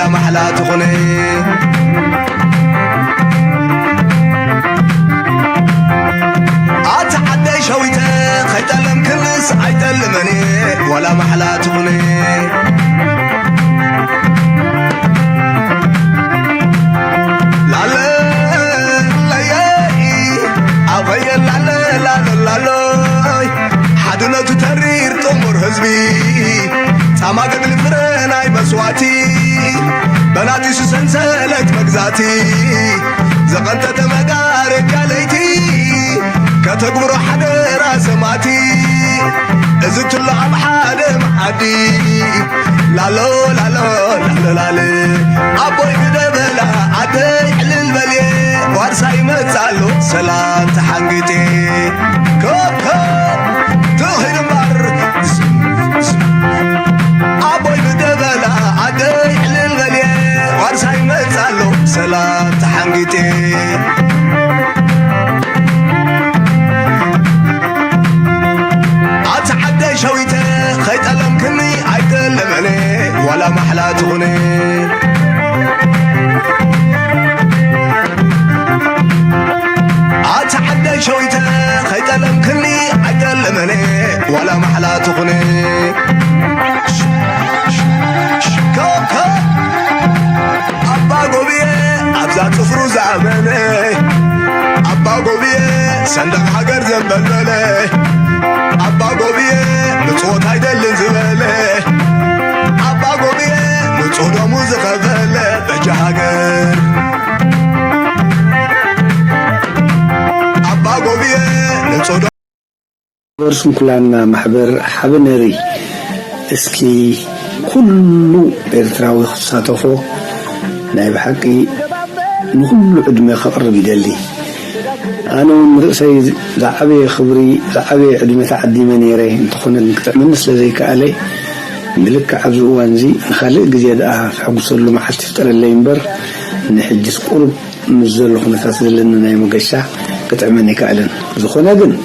محلا تخوني أتحدى شويته خيتلم كلس عيتلمني ولا محلا تخوني حدنة ترير تمر هزبي سما قبل فرناي بسواتي بناتي سنسلت مجزاتي زقنت تمقارك عليتي كتقبر حدا راسماتي ازت له عم حدا معدي لالو لالو لالو لالو ابوي بدبلا عدي علل بلي وارساي متسالو سلام تحنقتي كوكو تهين مر ابوي بدبلا عدي علل بلي وارساي متسالو سلام تحنقتي شويته خيط ألم كني عيتلمني ولا محلا تغني أتحدى شويته خيط ألم كني عيتلمني ولا محلا تغني كوكو أبا قوبيه أبزا تفرو زعمني أبا قوبيه صندق حجر زنبلبلي أبا قوبيه نصوت هيدلن زباله أبا قوبيه نصوت دموز غفله بجهاجر أبا قوبيه نصوت برسم كلنا محبر حبنري اسكي كله إرتراوي خصاته نايب حقي نكل عدمي خقرب يدلي أنا مرسي لعبي خبري لعبي عدمي تعدي منيري انتخون من مثل زي كالي ملك عبزو وانزي نخلق زيادة حقص له ما حد تفتر اللي ينبر نحجز قرب نزل له خنثات زلنا نايم قشع قطع مني كالن زخونا قن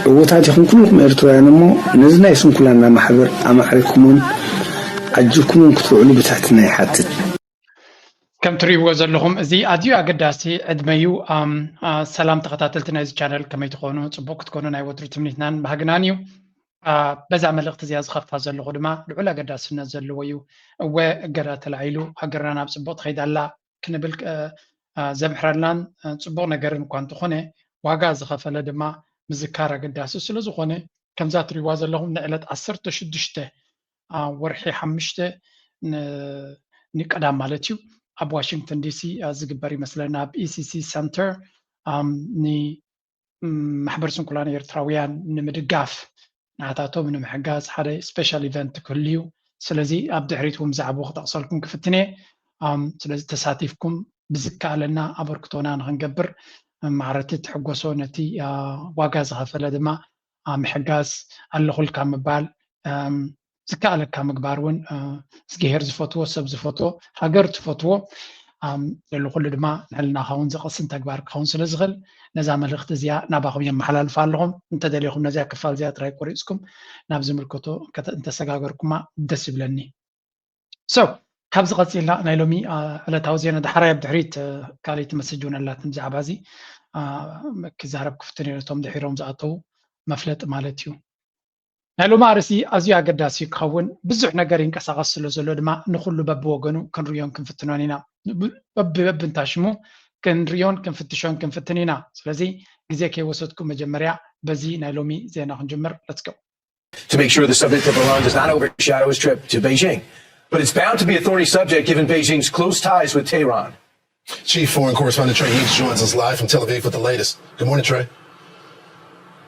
وتعطيكم كلكم إرتوان مو نزنا يسم كلنا محبر أما حريكمون عجوكمون كتوعلوا بتحتنا يحتت كم تريوا زلهم زي أديو أقداسي أدميو سلام تقطعتلتنا زي channel كما يتقونوا تبوك تكونوا ناي وتر تمنيتنان بهجنانيو بزعمل الاختزاز خف هذا اللغدما العلا قداسنا زلويو وقرات العيلو هجرنا بسبوت خيد الله كنبل زمحرلان تبوك نجرن كوانتو خونه واجا زخف لدما مذكرة قداس سلزو خونه كم ذات تريوا زلهم نقلت عصرت شدشته ورحي حمشته نقدام مالتيو أب واشنطن دي سي زقبري مثلا اب اي سي سي سنتر ني محبرسون كلنا يرتراويان نمدقاف نعطاتو من محجاز حدا سبيشال ايفنت كليو سلازي اب دحريتهم زعبو خطأصلكم كفتني سلازي تساتيفكم بزكا لنا أبركتونا نغنقبر معرتي تحقوسو نتي واقاز غفلة دما محجاز اللغل كامبال زكاء لك كمقبارون سجير زفتوه سب زفتوه هجرت فتوه اللي كل دما نحلنا خون زقسن تكبار خون سلزغل نزام الاختزياء نباقم يم حلال فالهم انت دليهم نزاع كفال زيات راي قريسكم نابز ملكتو انت سجاجركما دسب لني سو كابز قصيلا نايلومي على توزينا دحرايا بدحريت كالي تمسجون الله تنزع بازي كزهرب كفتني لتوم دحيرهم زعطو مفلت مالتيو نالو مارسي أزيا قداسي كون بزح نجارين كساقس لزلو دما نخلو باب وجنو كن ريون كن فتنانينا باب انتاشمو كن ريون كن فتشون كن فتنينا سلازي جزاكي وصلتكم مجمريا بزي نالومي زينا نجمر let's go. To make sure the subject of Iran does not overshadow his trip to Beijing, but it's bound to be a thorny subject given Beijing's close ties with Tehran. Chief Foreign Correspondent Trey Heaps joins us live from Tel Aviv with the latest. Good morning, Trey.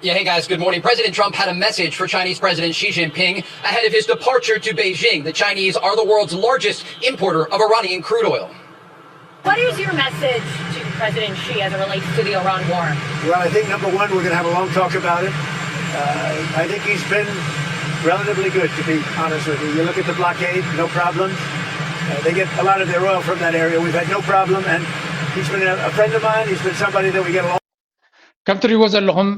Yeah, hey guys, good morning. President Trump had a message for Chinese President Xi Jinping ahead of his departure to Beijing. The Chinese are the world's largest importer of Iranian crude oil. What is your message to President Xi as it relates to the Iran war? Well, I think number one, we're going to have a long talk about it. I think he's been relatively good, to be honest with you. You look at the blockade, no problem. They get a lot of their oil from that area. We've had no problem, and he's been a friend of mine. He's been somebody that we get along. كم تريوا زلهم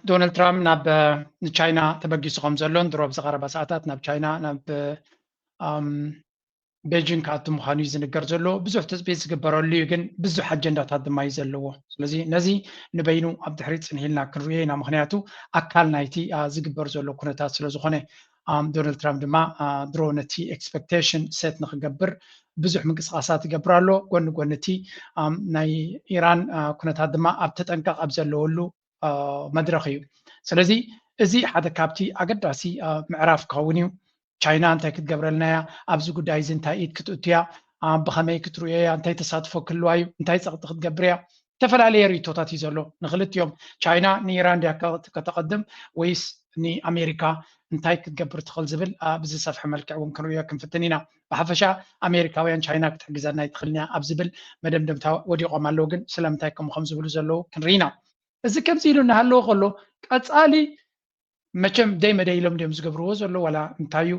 دونالد ترامب ناب تشاينا تبقي سقم زلون دروب زغرب ساعات ناب تشاينا ناب ቤጂንግ ካቱ ምዃኑ ዝንገር ዘሎ ብዙሕ ተፅቢት ዝግበረሉ እዩ ግን ብዙሕ ኣጀንዳታት ድማ እዩ ዘለዎ ስለዚ ነዚ ንበይኑ ኣብ ድሕሪት ፅንሂልና ክንሪኦ ኢና ምክንያቱ ኣካል ናይቲ ዝግበር ዘሎ ኩነታት ስለ ዝኾነ ዶናልድ ትራምፕ ድማ ድሮ ነቲ ኤክስፔክቴሽን ሴት ንክገብር ብዙሕ ምንቅስቃሳት ይገብር ኣሎ ጎኒ ጎኒ እቲ ናይ ኢራን ኩነታት ድማ ኣብ ተጠንቀቕ ኣብ ዘለወሉ መድረኽ እዩ ስለዚ እዚ ሓደ ካብቲ ኣገዳሲ ምዕራፍ ክኸውን እዩ ቻይና እንታይ ክትገብረልና እያ ኣብዚ ጉዳይ እዚ እንታይ ኢድ ክትእትያ ብኸመይ ክትሪኦ እያ እንታይ ተሳትፎ ክህልዋ እዩ እንታይ ፀቕጢ ክትገብር እያ ዝተፈላለየ ሪቶታት እዩ ዘሎ ንክልቲኦም ቻይና ንኢራን ድያ ከተቐድም ወይስ ንኣሜሪካ እንታይ ክትገብር ትኽእል ዝብል ብዝሰፍሐ መልክዕ እውን ክንሪኦ ክንፍትን ኢና ብሓፈሻ ኣሜሪካውያን ቻይና ክትሕግዘና ይትኽእልኛ ኣብ ዝብል መደምደምታ ወዲቖም ኣለዉ ግን ስለምንታይ ከምኡ ዝብሉ ዘለዉ ክንርኢ ኢና እዚ ከምዚ ኢሉ እናሃለዎ ከሎ ቀፃሊ መቸም ደይ መደይሎም ድዮም ዝገብርዎ ዘሎ ዋላ እንታይ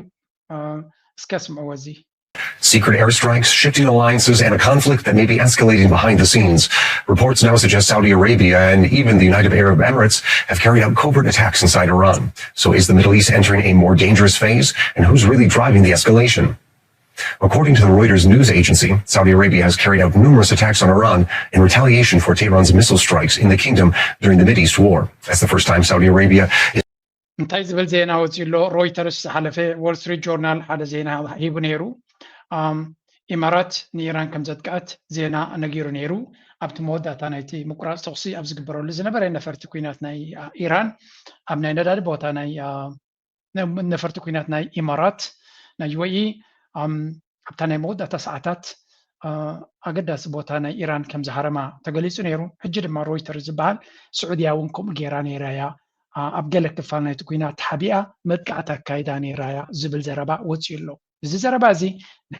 እስከ ስምዕዎ እዚ Secret airstrikes, shifting alliances, and a conflict that may be escalating behind the scenes. Reports now suggest Saudi Arabia and even the United Arab Emirates have carried out covert attacks inside Iran. So is the Middle East entering a more dangerous phase? And who's really driving the escalation? According to the Reuters news agency, Saudi Arabia has carried out numerous attacks on Iran in retaliation for Tehran's missile strikes in the kingdom during the Mideast war. That's the first time Saudi Arabia is እንታይ ዝብል ዜና ወፂሎ ሮይተርስ ዝሓለፈ ዎል ስትሪት ጆርናል ሓደ ዜና ሂቡ ነይሩ ኢማራት ንኢራን ከም ዘጥቃት ዜና ነጊሩ ነይሩ ኣብቲ መወዳእታ ናይቲ ምቁራፅ ተኽሲ ኣብ ዝግበረሉ ዝነበረ ነፈርቲ ኩናት ናይ ኢራን ኣብ ናይ ነዳዲ ቦታ ናይ ነፈርቲ ኩናት ናይ ኢማራት ናይ ዩኤኢ ኣብታ ናይ መወዳእታ ሰዓታት ኣገዳሲ ቦታ ናይ ኢራን ከም ዝሃረማ ተገሊጹ ነይሩ ሕጂ ድማ ሮይተርስ ዝበሃል ስዑድያ እውን ከምኡ ጌራ ነይራ እያ ኣብ ገለ ክፋል ናይቲ ኩናት ሓቢኣ መጥቃዕቲ ኣካይዳ ነይራ እያ ዝብል ዘረባ ወፂኡ ኣሎ እዚ ዘረባ እዚ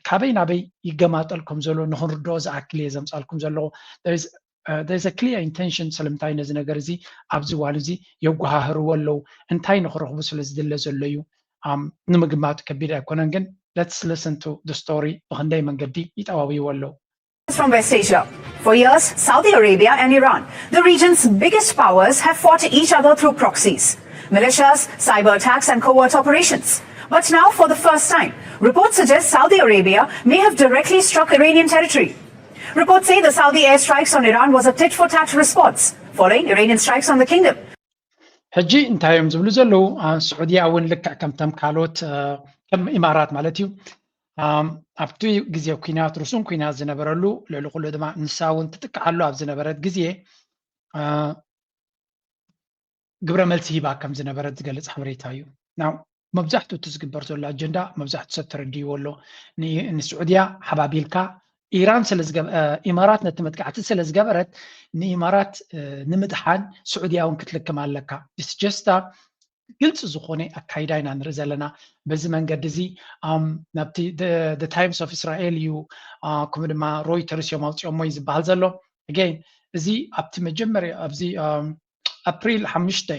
ካበይ ናበይ ይገማጠልኩም ዘሎ ንኽንርድኦ ዝኣክል እየ ዘምፃልኩም ዘለኹ there's a clear intention ስለምንታይ ነዚ ነገር እዚ ኣብዚ እዋን እዚ የጓሃህርዎ ኣለዉ እንታይ ንኽረኽቡ ስለ ዝድለ ዘሎ እዩ ንምግማት ከቢድ ኣይኮነን ግን let's listen to the story ብክንደይ መንገዲ ይጠዋውይዎ ኣለዉ From West Asia. For years, Saudi Arabia and Iran, the region's biggest powers, have fought each other through proxies, militias, cyber attacks and covert operations. But now, for the first time, reports suggest Saudi Arabia may have directly struck Iranian territory. Reports say the Saudi airstrikes on Iran was a tit-for-tat response, following Iranian strikes on the kingdom. ሕጂ እንታዮም ዝብሉ ዘለዉ ስዑድያ እውን ልክዕ ከምተም ካልኦት ከም ኢማራት ማለት እዩ ኣብቲ ግዜ ኩናት ሩስን ኩናት ዝነበረሉ ልዕሊ ኩሉ ድማ ንሳ እውን ትጥቅዓሉ ኣብ ዝነበረት ግዜ ግብረ መልሲ ሂባ ከም ዝነበረት ዝገልፅ ሓበሬታ እዩ ናው መብዛሕትኡ እቲ ዝግበር ዘሎ ኣጀንዳ መብዛሕትኡ ሰብ ተረዲይዎ ኣሎ ንስዑድያ ሓባቢልካ ኢራን ኢማራት ነቲ መጥቃዕቲ ስለ ዝገበረት ንኢማራት ንምድሓን ስዑድያ እውን ክትልክም ኣለካ ጀስታ ግልጽ ዝኾነ ኣካይዳ ኢና ንርኢ ዘለና በዚ መንገዲ እዚ ናብቲ the times of Israel እዩ ከምኡ ድማ ሮይተርስ እዮም ኣውፂኦሞ እዩ ዝበሃል ዘሎ again እዚ ኣብቲ መጀመርያ ኣብዚ ኣፕሪል 5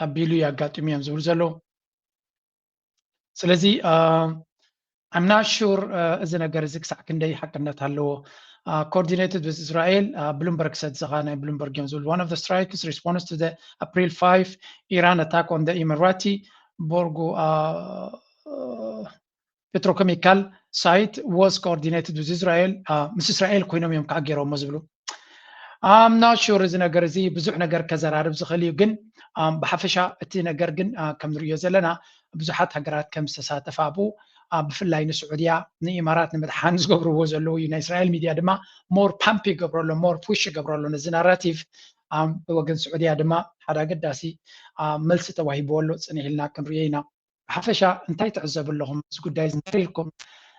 ኣቢሉ ያጋጥሙ እዮም ዝብሉ ዘለዉ ስለዚ I'm not sure እዚ ነገር እዚ ክሳዕ ክንደይ ሓቅነት ኣለዎ coordinated with Israel Bloomberg said Zahana Bloomberg one of the strikes response to the April 5 Iran attack on the Emirati Borgo petrochemical site was coordinated with Israel Mrs. Israel ኮይኖም እዮም ካገሮም ዝብሉ I'm not sure እዚ ነገር እዚ ብዙሕ ነገር ከዘራርብ ዝኽእል እዩ ግን ብሓፈሻ እቲ ነገር ግን ከም ንሪኦ ዘለና ብዙሓት ሃገራት ከም ዝተሳተፋ ኣብኡ ብፍላይ ንስዑድያ ንኢማራት ንምድሓን ዝገብርዎ ዘለዉ እዩ ናይ እስራኤል ሚድያ ድማ ሞር ፓምፕ ይገብረሎ ሞር ፑሽ ይገብረሎ ነዚ ናራቲቭ ብወገን ስዑድያ ድማ ሓደ ኣገዳሲ መልሲ ተዋሂብዎ ኣሎ ፅኒሕ ኢልና ክንሪኦ ኢና ብሓፈሻ እንታይ ትዕዘቡ ኣለኹም እዚ ጉዳይ ዝንሪኢልኩም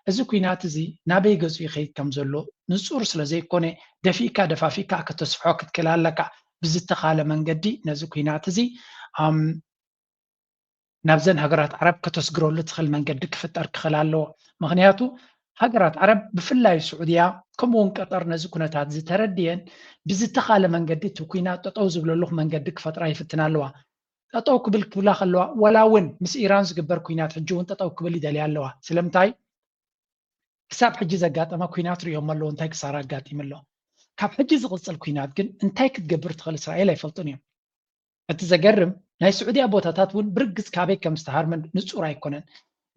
እዚ ኩናት እዚ ናበይ ገፁ ይኸይድ ከም ዘሎ ንፁር ስለ ዘይኮነ ደፊእካ ደፋፊካ ከተስፍሖ ክትክእል ኣለካ ብዝተኻለ መንገዲ ነዚ ኩናት እዚ ናብዘን ሃገራት ዓረብ ከተስግረሉ ትኽእል መንገዲ ክፍጠር ክኽእል ኣለዎ ምክንያቱ ሃገራት ዓረብ ብፍላይ ስዑድያ ከምኡውን ቀጠር ነዚ ኩነታት ዝተረድየን ብዝተኻለ መንገዲ እቲ ኩናት ጠጠው ዝብለሉ መንገዲ ክፈጥራ ይፍትና ኣለዋ ጠጠው ክብል ክብላ ከለዋ ወላ እውን ምስ ኢራን ዝግበር ኩናት ሕጂ እውን ጠጠው ክብል ይደልያ ኣለዋ ስለምንታይ ክሳብ ሕጂ ዘጋጠመ ኩናት ሪኦም ኣለዎ እንታይ ክሳራ ኣጋጢም ኣሎ ካብ ሕጂ ዝቕፅል ኩናት ግን እንታይ ክትገብር ትኽእል እስራኤል ኣይፈልጡን እዮም እቲ ዘገርም ናይ ስዑድያ ቦታታት እውን ብርግዝ ካበይ ከም ዝተሃርመን ንፁር ኣይኮነን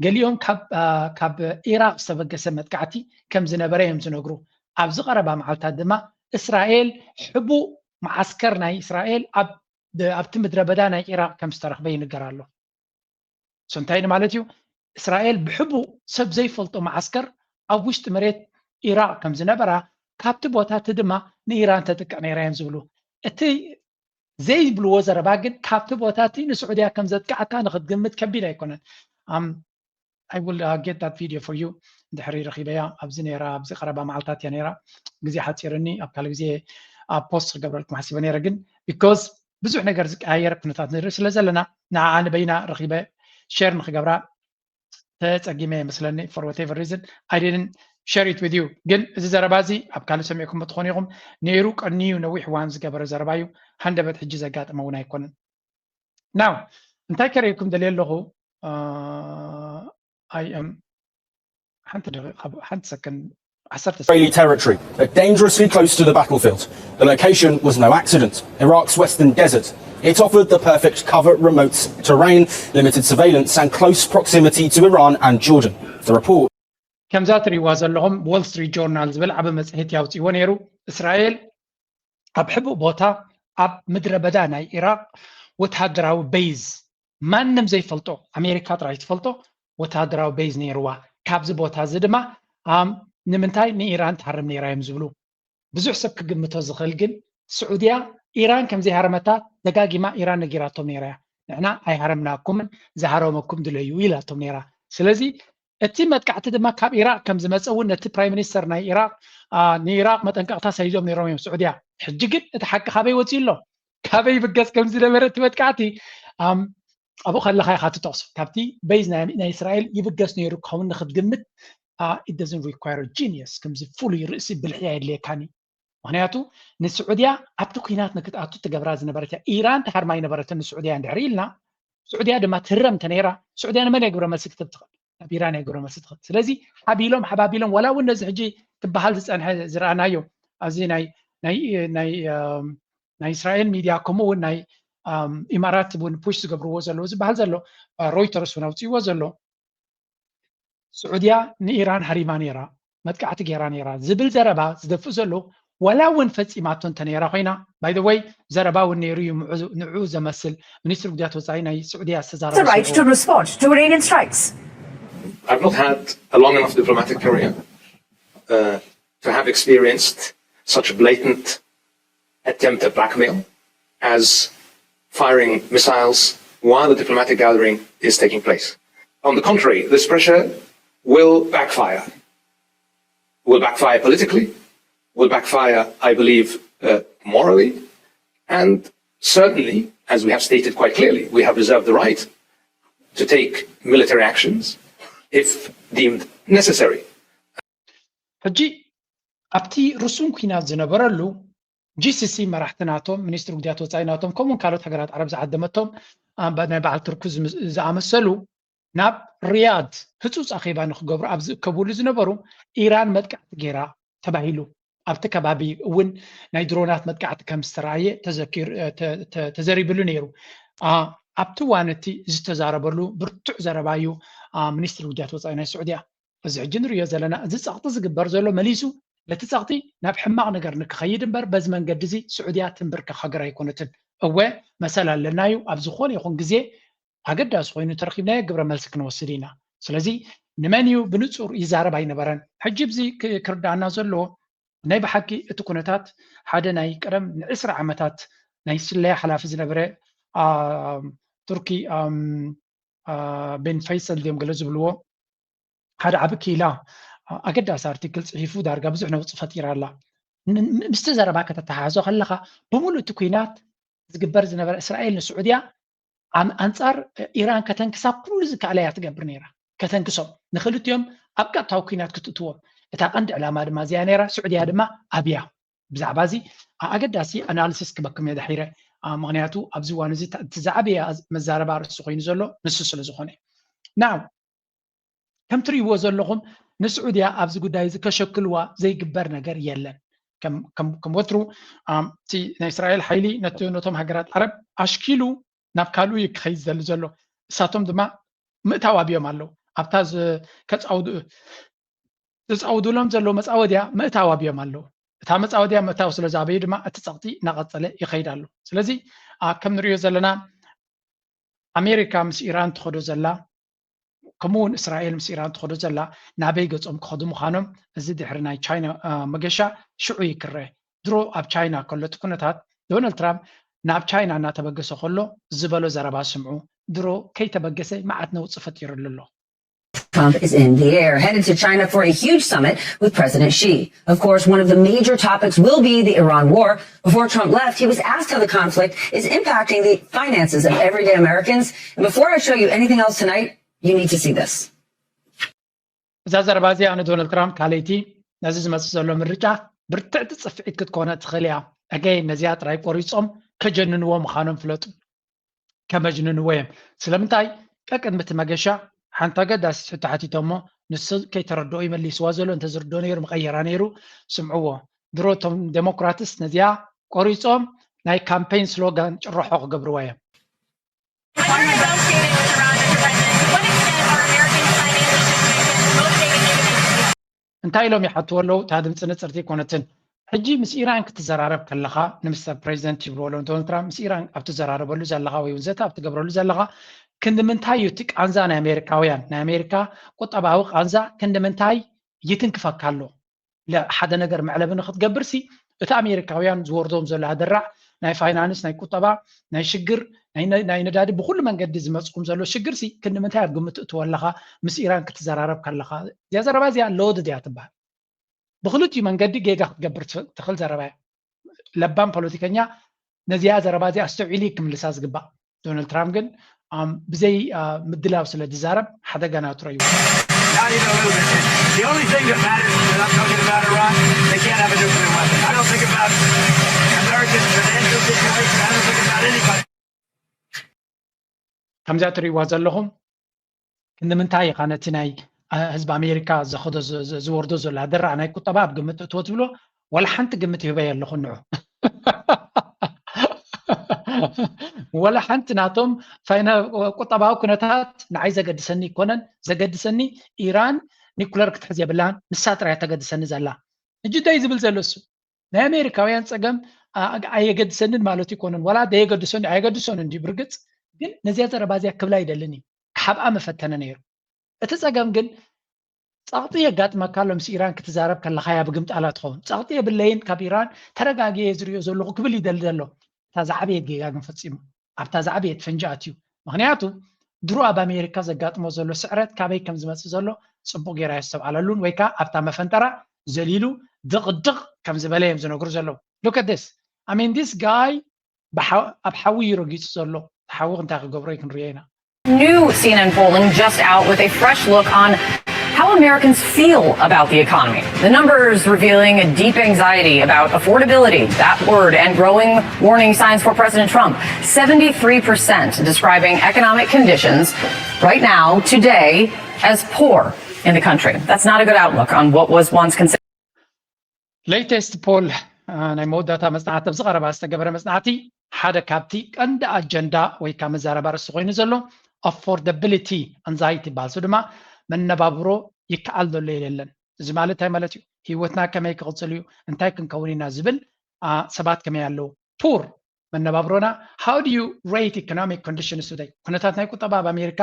قاليهم كاب إيراق استبقى متكعتي كم زنبريهم زنقرو أبز قربا معلتا دما إسرائيل حبو معسكرنا إسرائيل أب تمدر بدانا إيراق كم استرخ بين قرالو سنتين مالتيو إسرائيل بحبو سب زي فلطو معسكر أو وشت مريت إيراق كم زنبرا كابت بوتات دما نيران تتك نيران زولو اتي زي بلو وزر باقن كابت بوتاتي نسعوديا كم زد كعتا نخد قمت كبيرة يكونن I will get that video for you دحري رخيبيا أبزي نيرا أبزي قربا معلتات نيرا قزي حاتيرني أبقى قزي بوست قبلك محسيبا نيرا قن because بزوح نقرزك آير كنتات نيرس لزلنا أنا بينا رخيبة share نخي قبرا تتقيمي مثلا for whatever reason I didn't share it with you قن إذا زربازي أبقى لسميكم بتخونيهم نيروك أنيو نويح وانز قبر زربايو هندبت حجزة قات مونا يكون now انتاي كريكم دليل له I am Israeli territory, but dangerously close to the battlefield. The location was no accident. Iraq's western desert. It offered the perfect cover, remote terrain, limited surveillance, and close proximity to Iran and Jordan. The report. كم زاتري وازلهم Wall Street Journal بلعب مسحيت ياوتي ونيرو إسرائيل أبحبوا بوتا أب مدر بدانا العراق وتهدراو بيز ما نم زي فلطو أمريكا ترايت فلطو وتهدراو بيز نيروا كابز بوتا زدما نمنتاي نيران تحرم نيرا يمزبلو بزوح سب كقمتو زخلقن سعودية إيران كم زي هرمتا دقاقي ما إيران نقيراتهم نيرا نحنا هاي هرمناكم زهرومكم دليو إلاتهم نيرا سلازي التيمت قاعد تدما كاب إيراق كم زمت أول نت برايم مينستر نا إيراق نيراق ما تنقطع سيدهم نيروم السعودية حجقت تحقق خبي وتيلو خبي بقص كم زي لمرت متقعتي أبو خلي خاي خاطر توصف كابتي بيزنا نا إسرائيل يبقص نيرو كون ناخد قمت it doesn't require a genius كم زي فولي رئيسي بالحياة اللي كاني مهنياتو السعودية عبتو كينات نكت عبتو تقبراز نبرتها إيران تحرماي نبرتها السعودية عند عريلنا السعودية دما تهرم تنيرا السعودية أنا ما نقبر مسك تبتغل بيران يقولوا ما صدق سلازي حبيلهم حبابيلهم ولا ونز حجي تبحال تسأل زرعنايو أزي ناي إسرائيل ميديا كومو ناي إمارات بون بوش تقبروا وزلو زبحال زلو رويترز ونوتي وزلو سعودية نيران حريمانيرا ما تقعت جيرانيرا زبل زربا زدفو زلو ولا ونفتي ما تنتنيرا خوينا باي ذا واي زربا والنيريو نعوز مثل منستر بديات وزعينا السعودية استزارة The right to respond to Iranian strikes. I've not had a long enough diplomatic career to have experienced such a blatant attempt at blackmail as firing missiles while the diplomatic gathering is taking place. On the contrary, this pressure will backfire. Will backfire politically, will backfire, I believe, morally, and certainly, as we have stated quite clearly, we have reserved the right to take military actions if deemed necessary. حجي أبتي رسوم كينات زنبرلو GCC مرحتناتهم منستر بديات وصايناتهم كمون كانت حجرات عرب زعدمتهم بعدنا بعد تركز زعمسلو ناب رياض هتوس أخيبا نخجبر أبز كبول زنبرو إيران مدقعت جيرا تباهيلو أبت كبابي ون نايدرونات مدقعت كم استراية تذكر تزريبلو نيرو أبتو وانتي زتزاربلو برتع زربايو منستر بديات وصاينا السعودية فزعجن ريا زلنا زعطي زقبر زلو مليسو لتزعطي ناب حماق نقر نكخيد مبر بزمن قدزي سعوديات تنبرك خقرا يكونتن أو مثلا لنايو أبزخون يكون جزي أقدر أسوين ترخيبنا قبل ملسك نوصلينا سلازي نمانيو بنصور يزارب هاي نبران حجب زي كردانا زلو ناي بحكي تكونتات حدا ناي كرم نعسر عمتات ناي سلاح حلافز نبرة تركي بن فيصل ديوم قلزو بلو هذا عبكي لا أقدر أسا أرتيكل صحيفو دارقا بزوحنا وصفات يرالا مستزارة تتحازو خلقا بمولو تكوينات زقبر زنبر إسرائيل السعودية أنصار إيران كتنكسا كل زكا عليها تقبر نيرا كتنكسو نخلوت يوم أبقى تاوكينات كتتوب إتاقند علامة ما زيانيرا سعودية دما أبيا بزعبازي أقدر أسي أناليسيس كبكم يا دحيرة مغنياتو أبزوان زي تزعبيا مزاربا رسوخين زلو نسوس لزخوني نعم كم تري وزلهم نسعوديا أبز قداي زي كشكلوا زي قبر نقر يلن كم وترو تي إسرائيل حيلي نتوم هجرات عرب أشكيلو نبكالو يكخيز زلو ساتم دما متوابيو مالو ኣብታዝ ከጻውዱሎም ዘሎ መጻወድያ ምእታው ኣብዮም ኣለዉ እታ መጻወድያ ምእታው ስለ ዛበዩ ድማ እቲ ጸቕጢ እናቐጸለ ይኸይድ ኣሎ ስለዚ ከም ንሪኦ ዘለና ኣሜሪካ ምስ ኢራን ትኸዶ ዘላ ከምኡውን እስራኤል ምስ ኢራን ትኸዶ ዘላ ናበይ ገጾም ክኸዱ ምዃኖም እዚ ድሕሪ ናይ ቻይና መገሻ ሽዑ ይክረአ ድሮ ኣብ ቻይና ከሎ እቲ ኩነታት ዶናልድ ትራምፕ ናብ ቻይና እናተበገሰ ከሎ ዝበሎ ዘረባ ስምዑ ድሮ ከይተበገሰ መዓት ነውፅእ ፈጢሩሉ ኣሎ Trump is in the air, headed to China for a huge summit with President Xi. Of course, one of the major topics will be the Iran war. Before Trump left, he was asked how the conflict is impacting the finances of everyday Americans. And before I show you anything else tonight, you need to see this. እዛ ዘረባ እዚኣ ንዶናልድ ትራምፕ ካለይቲ ነዚ ዝመፅእ ዘሎ ምርጫ ብርትዕቲ ፅፍዒት ክትኮነ ትኽእል እያ ኣገይ ነዚኣ ጥራይ ቆሪፆም ከጀንንዎ ምዃኖም ፍለጡ ከመጅንንዎ እዮም ስለምንታይ ቀቅድሚ እቲ መገሻ ሓንታ ገዳሲ ሕቶ ሓቲቶሞ ንሱ ከይተረድኦ ይመሊስዋ ዘሎ እንተዝርድኦ ነይሩ መቐየራ ነይሩ ስምዕዎ ድሮ እቶም ዴሞክራትስ ነዚኣ ቆሪፆም ናይ ካምፔይን ስሎጋን ጭርሖ ክገብርዋ እዮም እንታይ ኢሎም ይሓትዎ ኣለዉ እታ ድምፂ ንፅርቲ ኮነትን ሕጂ ምስ ኢራን ክትዘራረብ ከለኻ ንምስተር ፕሬዚደንት ይብልዎ ኣለዉ ዶናልድ ትራምፕ ምስ ኢራን ኣብ ትዘራረበሉ ዘለኻ ወይ ዘታ ኣብ ትገብረሉ ዘለኻ ክንድምንታይ እዩ እቲ ቃንዛ ናይ ኣሜሪካውያን ናይ ኣሜሪካ ቁጠባዊ ቃንዛ ክንድምንታይ ይትንክፈካ ኣሎ ለሓደ ነገር መዕለቢ ንክትገብርሲ እቲ ኣሜሪካውያን ዝወርዶም ዘሎ ኣደራዕ ናይ ፋይናንስ ናይ ቁጠባ ናይ ሽግር ናይ ነዳዲ ብኩሉ መንገዲ ዝመፅኩም ዘሎ ሽግርሲ ክንድምንታይ ኣብ ግምት እትዎ ኣለኻ ምስ ኢራን ክትዘራረብ ከለኻ እዚኣ ዘረባ እዚኣ ለወድድ እያ ትበሃል ብክልቲኡ መንገዲ ጌጋ ክትገብር ትኽእል ዘረባ እያ ለባም ፖለቲከኛ ነዚኣ ዘረባ እዚኣ ኣስተውዒሉ ክምልሳ ዝግባእ ዶናልድ ትራምፕ ግን ብዘይ ምድላው ስለ ዝዛረብ ሓደጋ ናትሮ እዩ The only thing that matters is that I'm talking about Iran. They can't have a nuclear weapon. I don't think about American financial situation. I don't think about anybody. ከምዚኣ ትሪእዋ ዘለኹም ክንምንታይ ኢኻ ነቲ ናይ ህዝቢ ኣሜሪካ ዘኸዶ ዝወርዶ ዘሎ ኣደራዕ ናይ ቁጠባ ኣብ ግምት እትዎ ትብሎ ወላ ሓንቲ ግምት ይህበይ ኣለኹ ንዑ ወላ ሓንቲ ናቶም ቁጠባዊ ኩነታት ንዓይ ዘገድሰኒ ይኮነን ዘገድሰኒ ኢራን ኒኩለር ክትሕዝ የብላን ንሳ ጥራይ ተገድሰኒ ዘላ እጅ እንታይ ዝብል ዘሎ እሱ ናይ ኣሜሪካውያን ፀገም ኣየገድሰንን ማለት ይኮነን ወላ ደየገድሰኒ ኣየገድሰኑ እንዲ ብርግፅ ግን ነዚያ ዘረባ እዚኣ ክብላ ይደልኒ ሓብኣ መፈተነ ነይሩ እቲ ፀገም ግን ጸቕጢ የጋጥመካ ኣሎ ምስ ኢራን ክትዛረብ ከለኻ ያ ብግምጣላ ትኸውን ጸቕጢ የብለይን ካብ ኢራን ተረጋጊየ ዝርዮ ዘለኹ ክብል ይደሊ ዘሎ እታ ዝዓበየት ጌጋ ግን ፈፂሙ ኣብታ ዝዓበየት ፈንጃኣት እዩ ምክንያቱ ድሮ ኣብ ኣሜሪካ ዘጋጥሞ ዘሎ ስዕረት ካበይ ከም ዝመፅእ ዘሎ ፅቡቅ ጌራ የስተብዓለሉን ወይ ከዓ ኣብታ መፈንጠራ ዘሊሉ ድቕድቕ ከም ዝበለ እዮም ዝነግሩ ዘለዉ look at this I mean this guy ኣብ ሓዊ ይረጊፁ ዘሎ ሓዊ እንታይ ክገብሮ ክንሪኦ ኢና New CNN polling just out with a fresh look on how Americans feel about the economy. The numbers revealing a deep anxiety about affordability, that word, and growing warning signs for President Trump. 73% describing economic conditions right now, today, as poor in the country. That's not a good outlook on what was once considered. Latest poll, ናይ መወዳእታ መፅናዕቲ ኣብ ዝቐረባ ዝተገበረ መፅናዕቲ ሓደ ካብቲ ቀንዲ ኣጀንዳ ወይ ከዓ መዛረባ ርእሲ ኮይኑ ዘሎ affordability anxiety ይበሃል ድማ መነባብሮ ይከኣል ዘሎ የለን እዚ ማለት እንታይ ማለት እዩ ህይወትና ከመይ ክቕፅል እዩ እንታይ ክንከውን ኢና ዝብል ሰባት ከመይ ኣለዉ ፑር መነባብሮና how do you rate economic conditions today ኩነታት ናይ ቁጠባ በአሜሪካ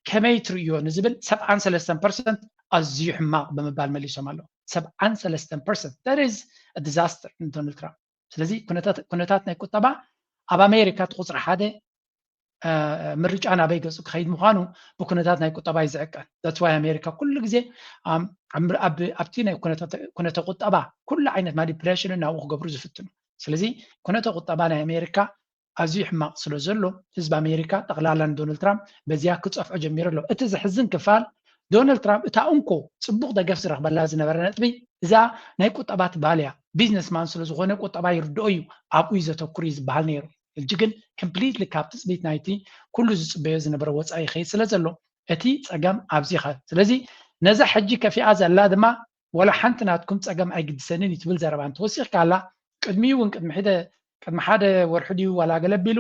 ከመይ ትርእዮ ንዝብል 73% ኣዝዩ ሕማቕ ብምባል መሊሶም ኣለዉ 73% that is a disaster in Donald Trump ስለዚ ኩነታት ናይ ቁጠባ ኣብ ኣሜሪካ ቁፅሪ ሓደ ምርጫ ናበይ ገፁ ክኸይድ ምዃኑ ብኩነታት ናይ ቁጠባ ይዝዕቀን that's why ኣሜሪካ ኩሉ ግዜ ኣብቲ ናይ ኩነተ ቁጠባ ኩሉ ዓይነት ማኒፑሌሽን ናብኡ ክገብሩ ዝፍትኑ ስለዚ ኩነተ ቁጠባ ናይ ኣሜሪካ ኣዝዩ ሕማቕ ስለ ዘሎ ህዝቢ ኣሜሪካ ጠቕላላ ዶናልድ ትራምፕ በዚያ ክፀፍዖ ጀሚሩ ኣሎ እቲ ዝሕዝን ክፋል ዶናልድ ትራምፕ እታ እንኮ ፅቡቕ ደገፍ ዝረኽበላ ዝነበረ ነጥቢ እዛ ናይ ቁጠባ ትባልያ ቢዝነስማን ስለ ዝኾነ ቁጠባ ይርድኦ እዩ ኣብኡ እዩ ዘተኩር እዩ ዝበሃል ነይሩ እጅ ግን ኮምፕሊትሊ ካብ ትፅቢት ናይቲ ኩሉ ዝፅበዮ ዝነበረ ወፃኢ ይኸይድ ስለ ዘሎ እቲ ፀገም ኣብዚ ኸ ስለዚ ነዛ ሕጂ ከፊኣ ዘላ ድማ ወላ ሓንቲ ናትኩም ፀገም ኣይግድሰንን ይትብል ዘረባ እንትወሲኽካ ኣላ ቅድሚ እውን ቅድሚ ሓደ ወርሒ ድዩ ዋላ ገለቢሉ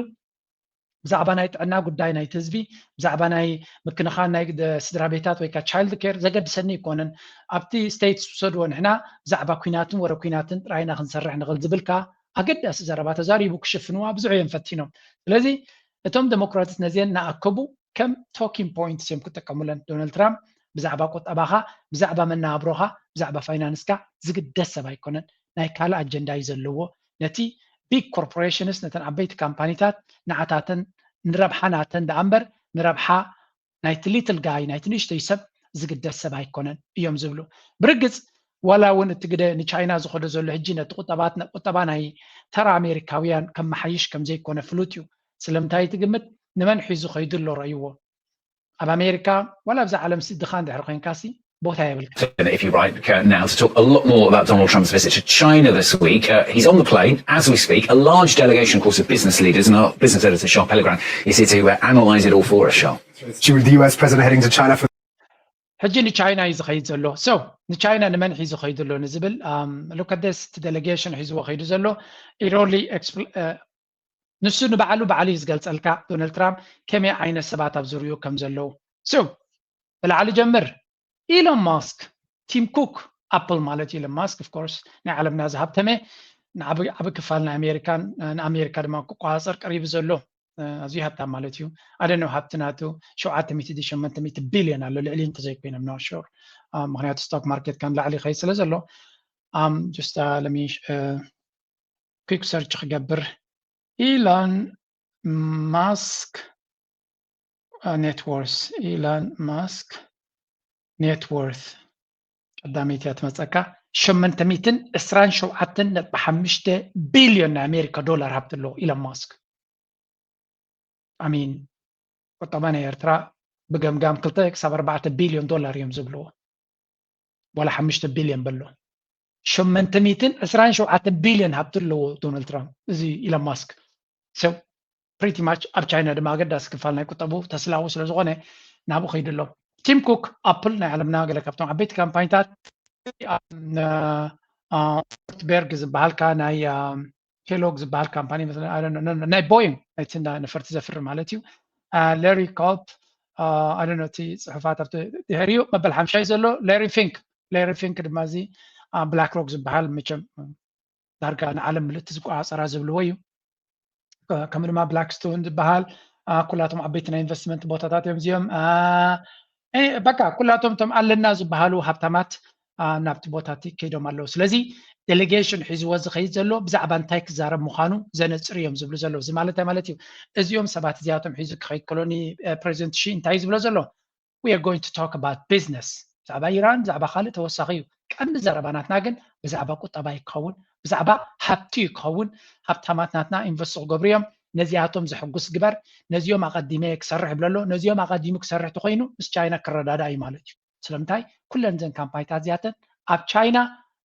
ብዛዕባ ናይ ጥዕና ጉዳይ ናይ ህዝቢ ብዛዕባ ናይ ምክንኻን ናይ ስድራ ቤታት ወይ ከዓ ቻይልድ ኬር ዘገድሰኒ ይኮነን ኣብቲ ስቴትስ ውሰድዎ ንሕና ብዛዕባ ኩናትን ወረ ኩናትን ጥራይና ክንሰርሕ ንኽእል ዝብልካ ኣገዳሲ ዘረባ ተዛሪቡ ክሽፍንዋ ብዙሕ እዮም ፈቲኖም ስለዚ እቶም ዴሞክራትስ ነዚአን ናኣከቡ ከም ቶኪንግ ፖይንትስ እዮም ክጥቀሙለን ዶናልድ ትራምፕ ብዛዕባ ቁጠባኻ ብዛዕባ መናብሮኻ ብዛዕባ ፋይናንስካ ዝግደስ ሰብ ኣይኮነን ናይ ካልእ ኣጀንዳ እዩ ዘለዎ ነቲ ቢግ ኮርፖሬሽንስ ነተን ዓበይቲ ካምፓኒታት ንዓታተን ንረብሓናተን ዳኣምበር ንረብሓ ናይቲ ሊትል ጋይ ናይቲ ንእሽተይ ሰብ ዝግደስ ሰብ ኣይኮነን እዮም ዝብሉ ብርግፅ ዋላ እውን እቲ ግደ ንቻይና ዝኸዶ ዘሎ ሕጂ ነቲ ቁጠባ ናይ ተራ ኣሜሪካውያን ከም መሓይሽ ከም ዘይኮነ ፍሉጥ እዩ ስለምንታይ ትግምት ንመን ሒዙ ኸይዱ ኣሎ ረእይዎ ኣብ ኣሜሪካ ዋላ ብዛ ዓለም ድኻ እንድሕር ኮንካሲ ቦታ የብልካ If you like now to talk a lot more about Donald Trump's visit to China this week. He's on the plane as we speak. A large delegation, of course, of business leaders, and our business editor, Charles Pellegrin, is here to analyse it all for us, Charles. The US president heading to China for ሕጂ ንቻይና እዩ ዝኸይድ ዘሎ ሶ ንቻይና ንመን ሒዙ ኸይዱ ኣሎ ንዝብል look at this delegation ሒዝዎ ኸይዱ ዘሎ it only ንሱ ንባዕሉ ባዕሉ ዝገልጸልካ ዶናልድ ትራምፕ ከመይ ዓይነት ሰባት ኣብ ዙርዩ ከም ዘለዉ ሶ ብላዕሊ ጀምር ኢሎን ማስክ ቲም ኩክ ኣፕል ማለት ኢሎን ማስክ ኦፍ ኮርስ ናይ ዓለምና ዝሃብተመ ንዓብ ክፋል ንኣሜሪካ ድማ ክቋፀር ቀሪቡ ዘሎ ኣዝዩ ሃብታም ማለት እዩ ኣደነው ሃብትናቱ 700 ቢልዮን ኣሎ ልዕሊ እንተዘይኮይኖም ኖ ሹር ምክንያቱ ስቶክ ማርኬት ከም ላዕሊ ኸይድ ስለ ዘሎ just let me quick search ክገብር ኢሎን ማስክ ኔትወርስ ኢሎን ማስክ ኔትወርት ቀዳመይቲ ትመፀካ 827.5 ቢልዮን ኣሜሪካ ዶላር ሃብት ኣለዎ ኢሎን ማስክ አሚን ቁጠባ ናይ ኤርትራ ብገምጋም 2 ክሳብ 4 ቢልዮን ዶላር እዮም ዝብልዎ ወላ 5 ቢልዮን በሎ 827 ቢልዮን ሃብት ኣለዎ ዶናልድ ትራምፕ እዚ ኢሎን ማስክ so pretty much ኣብ ቻይና ድማ ኣገዳሲ ክፋል ናይ ቁጠቡ ተስላው ስለ ዝኾነ ናብኡ ኸይዱ ኣሎ ቲም ኩክ ኣፕል ናይ ዓለምና ገለ ካብቶም ዓበይቲ ካምፓኒታት በርግ ዝበሃልካ ናይ ኬሎግ ዝበሃል ካምፓኒ ናይ ቦይንግ ናይቲ ነፈርቲ ዘፍሪ ማለት እዩ ሌሪ ኮልፕ ኣደነ እቲ ፅሑፋት ኣብቲ ድሕሪኡ መበል 50 ዘሎ ሌሪ ፊንክ ድማ እዚ ብላክ ሮክ ዝበሃል መቸም ዳርጋ ንዓለም ምልእቲ ዝቆፃፀራ ዝብልዎ እዩ ከምኡ ድማ ብላክስቶን ዝበሃል ኩላቶም ዓበይቲ ናይ ኢንቨስትመንት ቦታታት እዮም እዚኦም በቃ ኩላቶም ቶም ኣለና ዝበሃሉ ሃብታማት ናብቲ ቦታት ከይዶም ኣለዉ ስለዚ ዴሌጌሽን ሒዝዎ ዝኸይድ ዘሎ ብዛዕባ እንታይ ክዛረብ ምዃኑ ዘነፅር እዮም ዝብሉ ዘለዉ እዚ ማለት ማለት እዩ እዚኦም ሰባት እዚኣቶም ሒዙ ክኸይድ ከሎኒ ፕሬዚደንት ሺ እንታይ ዝብሎ ዘሎ we are going to talk about business ብዛዕባ ኢራን ብዛዕባ ካልእ ተወሳኺ እዩ ቀንዲ ዘረባናትና ግን ብዛዕባ ቁጠባ ይክኸውን ብዛዕባ ሃብቲ ይክኸውን ሃብታማት ናትና ኢንቨስት ክገብሩ እዮም ነዚኣቶም ዝሕጉስ ግበር ነዚኦም ኣቐዲመ ክሰርሕ ይብለሎ ነዚኦም ኣቐዲሙ ክሰርሕ ተኮይኑ ምስ ቻይና ክረዳዳ እዩ ማለት እዩ ስለምንታይ ኩለን ዘን ካምፓኒታት እዚኣተን ኣብ ቻይና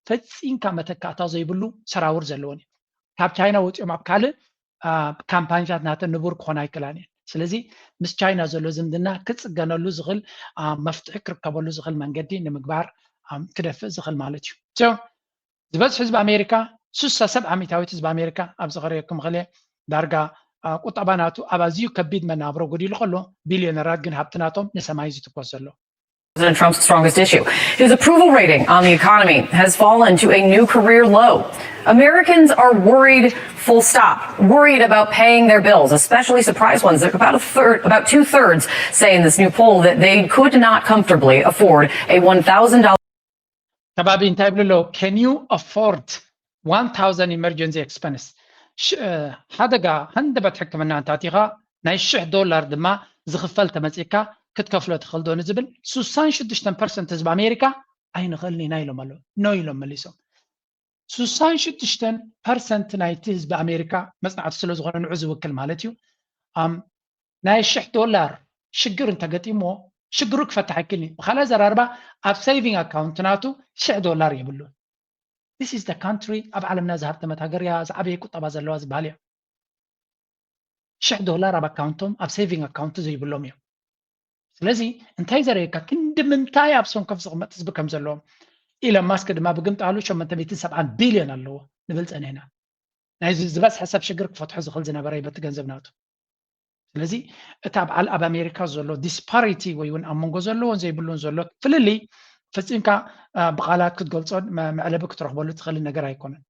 ፈፂምካ መተካእታ ዘይብሉ ሰራውር ዘለዎን እዩ ካብ ቻይና ወፂኦም ኣብ ካልእ ካምፓኒታት ናተን ንቡር ክኾና ኣይክእላን እየን ስለዚ ምስ ቻይና ዘሎ ዝምድና ክፅገነሉ ዝኽእል መፍትሒ ክርከበሉ ዝኽእል መንገዲ ንምግባር ክደፍእ ዝኽእል ማለት እዩ ዝበዝሕ ህዝቢ ኣሜሪካ 67 ዓመታዊት ህዝቢ ኣሜሪካ ኣብ ዝኸረየኩም ክእለ ዳርጋ ቁጠባ ናቱ ኣብ ኣዝዩ ከቢድ መናብሮ ጎዲሉ ከሎ ቢልዮነራት ግን ሃብቲ ናቶም ንሰማይ ዝትኮስ ዘሎ President Trump's strongest issue. His approval rating on the economy has fallen to a new career low. Americans are worried, full stop, worried about paying their bills, especially surprise ones. About 2/3 say in this new poll that they could not comfortably afford a $1,000. ከባቢ እንታይ ብሎ can you afford 1000 emergency expense? ሓደጋ ሃንደበት ሕክምና እንታቲኻ ናይ $1,000 ድማ ዝኽፈል ተመፂካ ክትከፍሎ ትኽእል ዶ ንዝብል 66% ህዝቢ ኣሜሪካ ኣይንኽእልን ኢና ኢሎም ኣለዉ ኖ ኢሎም መሊሶም 66% ናይቲ ህዝቢ ኣሜሪካ መፅናዕቲ ስለ ዝኾነ ንዑ ዝውክል ማለት እዩ ናይ $1,000 ሽግር እንተገጢሞ ሽግሩ ክፈታሕ ኣይክእልኒ ብካልእ ዘራርባ ኣብ ሴቪንግ ኣካውንት ናቱ $1,000 የብሉ this is the country ኣብ ዓለምና ዝሃብተመት ሃገር እያ ዝዓበየ ቁጠባ ዘለዋ ዝበሃል እያ $1,000 ኣብ ኣካውንቶም ኣብ ሴቪንግ ኣካውንት ዘይብሎም እዮም ስለዚ እንታይ ዘረየካ ክንዲ ምንታይ ኣብ ሰንኮፍ ዝቕመጥ ህዝቢ ከም ዘለዎም ኢሎን ማስክ ድማ ብግምጣሉ 870 ቢልዮን ኣለዎ ንብል ፀኒሕና ናይ ዝበዝሐ ሰብ ሽግር ክፈትሖ ዝኽእል ዝነበረ በቲ ገንዘብ ናቱ ስለዚህ እታ በዓል ኣብ ኣሜሪካ ዘሎ ዲስፓሪቲ ወይ እውን ኣብ መንጎ ዘለዎን ዘይብሉን ዘሎ ፍልልይ ፈፂምካ ብቃላት ክትገልጾን መዕለቢ ክትረክበሉ ትኽእል ነገር ኣይኮነን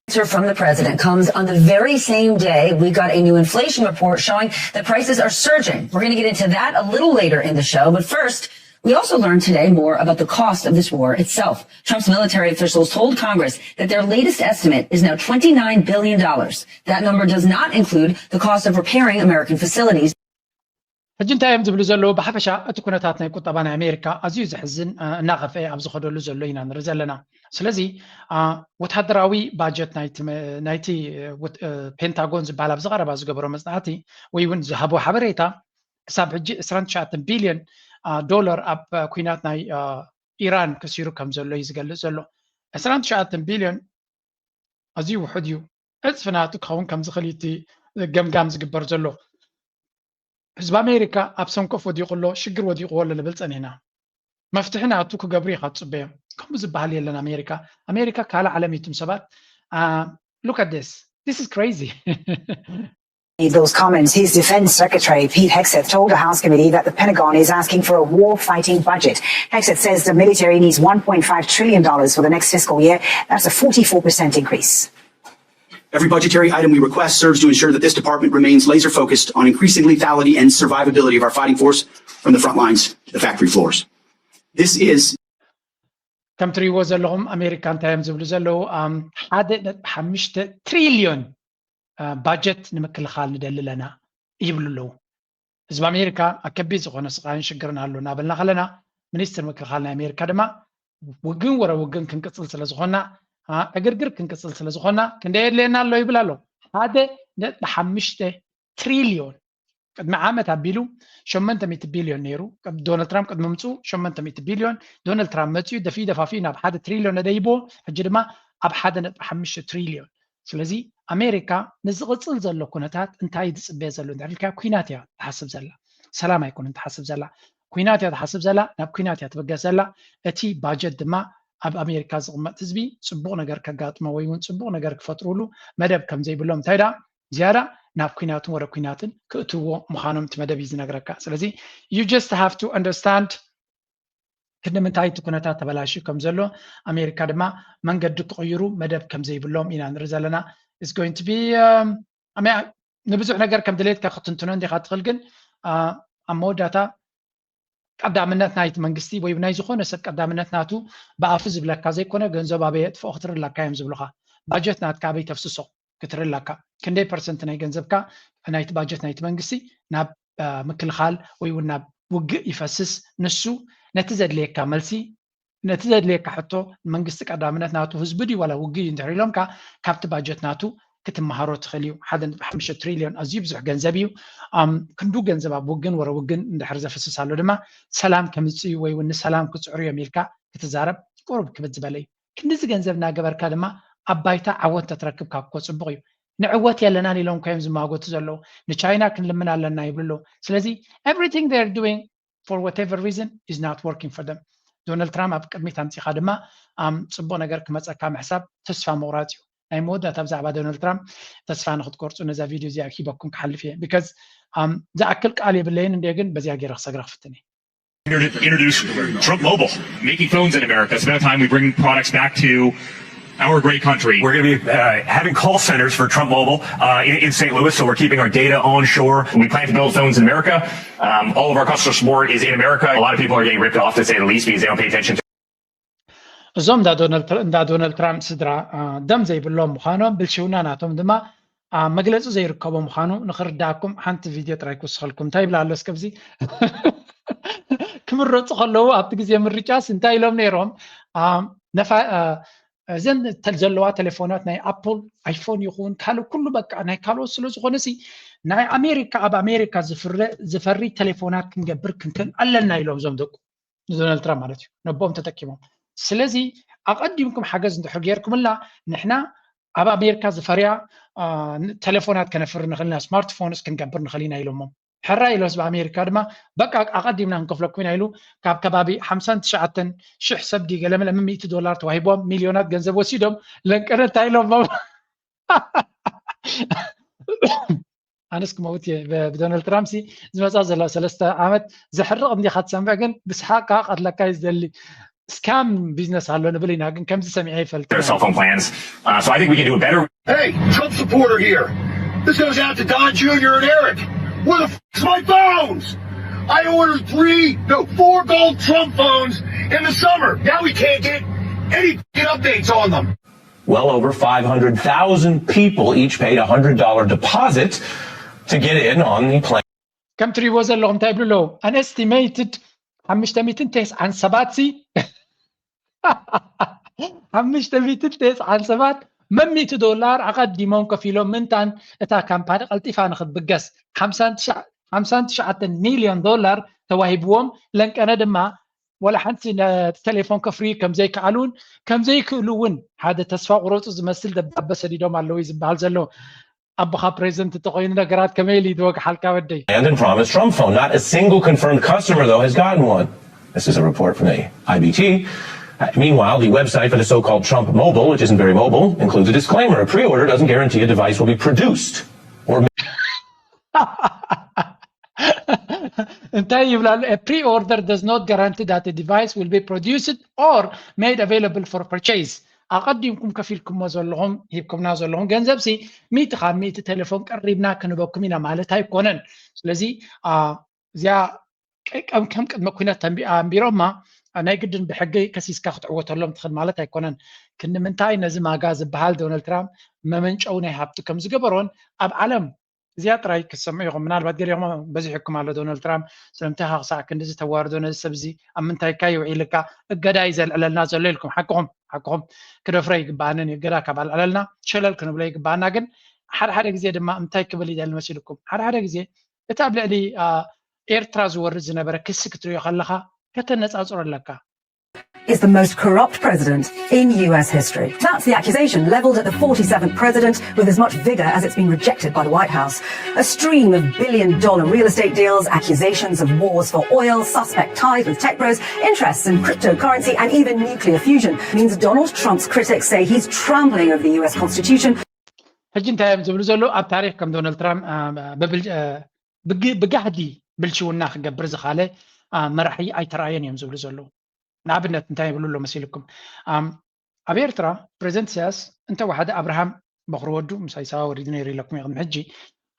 Answer from the president comes on the very same day we got a new inflation report showing that prices are surging. We're going to get into that a little later in the show, but first, we also learned today more about the cost of this war itself. Trump's military officials told Congress that their latest estimate is now $29 billion. That number does not include the cost of repairing American facilities. ሕጂ እንታይ እዮም ዝብሉ ዘለዉ ብሓፈሻ እቲ ኩነታት ናይ ቁጠባ ናይ ኣሜሪካ ኣዝዩ ዝሕዝን እናኸፍአ ኣብ ዝኸደሉ ዘሎ ኢና ንርኢ ዘለና ስለዚ ወታደራዊ ባጀት ናይቲ ፔንታጎን ዝበሃል ኣብ ዝቐረባ ዝገበሮ መፅናዕቲ ወይ እውን ዝሃቦ ሓበሬታ ክሳብ ሕጂ 29 ቢልዮን ዶላር ኣብ ኩናት ናይ ኢራን ከሲሩ ከም ዘሎ እዩ ዝገልጽ ዘሎ 29 ቢልዮን ኣዝዩ ውሑድ እዩ እፅፊ ናቱ ክኸውን ከም ዝኽእል እቲ ገምጋም ዝግበር ዘሎ ህዝቢ ኣሜሪካ ኣብ ሰንኮፍ ወዲቑሎ ሽግር ወዲቑዎ ኣሎ ንብል ፀኒሕና መፍትሒ ናቱ ክገብሩ ኢኻ ትፅበዮም ከምኡ ዝበሃል የለን ኣሜሪካ ካልእ ዓለም እቱም ሰባት look at this is crazy Those comments, his Defense Secretary Pete Hegseth told a House committee that the Pentagon is asking for a war-fighting budget. Hegseth says the military needs $1.5 trillion for the next fiscal year. That's a 44% increase. Every budgetary item we request serves to ensure that this department remains laser-focused on increasing lethality and survivability of our fighting force from the front lines to the factory floors. This is... ከም ትሪእዎ ዘለኹም ኣሜሪካ እንታይ እዮም ዝብሉ ዘለዉ 1.5 ትሪልዮን ባጀት ንምክልኻል ንደሊ ለና ይብሉ ኣለዉ ህዝቢ ኣሜሪካ ኣብ ከቢድ ዝኾነ ስቃይን ሽግርን ኣሎ እናበልና ከለና ሚኒስትር ምክልኻል ናይ ኣሜሪካ ድማ ውግን ወረ ውግን ክንቅፅል ስለ ዝኾና እግርግር ክንቅፅል ስለ ዝኾና ክንደይ የድልየና ኣሎ ይብል ኣሎ 1.5 ትሪልዮን ቅድሚ ዓመት ኣቢሉ 800 ቢልዮን ነይሩ ዶናልድ ትራምፕ ቅድሚ ምፅኡ 800 ቢልዮን ዶናልድ ትራምፕ መፅኡ ደፊኡ ናብ 1 ትሪልዮን ነደይቦ ሕጂ ድማ ኣብ 1.5 ትሪልዮን ስለዚ ኣሜሪካ ንዝቕፅል ዘሎ ኩነታት እንታይ ዝፅበየ ዘሎ እንድሕሪልካ ኩናት እያ ትሓስብ ዘላ ሰላም ኣይኮነን ትሓስብ ዘላ ኩናት እያ ትሓስብ ዘላ ናብ ኩናት እያ ትበገስ ዘላ እቲ ባጀት ድማ ኣብ ኣሜሪካ ዝቕመጥ ህዝቢ ፅቡቕ ነገር ከጋጥሞ ወይ እውን ፅቡቕ ነገር ክፈጥሩሉ መደብ ከም ዘይብሎም እንታይ ዳ ዝያዳ ናብ ኩናትን ወረ ኩናትን ክእትዎ ምዃኖም እቲ መደብ እዩ ዝነግረካ ስለዚ you just have to understand ክንምንታይ እቲ ኩነታት ተበላሽዩ ከም ዘሎ ኣሜሪካ ድማ መንገዲ ክቕይሩ መደብ ከም ዘይብሎም ኢና ንርኢ ዘለና is going to be ንብዙሕ ነገር ከም ድሌትካ ክትንትኖ እንዲኻ ትኽእል ግን ኣብ መወዳእታ ቀዳምነት ናይቲ መንግስቲ ወይ ናይ ዝኾነ ሰብ ቀዳምነት ናቱ ብኣፉ ዝብለካ ዘይኮነ ገንዘብ ኣበየ ጥፍኦ ክትርላካ እዮም ዝብሉኻ ባጀት ናትካ ኣበይ ተፍስሶ ክትርላካ ክንደይ ፐርሰንት ናይ ገንዘብካ ናይቲ ባጀት ናይቲ መንግስቲ ናብ ምክልኻል ወይ እውን ናብ ውግእ ይፈስስ ንሱ ነቲ ዘድልየካ መልሲ ነቲ ዘድልየካ ሕቶ መንግስቲ ቀዳምነት ናቱ ህዝቢ ድዩ ዋላ ውግእ እንድሕር ኢሎምካ ካብቲ ባጀት ናቱ ክትመሃሮ ትኽእል እዩ 1.5 ትሪልዮን ኣዝዩ ብዙሕ ገንዘብ እዩ ክንዱ ገንዘብ ኣብ ውግን ወረ ውግን እንድሕር ዘፈስስ ኣሎ ድማ ሰላም ከምፅኡ ወይ እውን ንሰላም ክፅዕሩ እዮም ኢልካ ክትዛረብ ቁርብ ክብድ ዝበለ እዩ ክንዲዚ ገንዘብ እናገበርካ ድማ ኣብ ባይታ ዓወት ተትረክብ ካብ እኮ ፅቡቕ እዩ ንዕወት የለናን ኢሎም ኮይም ዝማጎቱ ዘለዉ ንቻይና ክንልምን ኣለና ይብሉ ስለዚ everything they are doing for whatever reason is not working for them ዶናልድ ትራምፕ ኣብ ቅድሚት ኣምፂኻ ድማ ፅቡቕ ነገር ክመፀካ ምሕሳብ ተስፋ ምቑራፅ እዩ ናይ መወዳእታ ብዛዕባ ዶናልድ ትራምፕ ተስፋ ንክትቆርፁ ነዛ ቪድዮ እዚኣ ሂበኩም ክሓልፍ እየ ቢካዝ ዝኣክል ቃል የብለይን እንደ ግን በዚያ ገይረ ክሰግረ ክፍትን introduce Trump Mobile, making phones in America. It's about time we bring products back to our great country. We're going to be having call centers for Trump Mobile in St. Louis, so we're keeping our data onshore. We plan to build phones in America. All of our customer support is in America. A lot of people are getting ripped off, to say the least, because they don't pay attention to እዞም እንዳ ዶናልድ ትራምፕ ስድራ ደም ዘይብሎም ምዃኖም ብልሽውና ናቶም ድማ መግለፂ ዘይርከቦ ምዃኑ ንኽርዳእኩም ሓንቲ ቪድዮ ጥራይ ክውስኸልኩም እንታይ ይብላ ኣሎ እስከብዚ ክምረፁ ከለዉ ኣብቲ ግዜ ምርጫስ እንታይ ኢሎም ነይሮም እዘን ዘለዋ ቴሌፎናት ናይ ኣፕል ኣይፎን ይኹን ካልእ ኩሉ በቃ ናይ ካልኦት ስለ ዝኾነ ሲ ናይ ኣሜሪካ ኣብ ኣሜሪካ ዝፈሪ ቴሌፎናት ክንገብር ክንክን ኣለና ኢሎም እዞም ደቁ ዶናልድ ትራምፕ ማለት እዩ ነቦም ተጠቂሞም ስለዚ ኣቐዲምኩም ሓገዝ እንድሕር ጌርኩምላ ንሕና ኣብ ኣሜሪካ ዝፈርያ ቴሌፎናት ከነፍር ንኽእልና ስማርትፎንስ ክንገብር ንኽእል ኢና ኢሎሞም ሕራ ኢሎስ ብኣሜሪካ ድማ በቃ ኣቐዲምና ክንከፍለኩም ኢና ኢሉ ካብ ከባቢ 59,000 ሰብ ገለመለ $100 ተዋሂቦም ሚልዮናት ገንዘብ ወሲዶም ለንቀነ እንታይ ኢሎሞም أنس كموت بدونالد ترامب سي زمزا زلا 3 عامت زحرق عندي خد سمع جن بسحاق قد لك يزدلي scam business على نبلينا جن كم سمعي فلت their cell phone plans. So I think we can do a better. Hey, Trump supporter here. This goes out to Don Jr. and Eric. Where the f***'s my phones? I ordered 4 gold Trump phones in the summer. Now we can't get any updates on them. Well over 500,000 people each paid $100 deposit to get in on the plan. كم تري وزن لهم تقبلوا له an estimated 597 597 $100 أقدمون كفيلهم من تان إتا كامباني قلتيفا نخد بقس 59 مليون دولار تواهبوهم لنك أنا دما ولا حنسي تليفون كفري كم زي كعلون كم زي كلون هذا تصفى قروط زمثل دبابة سديدهم على لويز بهالزلو أبخا بريزنت تقوين نقرات كميلي دوق حلقة ودي. And promised Trump phone. Not a single confirmed customer though has gotten one. This is a report from the IBT. Meanwhile, the website for the so-called Trump Mobile, which isn't very mobile, includes a disclaimer. A pre-order doesn't guarantee a device will be produced or a pre-order does not guarantee that the device will be produced or made available for purchase. أقدمكم كفيلكم وزلهم هيبكم نازلهم جنزب سي 100 تليفون قريبنا كنبكم هنا مالتها يكونن لذي زيا كم قد ما كنا تنبيرهم أنا يقدر بحقي كسيس كاخد عوة لهم تخد مالتها يكونن كنا من تاي نزم عجاز بحال دونالد ترامب ما منش أو نهابتو كم زجبرون أب علم زيادة رأي كسمعهم من البعض قال يوم بزحكم على دونالد ترامب سلمتها ساعة كنزت تواردون السبزي أم من تاي كايو عيلك الجدايزل على الناس لكم حقهم كده فريق بانني قراك على لنا شلل كانوا بلايق بانا جن حر جزء دم أمتاي كبلي دال مسيلكم حر جزء تابع لي إيرتراز ورزنا بركس كتري خلها كتنس أزور لك. Is the most corrupt president in US history. That's the accusation leveled at the 47th president with as much vigor as it's been rejected by the White House. A stream of billion-dollar real estate deals, accusations of wars for oil, suspect ties with tech bros, interests in cryptocurrency and even nuclear fusion means Donald Trump's critics say he's trampling over the US Constitution. هجين تايم زبلزلو أب تاريخ كم دونالد ترامب بقعدي بلشونا خجبر زخالة مرحي أي تراين يوم زبلزلو. نعبنا نتاي بقول له مسيلكم أبي إرترا بريزنت سياس أنت واحد أبراهام بخرودو مسايسا وريدنا يري لكم يغنم حجي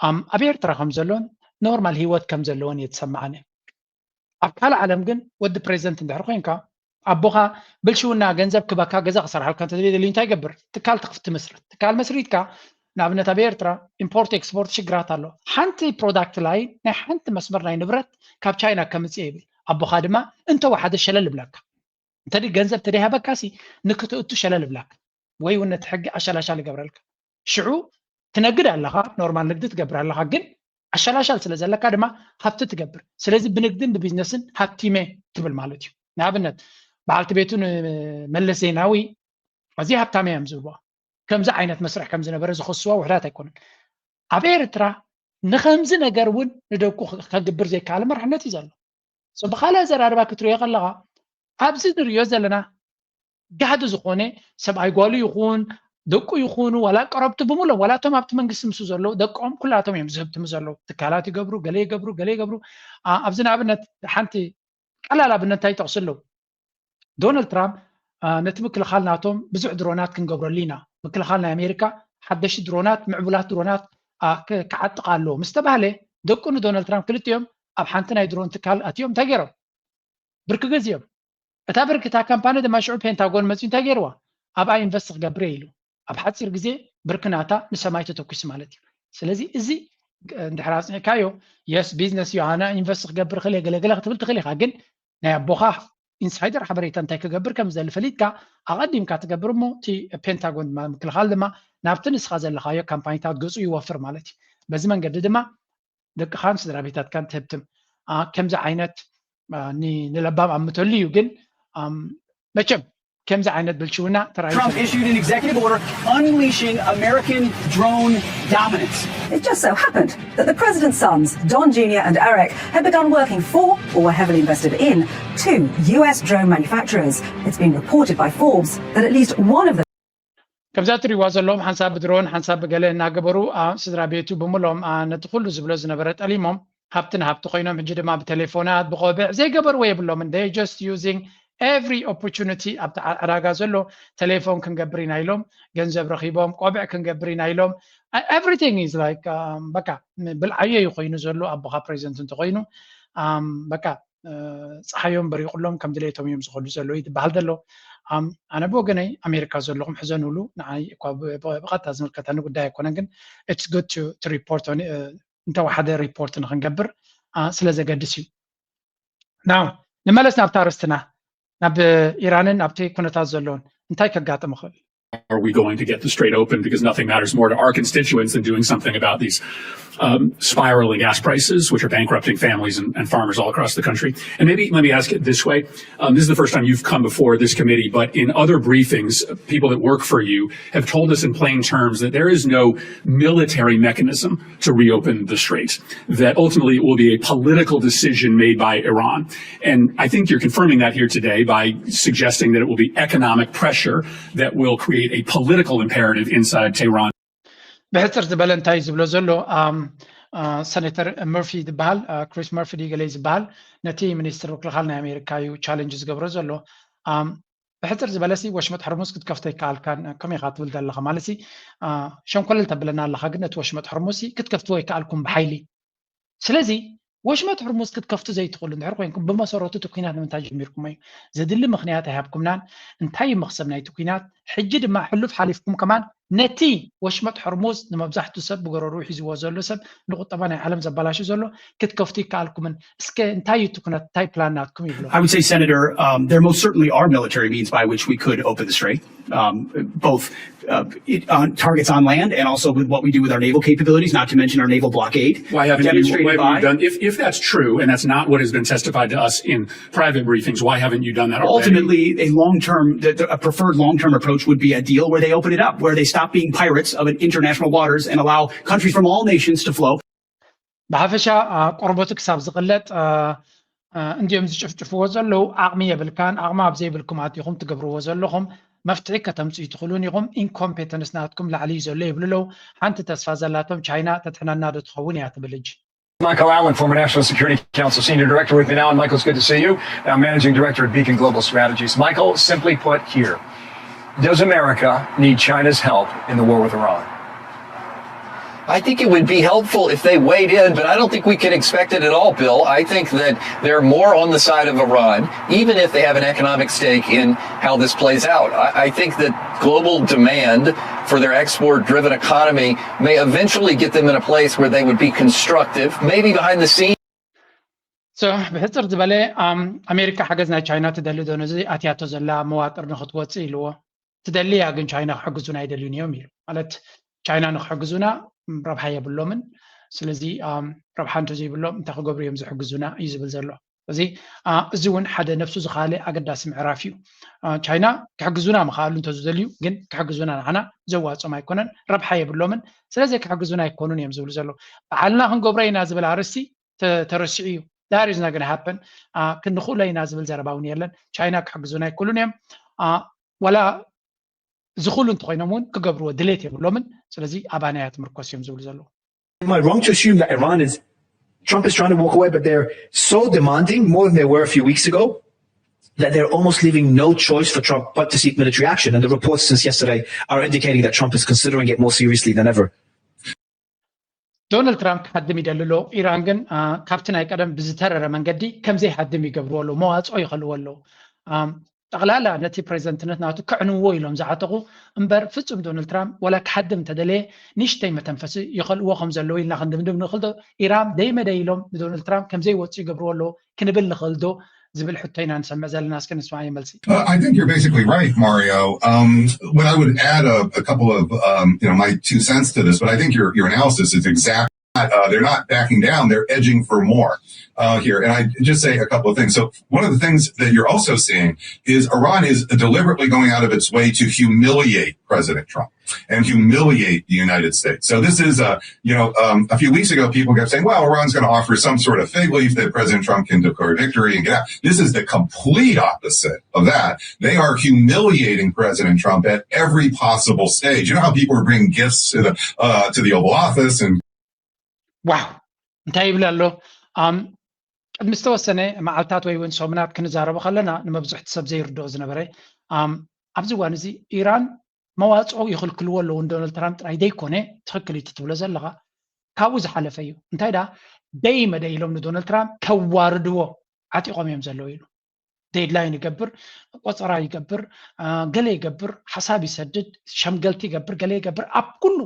أبي إرترا خمزلون نورمال هي وات كمزلون يتسمعني أبقى العالم جن ود بريزنت ندعرقين كا أبوها بلشونا جنزب كباكا جزا خسر هل كانت تريد اللي نتاي جبر تكال تخفت مصر تكال مصريت كا نعبنا أبي إرترا إمبورت إكسبورت شجرات له حنتي برودكت لاين حنت مسمر لاين نبرت كاب تشاينا كمسيبل أبو خادمة أنت واحد الشلل بلاك تري جنزب تريها بكاسي نكتو تشلل بلاك وي ون تحق اشال قبرلك شعو تنقد علىها نورمال نقد تقبر علىها جن اشال سلازلك دما حبت تقبر سلازي بنقدن ببيزنسن حبتيمه تبل مالتي نابنت بعلت بيتون ملس زيناوي ازي حبتامه يمزوا كم ز عينت مسرح كم ز نبرز خصوا وحدات يكون ابيرترا نخمز نغرون ندوكو كغبر زي كاله مرحنت يزال سو بخاله زراربا كترو يقلغا أبزي نريو زلنا قاعد زخونة سبعي قالوا يخون دقوا يخونوا ولا قربت بمولا ولا توم أبت من قسم سوزرلو دقهم كلها توم يمزهبت مزرلو تكالاتي قبرو قلي قبرو أبزنا أبنت حنتي لا بنتاي توصلوا دونالد ترامب نتمكل خالنا توم بزع درونات كن قبرو لينا مكل خالنا أمريكا حدش درونات معبولات درونات كعد قالوا مستبهله دقوا دونالد ترامب كل يوم أب حنتنا يدرون تكال أتيوم تجرب بركجزيوم أتابر كتا كامباني دما شعور بينتاغون مزين تاغيروا أبا ينفسخ قبريلو أب حتصير جزي بركناتا نسمايتو توكس مالتي سلازي إزي اندحراس كايو يس بيزنس يوهانا ينفسخ قبر خليه قلق تبل تخليه خاقن نايا بوخا إنسايدر حبريتان تايكا قبر كم زي الفليتكا أغاديم كاتقبر مو تي بينتاغون ما مكل خال دما نابتنس خازل لخايا كامباني تاوت قصو يوفر مالتي بزمان قد دما دك خامس درابيتات كانت هبتم كم زي عينت ني نلبام عم متولي وقن بچم كم زعينت بالشونا Trump issued an executive order unleashing American drone dominance. It just so happened that the president's sons, Don Jr. and Eric, had begun working for, or were heavily invested in, 2 US drone manufacturers. It's been reported by Forbes that at least one of them ከምዛ ትሪዋ ዘለዎም ሓንሳብ ድሮን ሓንሳብ ገለ እናገበሩ ስድራ ቤቱ ብምሎም ነቲ ኩሉ ዝብሎ ዝነበረ ጠሊሞም ሃብቲ ንሃብቲ ኮይኖም ሕጂ ድማ ብቴሌፎናት ብቆብዕ ዘይገበርዎ የብሎምን they just using every opportunity ኣብቲ ዕዳጋ ዘሎ ቴሌፎን ክንገብር ኢና ኢሎም ገንዘብ ረኺቦም ቆብዕ ክንገብር ኢና ኢሎም everything is like በቃ ብልዓየ ኮይኑ ዘሎ ኣቦኻ ፕሬዚደንት እንተኮይኑ በቃ ፀሓዮም በሪቁሎም ከም ድሌቶም እዮም ዝኸዱ ዘሎ ይትበሃል ዘሎ ኣነ ብወገነይ ኣሜሪካ ዘለኹም ሕዘንብሉ ንዓይ እኳ ብቐጥታ ዝምልከተኒ ጉዳይ ኣይኮነን ግን it's good to report on እንተወሓደ ሪፖርት ንክንገብር ስለ ዘገድስ እዩ ናው ንመለስ ናብታ ርስትና ናብ ኢራንን ኣብቲ ኩነታት ዘለውን እንታይ ከጋጥም ይኽእል Are we going to get the Strait open? Because nothing matters more to our constituents than doing something about these spiraling gas prices, which are bankrupting families and farmers all across the country. And maybe let me ask it this way. This is the first time you've come before this committee, but in other briefings, people that work for you have told us in plain terms that there is no military mechanism to reopen the Strait, that ultimately it will be a political decision made by Iran. And I think you're confirming that here today by suggesting that it will be economic pressure that will create a political imperative inside Tehran. ብሕፅር ዝበለ እንታይ ዝብሎ ዘሎ ሰኔተር መርፊ ዝበሃል ክሪስ መርፊ ዲገለይ ዝበሃል ነቲ ሚኒስትር ምክልኻል ናይ ኣሜሪካ እዩ ቻሌንጅ ዝገብሮ ዘሎ ብሕፅር ዝበለሲ ወሽመጥ ሕርሙዝ ክትከፍቶ ይከኣልካን ከመይ ኢኻ ትብል ዘለኻ ማለት ሸንኮለል ተብለና ኣለኻ ግን ነቲ ወሽመጥ ሕርሙዝ ክትከፍትዎ ይከኣልኩም ብሓይሊ ስለዚ ወሽመጥ ሕርሙዝ ክትከፍቱ ዘይትኽእሉ እንድሕር ኮይንኩም ብመሰረቱ እቲ ኩናት ንምንታይ ጀሚርኩም እዩ ዘድሊ ምክንያት ኣይሃብኩምናን እንታይ መክሰብ ናይቲ ኩናት ሕጂ ድማ ሕሉፍ ሓሊፍኩም ከማን ነቲ ወሽመጥ ሕርሙዝ ንመብዛሕትኡ ሰብ ብገረሩ ሒዝዎ ዘሎ ሰብ ንቁጠባ ናይ ዓለም ዘበላሹ ዘሎ ክትከፍቱ ይከኣልኩምን እስከ እንታይ እዩ እቲ ኩናት እንታይ ፕላን ናትኩም ይብሎ I would say, Senator, there most certainly are military means by which we could open the Strait, both on targets on land and also with what we do with our naval capabilities, not to mention our naval blockade. Why haven't you done, if that's true, and that's not what has been testified to us in private briefings, why haven't you done that already? Ultimately, a preferred long-term approach would be a deal where they open it up, where they stop being pirates of international waters and allow countries from all nations to flow. ብሓፈሻ ቆርበቱ ክሳብ ዝቕለጥ እንዲኦም ዝጭፍጭፍዎ ዘለዉ ዓቕሚ የብልካን ዓቕሚ ኣብ ዘይብልኩም ኣትኹም ትገብርዎ ዘለኹም መፍትሒ ከተምፅኡ ትኽእሉን ኢኹም ኢንኮምፔተንስ ናትኩም ላዕሊ እዩ ዘሎ ይብልለው ሓንቲ ተስፋ ዘላቶም ቻይና ተትሕናና ዶ ትኸውን እያ ትብል እጅ Michael Allen, former National Security Council Senior Director with me now, and Michael, it's good to see you. Now, Managing Director at Beacon Global Strategies. Michael, simply put here, does America need China's help in the war with Iran? I think it would be helpful if they weighed in, but I don't think we can expect it at all, Bill. I think that they're more on the side of Iran, even if they have an economic stake in how this plays out. I think that global demand for their export-driven economy may eventually get them in a place where they would be constructive, maybe behind the scenes. So, ብሕፅር ዝበለ ኣሜሪካ ሓገዝ ናይ ቻይና ትደሊ ዶ ነዚ ኣትያቶ ዘላ መዋቅር ንክትወፅእ ኢልዎ ትደልያ ግን ቻይና ክሕግዙና ኣይደልዩን እዮም ኢሉ ማለት ቻይና ንክሕግዙና ረብሓ የብሎምን ስለዚ ረብሓ እንተዘይብሎም እንታይ ክገብሩ እዮም ዝሕግዙና እዩ ዝብል ዘሎ እዚ እውን ሓደ ነፍሱ ዝኻልእ ኣገዳሲ ምዕራፍ እዩ ቻይና ክሕግዙና ምኽኣሉ እንተዝደልዩ ግን ክሕግዙና ንዓና ዘዋፅኦም ኣይኮነን ረብሓ የብሎምን ስለዚ ክሕግዙና ኣይኮኑን እዮም ዝብሉ ዘሎ በዓልና ክንገብሮ ኢና ዝብል ኣርስቲ ተረሲዑ እዩ that is not going to happen ክንኽእሎ ኢና ዝብል ዘረባ እውን የለን ቻይና ክሕግዙና ኣይክእሉን እዮም ወላ ዝኽእሉ እንተኮይኖም እውን ክገብርዎ ድሌት የብሎምን ስለዚ ኣባናያ ትምርኮስ እዮም ዝብሉ ዘለዉ Am I wrong to assume that Trump is trying to walk away, but they're so demanding, more than they were a few weeks ago, that they're almost leaving no choice for Trump but to seek military action? And the reports since yesterday are indicating that Trump is considering it more seriously than ever. ዶናልድ ትራምፕ ክሓድም ይደልሎ ኢራን ግን ካብቲ ናይ ቀደም ብዝተረረ መንገዲ ከምዘይ ሓድም ይገብርዎ ኣለዉ መዋፅኦ ይኽእልዎ ኣለዉ ጠቕላላ ነቲ ፕሬዚደንትነት ናቱ ክዕንዎ ኢሎም ዝዓተቑ እምበር ፍጹም ዶናልድ ትራምፕ ወላ ክሓድም ተደለየ ንእሽተይ መተንፈሲ ይኽእልዎ ከም ዘለዎ ኢልና ክንድምድም ንኽእል ዶ ኢራን ደይመደ ኢሎም ንዶናልድ ትራምፕ ከምዘይ ወፅኡ ይገብርዎ ኣለዉ ክንብል ንኽእል ዶ ዝብል ሕቶይና ንሰምዕ ዘለና እስከ ንስማዕ የመልሲ I think you're basically right, Mario. What I would add a couple of my 2 cents to this, but I think your analysis is exact. They're not backing down. They're edging for more here. And I just say a couple of things. So one of the things that you're also seeing is Iran is deliberately going out of its way to humiliate President Trump and humiliate the United States. So this is, a few weeks ago, people kept saying, well, Iran's going to offer some sort of fig leaf that President Trump can declare victory and get out. This is the complete opposite of that. They are humiliating President Trump at every possible stage. You know how people are bringing gifts to the Oval Office and ዋው እንታይ ይብል ኣሎ ቅድሚ ዝተወሰነ መዓልታት ወይ እውን ሰሙናት ክንዛረቡ ከለና ንመብዙሕቲ ሰብ ዘይርድኦ ዝነበረ ኣብዚ እዋን እዚ ኢራን መዋፅኦ ይኽልክልዎ ኣለዉ ዶናልድ ትራምፕ ጥራይ ዘይኮነ ትኽክል እዩ ትብሎ ዘለኻ ካብኡ ዝሓለፈ እዩ እንታይ ዳ ደይመደ ኢሎም ንዶናልድ ትራምፕ ከዋርድዎ ዓጢቖም እዮም ዘለዉ ኢሉ ዴድላይን ይገብር ቆፀራ ይገብር ገለ ይገብር ሓሳብ ይሰድድ ሸምገልቲ ይገብር ገለ ይገብር ኣብ ኩሉ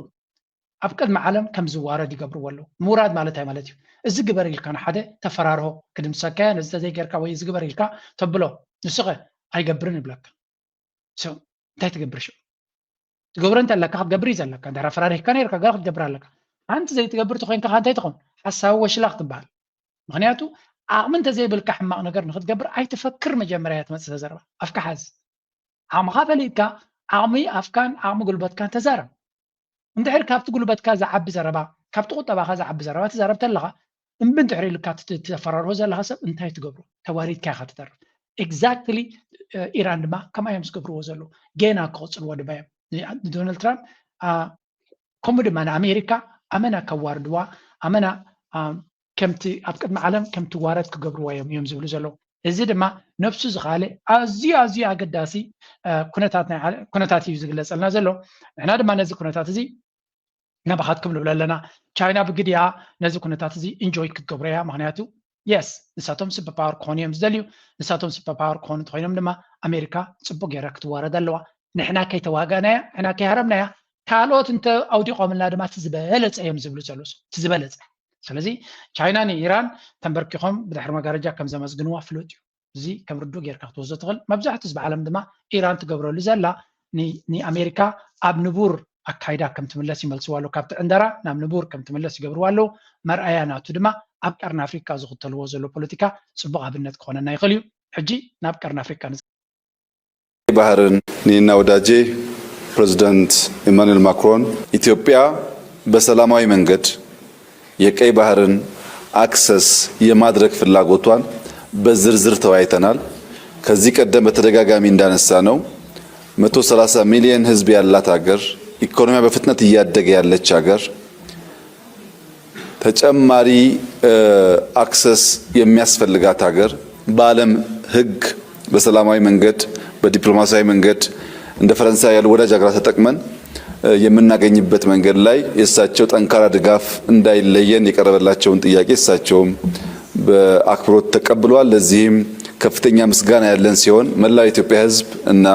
ኣብ ቅድሚ ዓለም ከም ዝዋረድ ይገብርዎ ኣለዉ ምውራድ ማለት እንታይ ማለት እዩ እዚ ግበር ኢልካ ንሓደ ተፈራርሆ ክድምሰካ ነዚ ተዘይገርካ ወይ ዝግበር ኢልካ ተብሎ ንስኸ ኣይገብርን ይብለካ እንታይ ትገብር ሽዑ ትገብሮ እንተለካ ክትገብር እዩ ዘለካ እንድሕር ፈራሪሕካ ነርካ ገለ ክትገብር ኣለካ ሓንቲ ዘይትገብር ተኮይንካ እንታይ ትኾን ሓሳብ ወሽላኽ ትበሃል ምክንያቱ ዓቕሚ እንተዘይብልካ ሕማቕ ነገር ንክትገብር ኣይትፈክር መጀመርያ ትመፅእ ተዘረባ ኣፍካ ሓዝ ዓቕምኻ ፈሊጥካ ዓቕሚ ኣፍካን ዓቕሚ ጉልበትካን ተዛረብ እንድሕር ካብቲ ጉልበትካ ዝዓቢ ዘረባ ካብቲ ቁጠባኻ ዝዓቢ ዘረባ ትዛረብ ተለኻ እምብን ድሕሪ ኢልካ ተፈራርሆ ዘለኻ ሰብ እንታይ ትገብሩ ተዋሪድካ ኢኻ ትተርፍ ኤግዛክትሊ ኢራን ድማ ከመይ እዮም ዝገብርዎ ዘለዉ ጌና ክቕፅልዎ ድማ እዮም ዶናልድ ትራምፕ ከምኡ ድማ ንኣሜሪካ ኣመና ከዋርድዋ ኣመና ከምቲ ኣብ ቅድሚ ዓለም ከምቲ ዋረድ ክገብርዎ እዮም ዝብሉ ዘለዉ እዚ ድማ ነፍሱ ዝኻለ ኣዝዩ ኣዝዩ ኣገዳሲ ኩነታት እዩ ዝግለፀልና ዘሎ ንሕና ድማ ነዚ ኩነታት እዚ ናባኻት ክንብሎ ኣለና ቻይና ብግድያ ነዚ ኩነታት እዚ ኢንጆይ ክትገብሮ እያ ምክንያቱ የስ ንሳቶም ሱፐር ፓወር ክኾኑ እዮም ዝደልዩ ንሳቶም ሱፐር ፓወር ክኾኑ እንተኮይኖም ድማ ኣሜሪካ ፅቡቅ ጌራ ክትዋረድ ኣለዋ ንሕና ከይተዋጋእናያ ንሕና ከይሃረምናያ ካልኦት እንተ ኣውዲቖምልና ድማ ትዝበለፀ እዮም ዝብሉ ዘሎ ትዝበለፀ ስለዚ ቻይና ንኢራን ተንበርኪኾም ብድሕሪ መጋረጃ ከም ዘመስግንዋ ፍሉጥ እዩ እዚ ከም ርዱእ ጌርካ ክትወስዶ ትኽእል መብዛሕትኡ ህዝቢ ዓለም ድማ ኢራን ትገብረሉ ዘላ ንኣሜሪካ ኣብ ንቡር ኣካይዳ ከም ትምለስ ይመልስዋ ኣለዉ ካብቲ ዕንደራ ናብ ንቡር ከም ትምለስ ይገብርዋ ኣለዉ መርኣያ ናቱ ድማ ኣብ ቀርኒ ኣፍሪካ ዝኽተልዎ ዘሎ ፖለቲካ ፅቡቅ ኣብነት ክኾነና ይኽእል እዩ ሕጂ ናብ ቀርኒ አፍሪካ ባህርን እኔና ወዳጄ ፕሬዚዳንት ኢማኑኤል ማክሮን ኢትዮጵያ በሰላማዊ መንገድ የቀይ ባህርን አክሰስ የማድረግ ፍላጎቷን በዝርዝር ተወያይተናል። ከዚህ ቀደም በተደጋጋሚ እንዳነሳ ነው 130 ሚሊዮን ህዝብ ያላት ሀገር ኢኮኖሚያ በፍጥነት እያደገ ያለች ሀገር ተጨማሪ አክሰስ የሚያስፈልጋት ሀገር በዓለም ህግ በሰላማዊ መንገድ በዲፕሎማሲያዊ መንገድ እንደ ፈረንሳይ ያሉ ወዳጅ ሀገራት ተጠቅመን የምናገኝበት መንገድ ላይ የእሳቸው ጠንካራ ድጋፍ እንዳይለየን የቀረበላቸውን ጥያቄ እሳቸውም በአክብሮት ተቀብሏል። ለዚህም ከፍተኛ ምስጋና ያለን ሲሆን መላው የኢትዮጵያ ህዝብ እና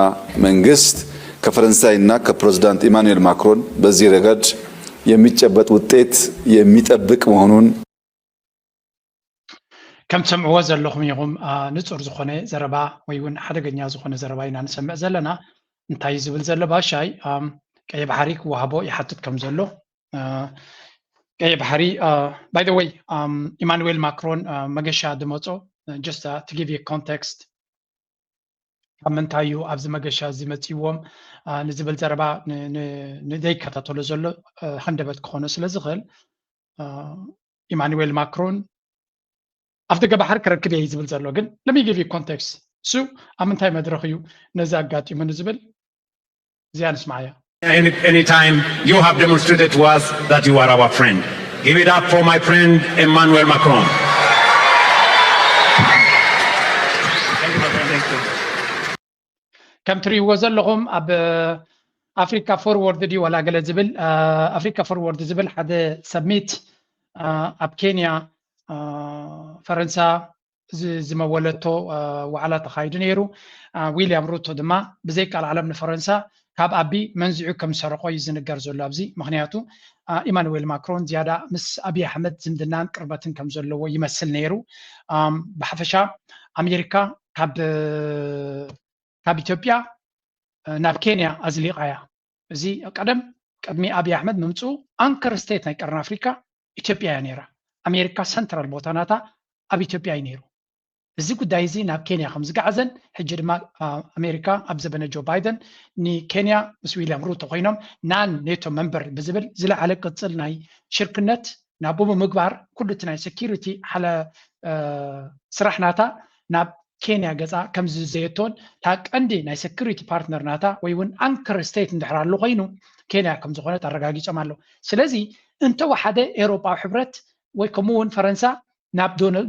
መንግስት ከፈረንሳይና ከፕሬዝዳንት ኢማኑኤል ማክሮን በዚህ ረገድ የሚጨበጥ ውጤት የሚጠብቅ መሆኑን ከም ትሰምዕዎ ዘለኹም ኢኹም ንጹር ዝኾነ ዘረባ ወይ እውን ሓደገኛ ዝኾነ ዘረባ ኢና ንሰምዕ ዘለና እንታይ ዝብል ዘሎ ባሻይ ቀይ ባሕሪ ክወሃቦ ይሓትት ከም ዘሎ ቀይ ባሕሪ by the way ኢማኑኤል ማክሮን መገሻ ድመጾ just to give you context ምንታዩ ኣብዚ መገሻ እዚ መፂዎም ንዝብል ዘረባ ንዘይከታተሎ ዘሎ ሃንደበት ክኾነ ስለ ዝኽእል ኢማኑኤል ማክሮን ኣብ ደገ ባሕሪ ክረክብ እየ ዝብል ዘሎ ግን let me give you context እሱ ኣብ ምንታይ መድረኽ እዩ ነዚ ኣጋጢሙ ንዝብል እዚኣ ንስማዕያ Anytime you have demonstrated to us that you are our friend. Give it up for my friend Emmanuel Macron. ከም ትሪእዎ ዘለኹም ኣብ ኣፍሪካ ፎርወርድ ድዩ ዋላ ገለ ዝብል ኣፍሪካ ፎርወርድ ዝብል ሓደ ሰሚት ኣብ ኬንያ ፈረንሳ ዝመወለቶ ዋዕላ ተኻይዱ ነይሩ ዊልያም ሩቶ ድማ ብዘይቃል ዓለም ንፈረንሳ ካብ ኣቢ መንዚዑ ከም ዝሰርቆ እዩ ዝንገር ዘሎ ኣብዚ ምክንያቱ ኢማኑኤል ማክሮን ዝያዳ ምስ ኣብይ ኣሕመድ ዝምድናን ቅርበትን ከም ዘለዎ ይመስል ነይሩ ብሓፈሻ ኣሜሪካ ካብ ኢትዮጵያ ናብ ኬንያ ኣዝሊቓ እያ እዚ ቀደም ቅድሚ ኣብይ ኣሕመድ ምምፅኡ ኣንከር ስቴት ናይ ቀርኒ ኣፍሪካ ኢትዮጵያ ነይራ ኣሜሪካ ሰንትራል ቦታ ናታ ኣብ ኢትዮጵያ ነይሩ እዚ ጉዳይ እዚ ናብ ኬንያ ከም ዝጋዓዘን ሕጂ ድማ ኣሜሪካ ኣብ ዘበነ ጆ ባይደን ንኬንያ ምስ ዊልያም ሩቶ ኮይኖም ናን ኔቶ መንበር ብዝብል ዝለዓለ ቅፅል ናይ ሽርክነት ናብ ምግባር ኩሉ እቲ ናይ ሴኪሪቲ ሓለ ስራሕ ናታ ናብ ኬንያ ገፃ ከም ዝዘየቶን ታ ቀንዲ ናይ ሴኪሪቲ ፓርትነር ናታ ወይ እውን አንከር ስቴት እንድሕራሉ ኮይኑ ኬንያ ከም ዝኾነ ኣረጋጊፆም ኣሎ ስለዚ እንተወሓደ ኤውሮጳዊ ሕብረት ወይ ከምኡውን ፈረንሳ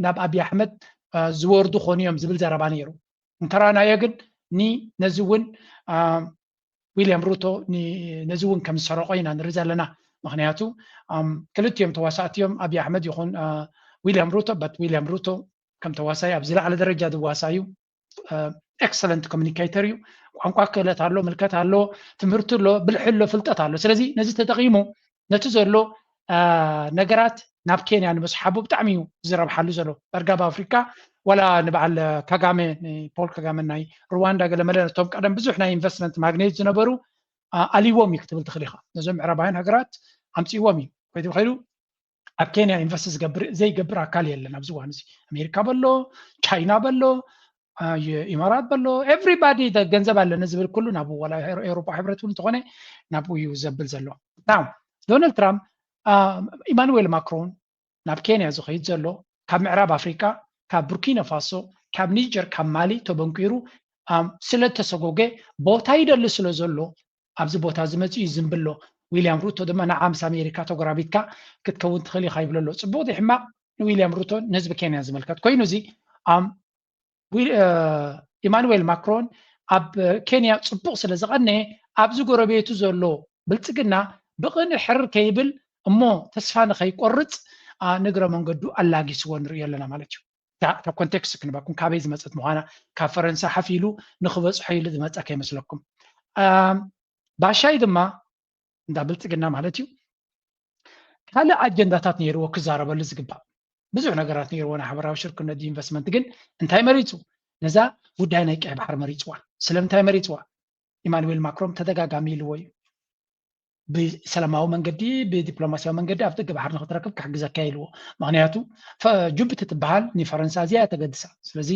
ናብ አብይ አሕመድ ዝወርዱ ኾንዮም ዝብል ዘረባ ነይሩ እንተራናዮ ግን ነዚ እውን ዊልያም ሩቶ ነዚ እውን ከም ዝሰረቆ ኢና ንርኢ ዘለና ምክንያቱ ክልቲኦም ተዋሳእትዮም አብይ አሕመድ ይኹን ዊልያም ሩቶ ዊልያም ሩቶ ከም ተዋሳይ ኣብ ዝለዓለ ደረጃ ዝዋሳዩ ኤክሰለንት ኮሚኒኬተር እዩ ቋንቋ ክእለት ኣሎ ምልከት ኣሎ ትምህርቲ ኣሎ ብልሒ ኣሎ ፍልጠት ኣሎ ስለዚ ነዚ ተጠቂሙ ነቲ ዘሎ ነገራት ናብ ኬንያ ንምስሓቡ ብጣዕሚ እዩ ዝረብሓሉ ዘሎ በርጋብ ኣፍሪካ ወላ ንበዓል ካጋሜ ፖል ካጋሜ ናይ ሩዋንዳ ገለመለ ነቶም ቀደም ብዙሕ ናይ ኢንቨስትመንት ማግኔት ዝነበሩ ኣሊዎም እዩ ክትብል ትኽእል ኢኻ ነዞም ምዕራባውያን ሃገራት ኣምፂዎም እዩ ከይዱ ኸይዱ ኣብ ኬንያ ኢንቨስት ዘይገብር ኣካል የለን ኣብዚ እዋን እዚ ኣሜሪካ በሎ ቻይና በሎ ኢማራት በሎ ኤቭሪባዲ ገንዘብ ኣለነ ዝብል ኩሉ ናብ ወላ ኤውሮጳ ሕብረት እውን እንተኾነ ናብኡ እዩ ዘብል ዘሎ ናው ዶናልድ ትራምፕ ኢማኑኤል ማክሮን ናብ ኬንያ ዝኸይድ ዘሎ ካብ ምዕራብ ኣፍሪካ ካብ ቡርኪና ፋሶ ካብ ኒጀር ካብ ማሊ ተበንቂሩ ስለተሰጎገ ቦታ ይደሊ ስለ ዘሎ ኣብዚ ቦታ ዝመፅኡ ይዝምብሎ ዊልያም ሩቶ ድማ ንዓምስ ኣሜሪካ ተጎራቢትካ ክትከውን ትኽእል ኢኻ ይብለሎ ፅቡቅ ሕማቅ ንዊልያም ሩቶ ንህዝቢ ኬንያ ዝምልከት ኮይኑ እዚ ኢማኑኤል ማክሮን ኣብ ኬንያ ፅቡቅ ስለ ዝቐነየ ኣብዚ ጎረቤቱ ዘሎ ብልፅግና ብቕንዕ ሕርር ከይብል እሞ ተስፋ ንኸይቆርፅ ንግረ መንገዱ ኣላጊስዎ ንሪኦ ኣለና ማለት እዩ ካብ ኮንቴክስት ክንባኩም ካበይ ዝመፀት ምዃና ካብ ፈረንሳ ሓፊሉ ንኽበፅሖ ኢሉ ዝመፀ ከይመስለኩም ባሻይ ድማ እንዳ ብልፅግና ማለት እዩ ካልእ ኣጀንዳታት ነይርዎ ክዛረበሉ ዝግባእ ብዙሕ ነገራት ነይርዎ ናይ ሓበራዊ ሽርክነት ኢንቨስትመንት ግን እንታይ መሪፁ ነዛ ጉዳይ ናይ ቀይ ባሕሪ መሪፅዋ ስለምንታይ መሪፅዋ ኢማኑኤል ማክሮን ተደጋጋሚ ኢልዎ እዩ ብሰላማዊ መንገዲ ብዲፕሎማሲያዊ መንገዲ ኣብ ደገ ባሕሪ ንክትረክብ ክሕግዘካ ኢልዎ ምክንያቱ ጅቡቲ ትበሃል ንፈረንሳ እዚያ ተገድሳ ስለዚ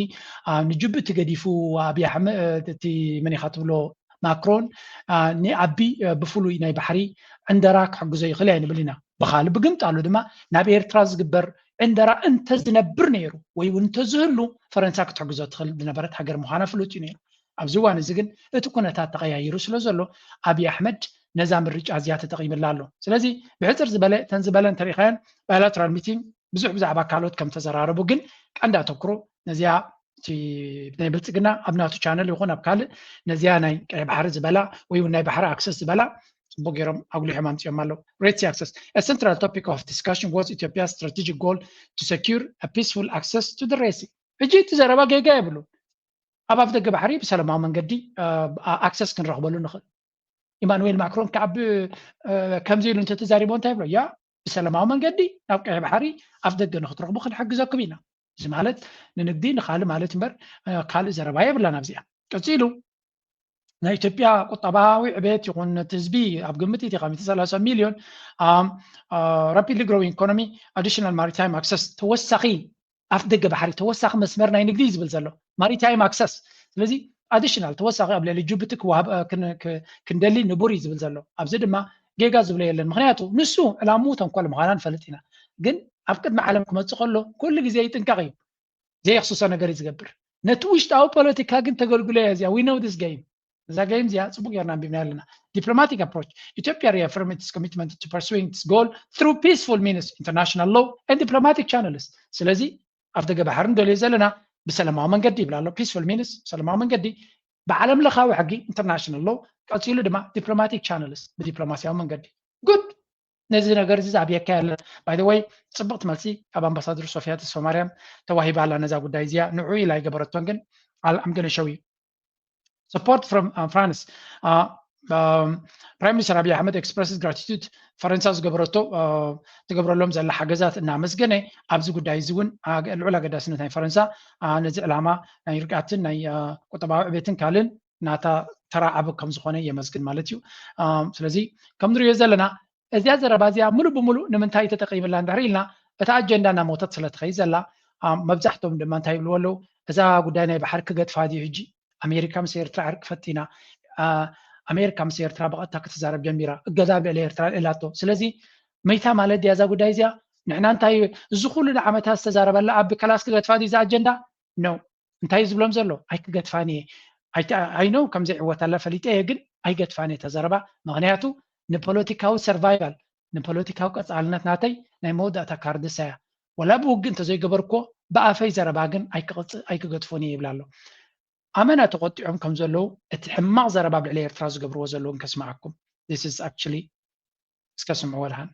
ንጅቡቲ ገዲፉ ኣብይ ኣሕመድ እቲ መን ኢኻ ትብሎ ማክሮን ንዓቢ ብፍሉይ ናይ ባሕሪ ዕንደራ ክሕግዞ ይኽእል ኣይንብል ኢና ብካልእ ብግምጣሉ ድማ ናብ ኤርትራ ዝግበር ዕንደራ እንተዝነብር ነይሩ ወይ እውን እንተዝህሉ ፈረንሳ ክትሕግዞ ትኽእል ዝነበረት ሃገር ምዃና ፍሉጥ እዩ ነይሩ ኣብዚ እዋን እዚ ግን እቲ ኩነታት ተቀያይሩ ስለ ዘሎ ኣብይ ኣሕመድ ነዛ ምርጫ እዚኣ ተጠቂምላ ኣሎ ስለዚ ብሕፅር ዝበለ ተን ዝበለ እንተሪእኻየን ባይላተራል ሚቲንግ ብዙሕ ብዛዕባ ካልኦት ከም ተዘራረቡ ግን ቀንዲ ኣተኩሮ ነዚኣ ናይ ብልፅግና ኣብ ናቱ ቻነል ይኹን ኣብ ካልእ ነዚያ ናይ ቀይ ባሕሪ ዝበላ ወይ እውን ናይ ባሕሪ ኣክሰስ ዝበላ ፅቡቅ ገይሮም ኣጉሊሖም ኣምፅኦም ኣለው ሬድ ሲ ኣክሰስ A central topic of discussion was Ethiopia's strategic goal to secure a peaceful access to the Red Sea ሕጂ እቲ ዘረባ ጌጋ የብሉ ኣብ ኣፍ ደገ ባሕሪ ብሰላማዊ መንገዲ ኣክሰስ ክንረኽበሉ ንኽእል ኢማኑኤል ማክሮን ካብ ከምዚ ኢሉ እንተተዛሪቦ እንታይ ብሎ ያ ብሰላማዊ መንገዲ ናብ ቀይ ባሕሪ ኣፍ ደገ ንክትረኽቡ ክንሕግዘኩም ኢና እዚ ማለት ንንግዲ ንካልእ ማለት እምበር ካልእ ዘረባ የብላን ኣብዚኣ ቀፂሉ ናይ ኢትዮጵያ ቁጠባዊ ዕብየት ይኹን እቲ ህዝቢ ኣብ ግምት እቲ 30 ሚልዮን rapidly growing economy additional maritime access ተወሳኺ ኣፍ ደገ ባሕሪ ተወሳኺ መስመር ናይ ንግዲ ዝብል ዘሎ ማሪታይም ኣክሰስ ስለዚ ኣዲሽናል ተወሳኺ ኣብ ልዕሊ ጅቡቲ ክንደሊ ንቡር ዝብል ዘሎ ኣብዚ ድማ ጌጋ ዝብሎ የለን ምክንያቱ ንሱ ዕላምኡ ተንኮል ምዃና ንፈልጥ ኢና ግን ኣብ ቅድሚ ዓለም ክመፅእ ከሎ ኩሉ ግዜ ይጥንቀቕ እዩ ዘይክስሶ ነገር እዩ ዝገብር ነቲ ውሽጣዊ ፖለቲካ ግን ተገልግሎ እያ እዚኣ we know this game እዛ game እዚኣ ፅቡቅ ጌርና አንቢብና ኣለና diplomatic approach Ethiopia reaffirmed its commitment to pursuing its goal through peaceful means international law and diplomatic channels ስለዚ ኣብ ደገ ባሕሪ እንደልዮ ዘለና ብሰላማዊ መንገዲ ይብላ ኣሎ peaceful means ሰላማዊ መንገዲ ብዓለም ለኻዊ ሕጊ international law ቀፂሉ ድማ diplomatic channels ብዲፕሎማሲያዊ መንገዲ good ነዚ ነገር እዚ ኣብየካ ያለ by the way ፅቡቅቲ መልሲ ካብ ኣምባሳደር ሶፊያ ተስፋ ማርያም ተዋሂባ ኣላ ነዛ ጉዳይ እዚኣ ንዑ ኢላ ይገበረቶን ግን I'm going to show you support from France Prime Minister Abiy Ahmed expresses gratitude ፈረንሳ ዝገበረቶ ትገብረሎም ዘላ ሓገዛት እናመስገነ ኣብዚ ጉዳይ እዚ እውን ልዑል ኣገዳስነት ናይ ፈረንሳ ነዚ ዕላማ ናይ ርግኣትን ናይ ቁጠባዊ ዕብየትን ካልእን ናታ ተራዓቢ ከም ዝኾነ የመስግን ማለት እዩ ስለዚ ከም ንሪኦ ዘለና እዚያ ዘረባ እዚኣ ሙሉ ብሙሉ ንምንታይ ተጠቂምላ እንድሕሪልና እታ ኣጀንዳና ሞተት ስለትኸይ ዘላ መብዛሕቶም ድማ እንታይ ይብልዎ ኣለዉ እዛ ጉዳይ ናይ ባሕሪ ክገድፋ ድዩ ሕጂ ኣሜሪካ ምስ ኤርትራ ዕርቂ ፈቲና ኣሜሪካ ምስ ኤርትራ ብቐጥታ ክትዛረብ ጀሚራ እገዛ ልዕሊ ኤርትራ ኢላቶ ስለዚ መይታ ማለት ድያ እዛ ጉዳይ እዚኣ ንሕና እንታይ እዚ ኩሉ ንዓመታት ዝተዛረበላ ኣብ ከላስ ክገድፋ ድዩ እዛ ኣጀንዳ ነው እንታይ ዝብሎም ዘሎ ኣይክገድፋን እየ ኣይነው ከምዚ ዕወታላ ፈሊጠ እየ ግን ኣይገድፋን እየ ተዘረባ ምክንያቱ ንፖለቲካዊ ሰርቫይቫል ንፖለቲካዊ ቀፃልነት ናተይ ናይ መወዳእታ ካርድሳ እያ ወላ ብውግእ እንተዘይገበርኮ ብኣፈይ ዘረባ ግን ኣይክገድፎን እየ ይብላ ኣሎ ኣመና ተቆጢዖም ከም ዘለዉ እቲ ሕማቕ ዘረባ ብልዕሊ ኤርትራ ዝገብርዎ ዘለዉ ከስማዓኩም this is actually እስከ ስምዕዎ ልሃን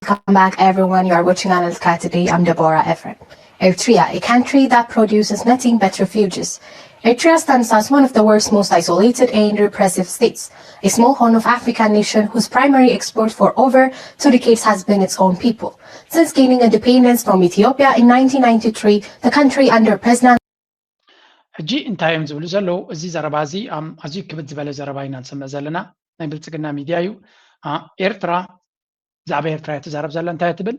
Welcome back, everyone. You are watching Analytica today. I'm Deborah Efren. Eritrea, a country that produces nothing but refugees. Eritrea stands as one of the world's most isolated and repressive states, a small horn of African nation whose primary export for over 2 decades has been its own people. Since gaining independence from Ethiopia in 1993, the country under President ሕጂ እንታይም ዝብሉ ዘለዉ እዚ ዘረባ እዚ ኣዝዩ ክብድ ዝበለ ዘረባ ኢና ንሰምዕ ዘለና ናይ ብልፅግና ሚድያ እዩ ኤርትራ ዛዕባ ኤርትራ ትዛረብ ዘላ እንታይ ትብል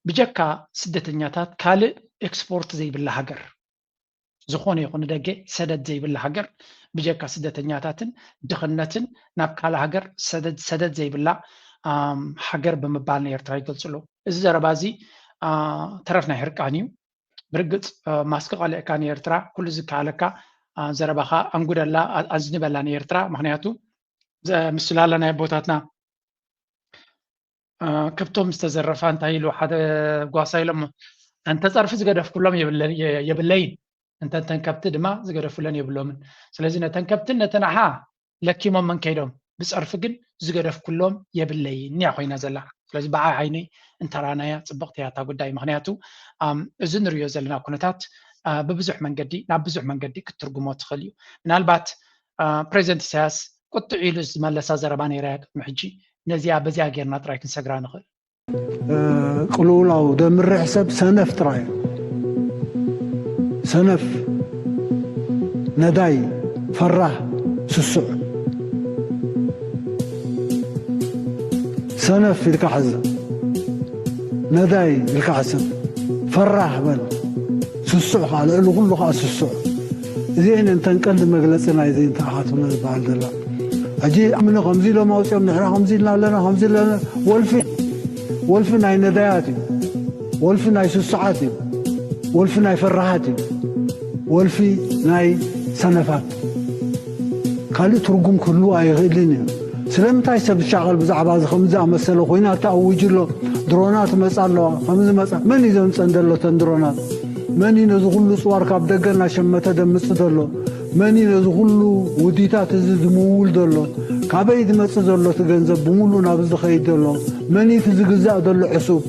ብጀካ ስደተኛታት ካልእ ኤክስፖርት ዘይብላ ሃገር ዝኾነ ይኹን ደገ ሰደድ ዘይብላ ሃገር ብጀካ ስደተኛታትን ድኽነትን ናብ ካልእ ሃገር ሰደድ ዘይብላ ሃገር ብምባል ንኤርትራ ይገልፅሉ እዚ ዘረባ እዚ ተረፍ ናይ ሕርቃን እዩ ብርግፅ ማስክ ቀሊዕካ ንኤርትራ ኩሉ ዝከኣለካ ዘረባኻ ኣንጉደላ ኣዝንበላ ንኤርትራ ምክንያቱ ምስላላ ናይ ቦታትና ከብቶም ዝተዘረፋ እንታይ ኢሉ ሓደ ጓሳ ኢሎም እንተ ፀርፊ ዝገደፍ ኩሎም የብለይን እንተን ከብቲ ድማ ዝገደፉለን የብሎምን ስለዚ ነተን ከብትን ነተን ኣሓ ለኪሞም መን ከይዶም ብፀርፊ ግን ዝገደፍ ኩሎም የብለይን እያ ኮይና ዘላ ስለዚ ብዓይ ዓይኒ እንተራናያ ፅብቕቲ እያ እታ ጉዳይ ምክንያቱ እዚ ንሪኦ ዘለና ኩነታት ብብዙሕ መንገዲ ናብ ብዙሕ መንገዲ ክትርጉሞ ትኽእል እዩ ምናልባት ፕሬዚደንት ኢሳያስ ቁጥዕ ኢሉ ዝመለሳ ዘረባ ነይራ ቅድሚ ሕጂ ነዚያ በዚያ ጌርና ጥራይ ክንሰግራ ንኽእል ቅልውላው ደምርሕ ሰብ ሰነፍ ጥራይ ሰነፍ ነዳይ ፈራህ ስሱዕ ሰነፍ ኢልካ ሓዘብ ነዳይ ኢልካ ሓሰብ ፈራህ በል ስሱዕ ከዓ ልዕሊ ኩሉ ከዓ ስሱዕ እዚአን እንተን ቀንዲ መግለፂ ናይ ዘይንተኣኻትነ ዝበሃል ዘላ ሕጂ ኣምነ ከምዚ ኢሎም ኣውፅኦም ንሕና ከምዚ ኢልና ኣለና ከምዚ ኣለና ወልፊ ናይ ነዳያት እዩ ወልፊ ናይ ስሱዓት እዩ ወልፊ ናይ ፈራሃት እዩ ወልፊ ናይ ሰነፋት ካልእ ትርጉም ክህሉ ኣይኽእልን እዩ ስለምንታይ ሰብ ዝሻቐል ብዛዕባ እዚ ከምዚ ኣመሰለ ኮይና ተኣውጅሎ ድሮናት መፃ ኣለዋ ከምዚ መፃ መን እዩ ዘምፀን ዘሎ ተን ድሮናት መን እዩ ነዚ ኩሉ ፅዋር ካብ ደገ እናሸመተ ደምፅእ ዘሎ መን እዩ ነዚ ኩሉ ውዲታት እዚ ዝምውል ዘሎ ካበይ ዝመፅእ ዘሎ እቲ ገንዘብ ብምሉእ ናብ ዝኸይድ ዘሎ መን እዩ ዝግዛእ ዘሎ ዕሱብ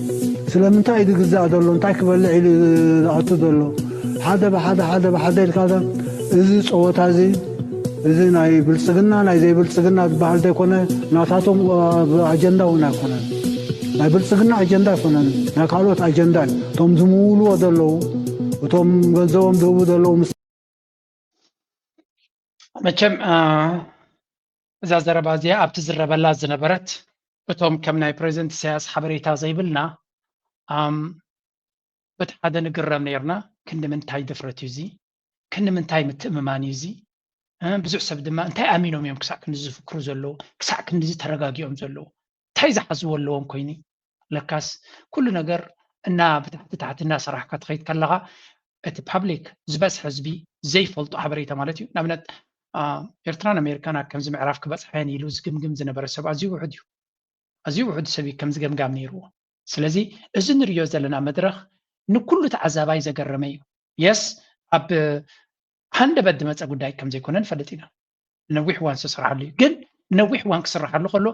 ስለምንታይ እዩ ዝግዛእ ዘሎ እንታይ ክበልዕ ኢሉ ዝኣቱ ዘሎ ሓደ ብሓደ ኢልካ እዚ ፀወታ እዚ እዚ ናይ ብልፅግና ናይ ዘይብልፅግና ዝበሃል ዘይኮነ ናታቶም ኣጀንዳ እውን ኣይኮነን ናይ ብልፅግና ኣጀንዳ ኣይኮነን ናይ ካልኦት ኣጀንዳ እዩ እቶም ዝምውልዎ ዘለዉ እቶም ገንዘቦም ዝህቡ ዘለዉ መቸም እዛ ዘረባ እዚኣ ኣብቲ ዝረበላ ዝነበረት እቶም ከም ናይ ፕሬዚደንት ኢሳያስ ሓበሬታ ዘይብልና በቲ ሓደ ንግረም ነርና ክንምንታይ ድፍረት እዩ እዚ ክንምንታይ ምትእምማን እዩ እዚ ብዙሕ ሰብ ድማ እንታይ ኣሚኖም እዮም ክሳዕ ክንዲ ዝፍክሩ ዘለዉ ክሳዕ ክንዲ ተረጋጊኦም ዘለዉ እንታይ ዝሓዝዎ ኣለዎም ኮይኑ ለካስ ኩሉ ነገር እና ብታሕቲ ታሕቲ እናሰራሕካ ትኸይድ ከለኻ እቲ ፓብሊክ ዝበፅሕ ህዝቢ ዘይፈልጦ ሓበሬታ ማለት እዩ ንኣብነት ኤርትራን ኣሜሪካን ከምዚ ምዕራፍ ክበፅሐን ኢሉ ዝግምግም ዝነበረ ሰብ ኣዝዩ ውሑድ እዩ ኣዝዩ ውሑድ ሰብ እዩ ከምዚ ገምጋም ነይርዎ ስለዚ እዚ ንሪኦ ዘለና መድረኽ ንኩሉ ተዓዛባይ ዘገረመ እዩ የስ ኣብ ሃንደበት ድመፀ ጉዳይ ከም ዘይኮነ ንፈልጥ ኢና ነዊሕ እዋን ዝስራሓሉ እዩ ግን ነዊሕ እዋን ክስራሓሉ ከሎ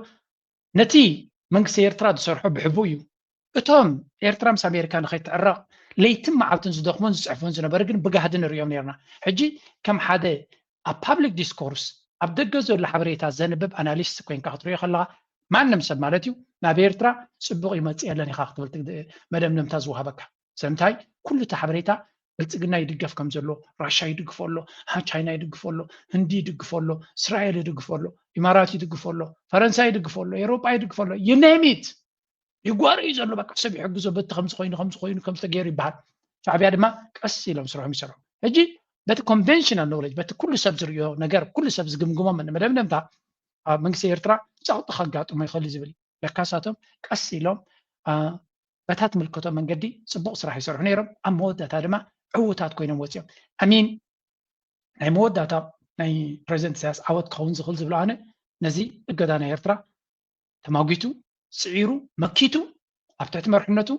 ነቲ መንግስቲ ኤርትራ ዝሰርሖ ብሕቡ እዩ እቶም ኤርትራ ምስ ኣሜሪካ ንኸይትዕረቕ ለይትን መዓልትን ዝደኽሞን ዝፅሕፎን ዝነበረ ግን ብጋህዲ ንሪኦም ነርና ሕጂ ከም ሓደ ኣብ ፓብሊክ ዲስኮርስ ኣብ ደገ ዘሎ ሓበሬታ ዘንብብ ኣናሊስት ኮንካ ክትሪኦ ከለካ ማንም ሰብ ማለት እዩ ናብ ኤርትራ ፅቡቕ ይመፅእ የለን ኢኻ ክትብል መደምደምታ ዝውሃበካ ስለምንታይ ኩሉ እቲ ሓበሬታ ብልጽግና ይድገፍ ከም ዘሎ ራሽያ ይድግፈሎ ቻይና ይድግፈሎ ህንዲ ይድግፈሎ እስራኤል ይድግፈሎ ኢማራት ይድግፈሎ ፈረንሳይ ይድግፈሎ ኤውሮጳ ይድግፈሎ ይነሚት ይጓር እዩ ዘሎ በቃ ሰብ ይሕግዞ በቲ ከምዚ ኮይኑ ከም ዝተገይሩ ይበሃል ሻዕብያ ድማ ቀስ ኢሎም ስርሖም ይሰርሑ ሕጂ በቲ ኮንቬንሽናል ኖሌጅ በቲ ኩሉ ሰብ ዝርዮ ነገር ኩሉ ሰብ ዝግምግሞ መደምደምታ ኣብ መንግስቲ ኤርትራ ፃውቲ ከጋጥሞ ይኽእል ዝብል ለካሳቶም ቀስ ኢሎም በታት ምልክቶ መንገዲ ጽቡቕ ስራሕ ይሰርሑ ነይሮም ኣብ መወዳእታ ድማ ዕውታት ኮይኖም ወፂኦም ኣሚን ናይ መወዳእታ ናይ ፕሬዚደንት ኢሳያስ ዓወት ክኸውን ዝኽእል ዝብሎ ኣነ ነዚ እገዳ ናይ ኤርትራ ተማጊቱ ስዒሩ መኪቱ ኣብ ትሕቲ መርሕነቱ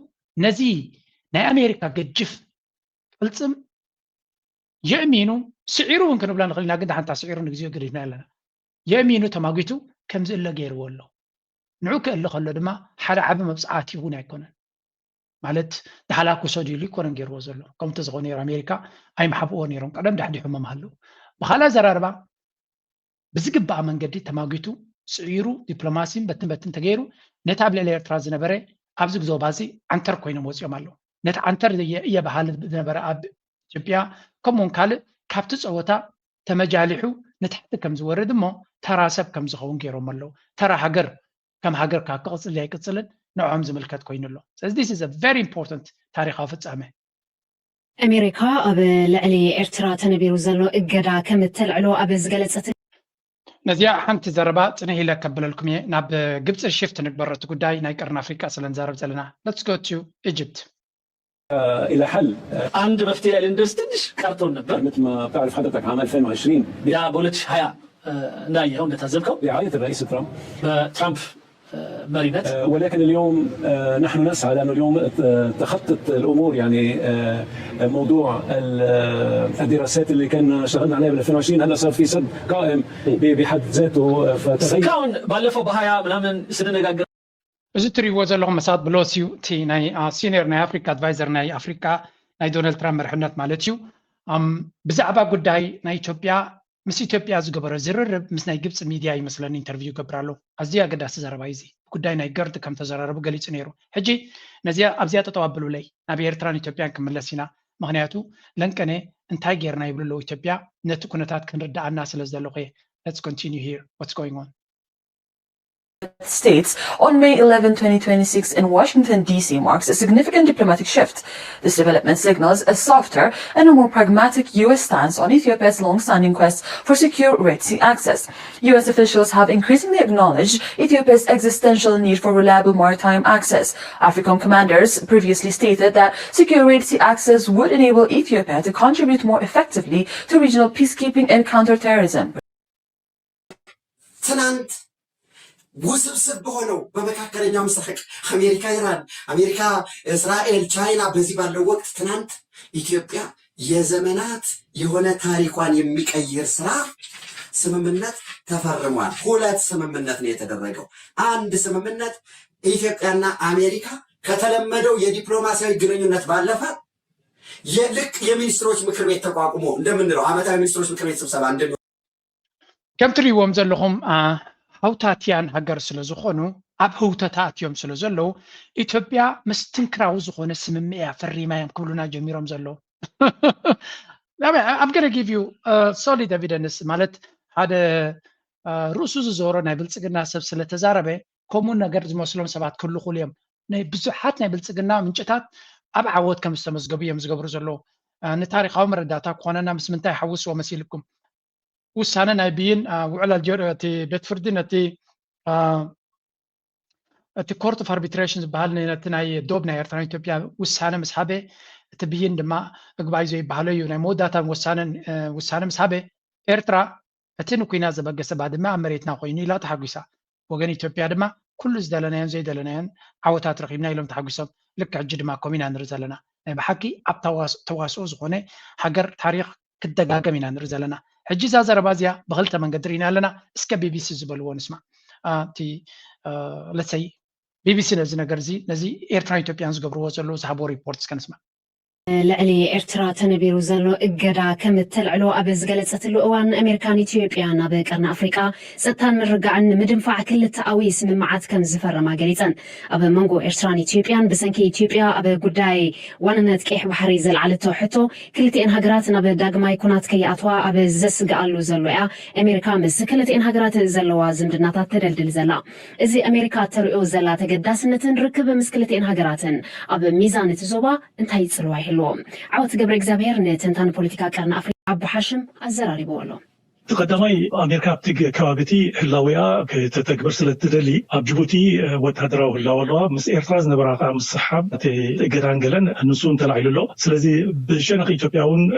ነዚ ናይ ኣሜሪካ ገጅፍ ቅልፅም የእሚኑ ስዒሩ እውን ክንብላ ንኽእል ኢና ግን ሓንታ ስዒሩ ንግዚኡ ገዲፍና ኣለና የእሚኑ ተማጊቱ ከምዚ እለ ገይርዎ ኣሎ ንዑ ክእለ ከሎ ድማ ሓደ ዓቢ መብፅዓት እውን ኣይኮነን ማለት ድሓላኩ ሰዲሉ ይኮነን ገይርዎ ዘሎ ከምቲ ዝኾነ ነይሩ ኣሜሪካ ኣይመሓብኦ ነይሮም ቀደም ዳሕዲሖም ኣሃለዉ ብኻልእ ዘራርባ ብዝግባእ መንገዲ ተማጊቱ ስዒሩ ዲፕሎማሲን በትን ተገይሩ ነቲ ኣብ ልዕሊ ኤርትራ ዝነበረ ኣብዚ ግዜ ባዚ ዓንተር ኮይኖም ወፂኦም ኣለዉ ነቲ ዓንተር እየባሃል ዝነበረ ኣብ ኢትዮጵያ ከምኡውን ካልእ ካብቲ ፀወታ ተመጃሊሑ ንታሕቲ ከም ዝወርድ እሞ ተራ ሰብ ከም ዝኸውን ገይሮም ኣለዉ ተራ ሃገር ከም ሃገር ካብ ክቕፅል ኣይቅፅልን ንዕኦም ዝምልከት ኮይኑ ኣሎ ስለዚ this is a very important ታሪኻዊ ፍጻሜ ኣሜሪካ ኣብ ልዕሊ ኤርትራ ተነቢሩ ዘሎ እገዳ ከም እተልዕሎ ኣብ ዝገለፀት ነዚያ ሓንቲ ዘረባ ፅንሕ ኢለ ከብለልኩም እየ ናብ ግብፂ ሽፍት ንግበር እቲ ጉዳይ ናይ ቀርኒ ኣፍሪቃ ስለንዛረብ ዘለና let's go to Egypt الى حل عند مفتي لندرس تدش كرتون نبر مثل ما بتعرف حضرتك عام 2020 يا بولتش هيا نايه هون تهزمكم برعايه الرئيس ترامب ترامب مارينت ولكن اليوم نحن نسعى لانه اليوم تخطت الامور يعني موضوع الدراسات اللي كنا اشتغلنا عليها بال 2020 هلا صار في سد قائم بحد ذاته فتخيل بالفوا بهايا من سننغاغر እዚ ትሪእዎ ዘለኹም መሳት ብሎሲዩ እቲ ናይ ሲኒየር ናይ ኣፍሪካ ኣድቫይዘር ናይ ኣፍሪካ ናይ ዶናልድ ትራምፕ መርሕነት ማለት እዩ ብዛዕባ ጉዳይ ናይ ኢትዮጵያ ምስ ኢትዮጵያ ዝገበረ ዝርርብ ምስ ናይ ግብፂ ሚድያ ይመስለኒ ኢንተርቪው ገብር ኣሎ ኣዝዩ ኣገዳሲ ዘረባ እዚ ጉዳይ ናይ ገርዲ ከም ተዘራረቡ ገሊፁ ነይሩ ሕጂ ነዚያ ኣብዚያ ጠጠው ኣበሉለይ ናብ ኤርትራን ኢትዮጵያን ክምለስ ኢና ምክንያቱ ለንቀነ እንታይ ጌርና ይብልሎ ኢትዮጵያ ነቲ ኩነታት ክንርዳኣና ስለ ዘለኹ let's continue here what's going on States on May 11, 2026 in Washington, D.C. marks a significant diplomatic shift. This development signals a softer and a more pragmatic U.S. stance on Ethiopia's long-standing quest for secure Red Sea access. U.S. officials have increasingly acknowledged Ethiopia's existential need for reliable maritime access. AFRICOM commanders previously stated that secure Red Sea access would enable Ethiopia to contribute more effectively to regional peacekeeping and counterterrorism. ውስብስብ በሆነው በመካከለኛው ምስራቅ አሜሪካ፣ ኢራን፣ አሜሪካ፣ እስራኤል፣ ቻይና በዚህ ባለው ወቅት ትናንት ኢትዮጵያ የዘመናት የሆነ ታሪኳን የሚቀይር ስራ ስምምነት ተፈርሟል። ሁለት ስምምነት ነው የተደረገው። አንድ ስምምነት ኢትዮጵያና አሜሪካ ከተለመደው የዲፕሎማሲያዊ ግንኙነት ባለፈ የልክ የሚኒስትሮች ምክር ቤት ተቋቁሞ እንደምንለው ዓመታዊ ሚኒስትሮች ምክር ቤት ስብሰባ እንደሚሆን ከም ትሪእዎም ዘለኹም ሃውታትያን ሃገር ስለ ዝኾኑ ኣብ ህውተታ ኣትዮም ስለ ዘለዉ ኢትዮጵያ ምስ ትንክራዊ ዝኾነ ስምምዕ ፈሪማ እዮም ክብሉና ጀሚሮም ዘለዉ I'm going to give you solid evidence ማለት ሓደ ርእሱ ዝዞሮ ናይ ብልጽግና ሰብ ስለ ተዛረበ ከምኡ ነገር ዝመስሎም ሰባት ክህሉ ይኽእሉ እዮም ናይ ብዙሓት ናይ ብልጽግና ምንጭታት ኣብ ዓወት ከም ዝተመዝገቡ እዮም ዝገብሩ ዘለዉ ንታሪኻዊ መረዳእታ ክኾነና ምስ ምንታይ ሓውስዎ መሲልኩም ውሳነ ናይ ብይን ውዕል እቲ ቤት ፍርዲ ነቲ ኮርት ኦፍ ኣርቢትሬሽን ዝበሃል ነቲ ናይ ዶብ ናይ ኤርትራ ኢትዮጵያ ውሳነ ምስ ሃበ እቲ ብይን ድማ ምግባይ ዘይበሃሎ እዩ ናይ መወዳእታ ውሳነ ምስ ሃበ ኤርትራ እቲ ንኩናት ዘበገሰ ባድመ ኣብ መሬትና ኮይኑ ኢላ ተሓጒሳ ወገን ኢትዮጵያ ድማ ኩሉ ዝደለናዮን ዘይደለናዮን ዓወታት ረኺብና ኢሎም ተሓጒሶም ልክ ሕጂ ድማ ከምኡ ኢና ንርኢ ዘለና ናይ ብሓቂ ኣብ ተዋስኦ ዝኾነ ሃገር ታሪክ ክደጋገም ኢና ንርኢ ዘለና ሕጂ እዛ ዘረባ እዚኣ ብክልተ መንገዲ ርኢና ኣለና እስከ ቢቢሲ ዝበልዎ ንስማዕ እቲ ለሰይ ቢቢሲ ነዚ ነገር እዚ ነዚ ኤርትራ ኢትዮጵያን ዝገብርዎ ዘለዉ ዝሃቦ ሪፖርት እስከ ንስማዕ لعلي إرترا تنبيرو زلو إجدا كم تلعلو أبز جلسة الأوان أمريكان إثيوبيان أبك أرنا أفريقيا ستان من رجعن مدنفع كل التأويس من معات كم زفر ما جلسان أب منجو إرتران إثيوبيان بسنكي إثيوبيا أب جداي وانا كيح بحري زل على توحته كل تين هجراتنا بداج ما يكونات كي أطوا أب زس قالوا زلوا أمريكان بس كل تين هجرات زلوا زمدنا تدلدل زلا إزي أمريكا ترؤوا زلا تقداس نتنركب مسكلتين هجراتن أب ميزان تزوبا انتهي تسلوه عوت قبل إجزابير نتنتان بوليتيكا كارنا أفريقيا أبو حاشم الزراري بولو تقدمي أمريكا بتيجي كوابتي هلاوية كتكبر سلة تدلي أبجبوتي وتهدروا هلاوة مس إيرتراز نبراقا مس الصحاب تقدران قلن النسون تلعيلو له سلازي بشنق إثيوبياون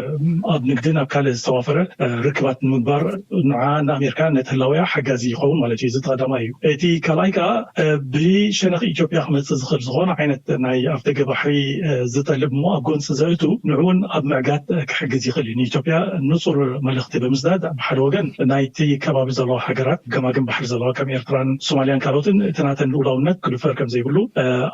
أبنقدنا بكالي السوافرة ركبات مدبر نعان أمريكا نتهلاوية حقازي يخون ولا جيزة تقدمي تي كلايكا بشنق إثيوبيا خمس زخر زغون عينت ناي أفتق بحري زتلب مو أبقون سزايتو نعون أبمعقات كحقازي خليني إثيوبيا نصر ملختي بمزداد وجن نايتي كباب زلوا حجرات كما جنب بحر زلوا كم إيرتران سوماليان كاروتن تناتن الأولى كل فرق كم زي بقولوا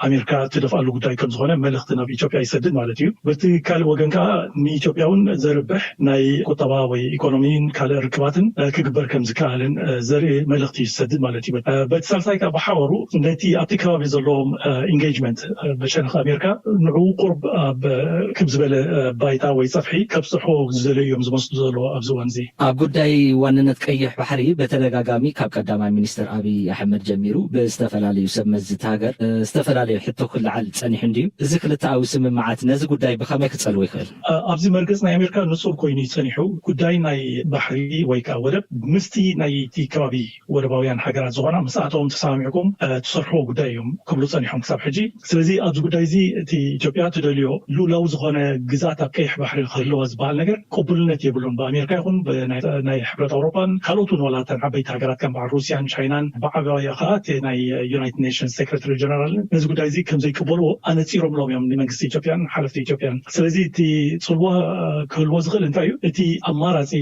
أمريكا تدفع له قداي كم زغنا ملختنا بإثيوبيا يسدد مالتيو بتي كال وجن كا ني إثيوبياون زربح ناي قطبا وإيكونوميين كال ركباتن كبر كم زكالن زري ملختي يسدد مالتي بتسالساي كبحاورو نايتي أبتي كباب زلوا إنجيجمنت بشان أمريكا نعو قرب كبزبل بايتا ويصفحي كبصحو زليوم زمص زلوا أبزوانزي ጉዳይ ዋንነት ቀይሕ ባሕሪ በተደጋጋሚ ካብ ቀዳማይ ሚኒስትር አብይ አሕመድ ጀሚሩ ብዝተፈላለዩ ሰብ መዝት ሃገር ዝተፈላለዩ ሕቶ ክልዓል ፀኒሑ እንድዩ እዚ ክልተ ኣብ ስምምዓት ነዚ ጉዳይ ብኸመይ ክፀልዎ ይኽእል ኣብዚ መርገፅ ናይ ኣሜሪካ ንጹር ኮይኑ ይፀኒሑ ጉዳይ ናይ ባሕሪ ወይ ከዓ ወደብ ምስቲ ናይቲ ከባቢ ወደባውያን ሃገራት ዝኾና ምስኣቶም ተሰማሚዕኩም ትሰርሕዎ ጉዳይ እዮም ክብሉ ፀኒሖም ክሳብ ሕጂ ስለዚ ኣብዚ ጉዳይ እዚ እቲ ኢትዮጵያ ትደልዮ ሉላው ዝኾነ ግዛት ኣብ ቀይሕ ባሕሪ ክህልዎ ዝበሃል ነገር ቅቡልነት የብሉን ብኣሜሪካ ይኹን ናይ ሕብረት ኣውሮፓን ካልኦቱን ወላተን ዓበይቲ ሃገራት ከም በዓል ሩስያን ቻይናን ብዓባይ ኸኣት ናይ ዩናይትድ ኔሽንስ ሴክሬታሪ ጀነራልን ነዚ ጉዳይ እዚ ከም ዘይቅበልዎ ኣነፂሮምሎም እዮም ንመንግስቲ ኢትዮጵያን ሓለፍቲ ኢትዮጵያን ስለዚ እቲ ፅልዋ ክህልዎ ዝኽእል እንታይ እዩ እቲ ኣማራፂ